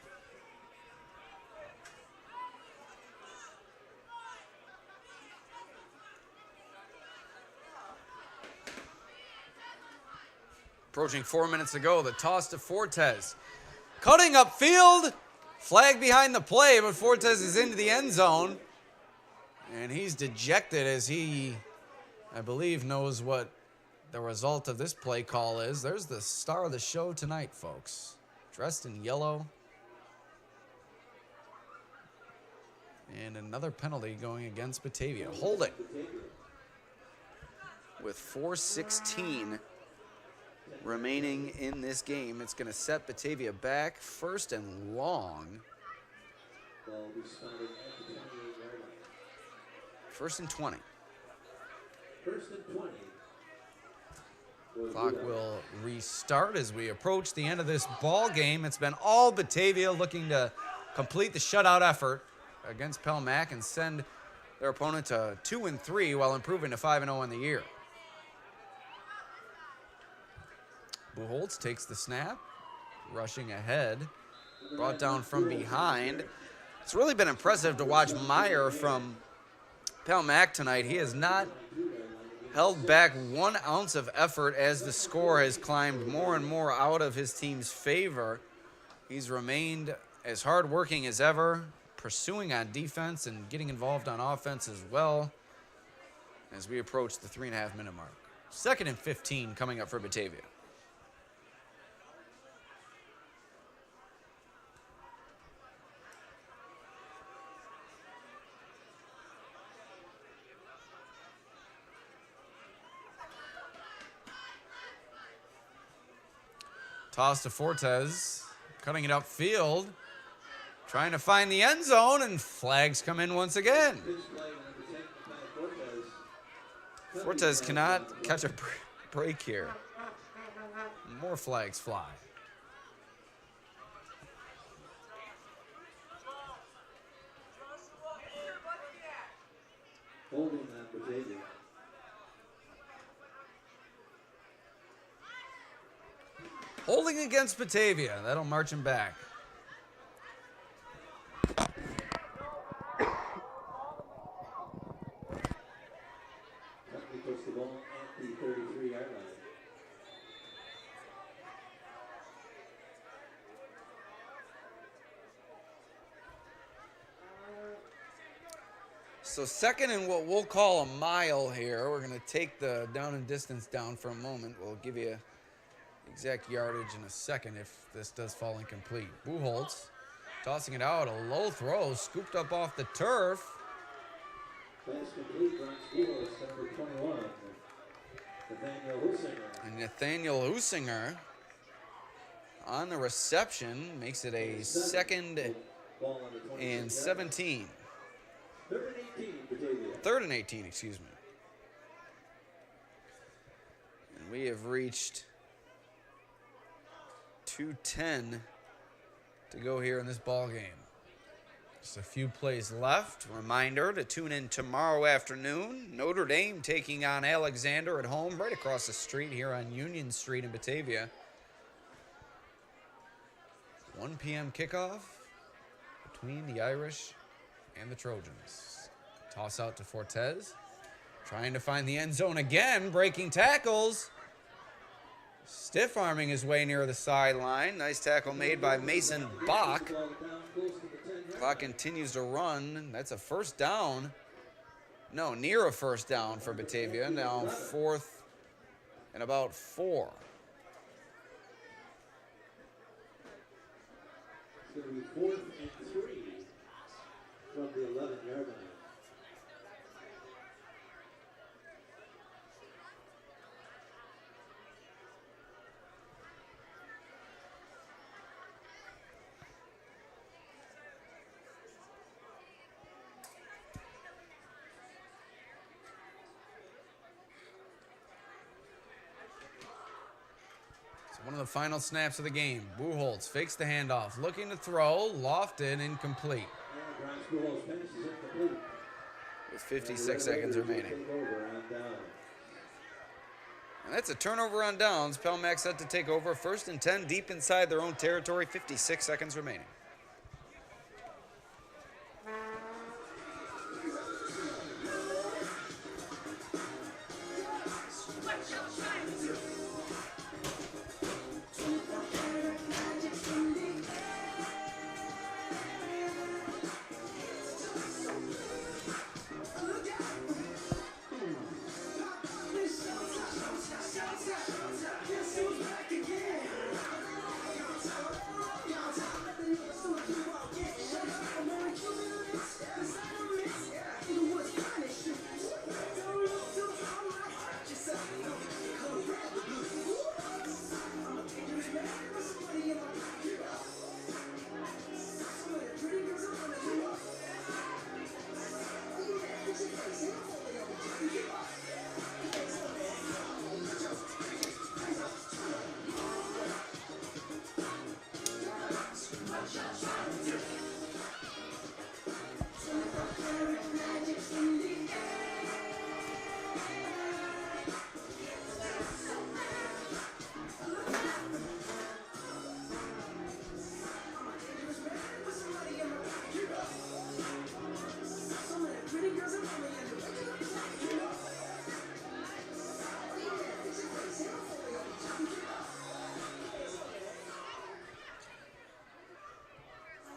Approaching 4 minutes to go, the toss to Fortes. Cutting upfield, flag behind the play, but Fortes is into the end zone. And he's dejected as he, I believe, knows what the result of this play call is. There's the star of the show tonight, folks. Dressed in yellow. And another penalty going against Batavia. Holding. With 4:16 remaining in this game, it's going to set Batavia back first and long. Ball will be spotted at the 28-yard line. First and 20. First and 20. Clock will restart as we approach the end of this ball game. It's been all Batavia looking to complete the shutout effort against Pelmac and send their opponent to 2-3 while improving to 5-0 in the year. Buchholz takes the snap, rushing ahead, brought down from behind. It's really been impressive to watch Meyer from Pelmac tonight. He has not held back 1 ounce of effort as the score has climbed more and more out of his team's favor. He's remained as hardworking as ever, pursuing on defense and getting involved on offense as well as we approach the 3.5-minute mark. 2nd and 15 coming up for Batavia. Toss to Fortes, cutting it upfield, trying to find the end zone, and flags come in once again. Fortes cannot catch a break here. More flags fly. Holding that Batavia. Holding against Batavia. That'll march him back. Company puts the ball at the 33-yard line. So 2nd and what we'll call a mile here. We're going to take the down and distance down for a moment. We'll give you exact yardage in a second if this does fall incomplete. Buchholz tossing it out, a low throw, scooped up off the turf. Pass complete, Buchholz, number 21, Nathaniel Husinger. And Nathaniel Husinger on the reception makes it a 2nd Ball on the 26 and 17. 3rd and 18, Batavia. 3rd and 18, excuse me. And we have reached 2:10 to go here in this ball game. Just a few plays left. Reminder to tune in tomorrow afternoon. Notre Dame taking on Alexander at home right across the street here on Union Street in Batavia. 1 p.m. kickoff between the Irish and the Trojans. Toss out to Fortes. Trying to find the end zone again. Breaking tackles. Stiff-arming his way near the sideline. Nice tackle made by Mason Bach. Clock continues to run. That's a first down. No, near a first down for Batavia. Now 4th and about 4. It's going to be 4th and 3 from the 11-yard line. One of the final snaps of the game. Buchholz fakes the handoff, looking to throw, lofted, incomplete. With 56 seconds remaining. And that's a turnover on downs. Pelmax set to take over 1st and 10 deep inside their own territory. 56 seconds remaining.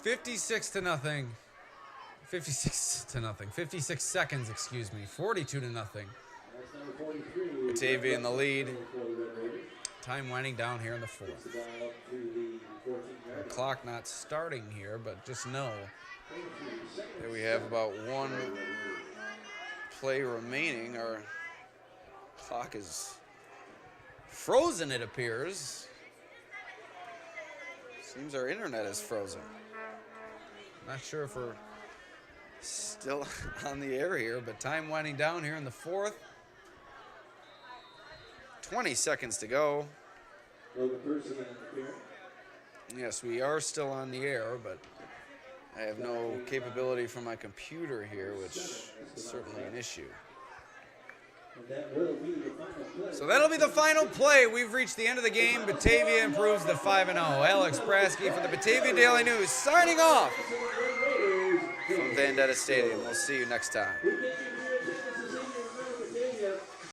$56 to nothing. 56 to nothing. 56 seconds, excuse me. 42 to nothing. Batavia in the lead. Time winding down here in the 4th. The clock not starting here, but just know that we have about 1 play remaining. Our clock is frozen, it appears. Seems our internet is frozen. Not sure if we're still on the air here, but time winding down here in the 4th. 20 seconds to go. Yes, we are still on the air, but I have no capability from my computer here, which is certainly an issue. So that'll be the final play. We've reached the end of the game. Batavia improves to 5-0. Alex Brasky for the Batavia Daily News signing off from Detta Stadium. We'll see you next time.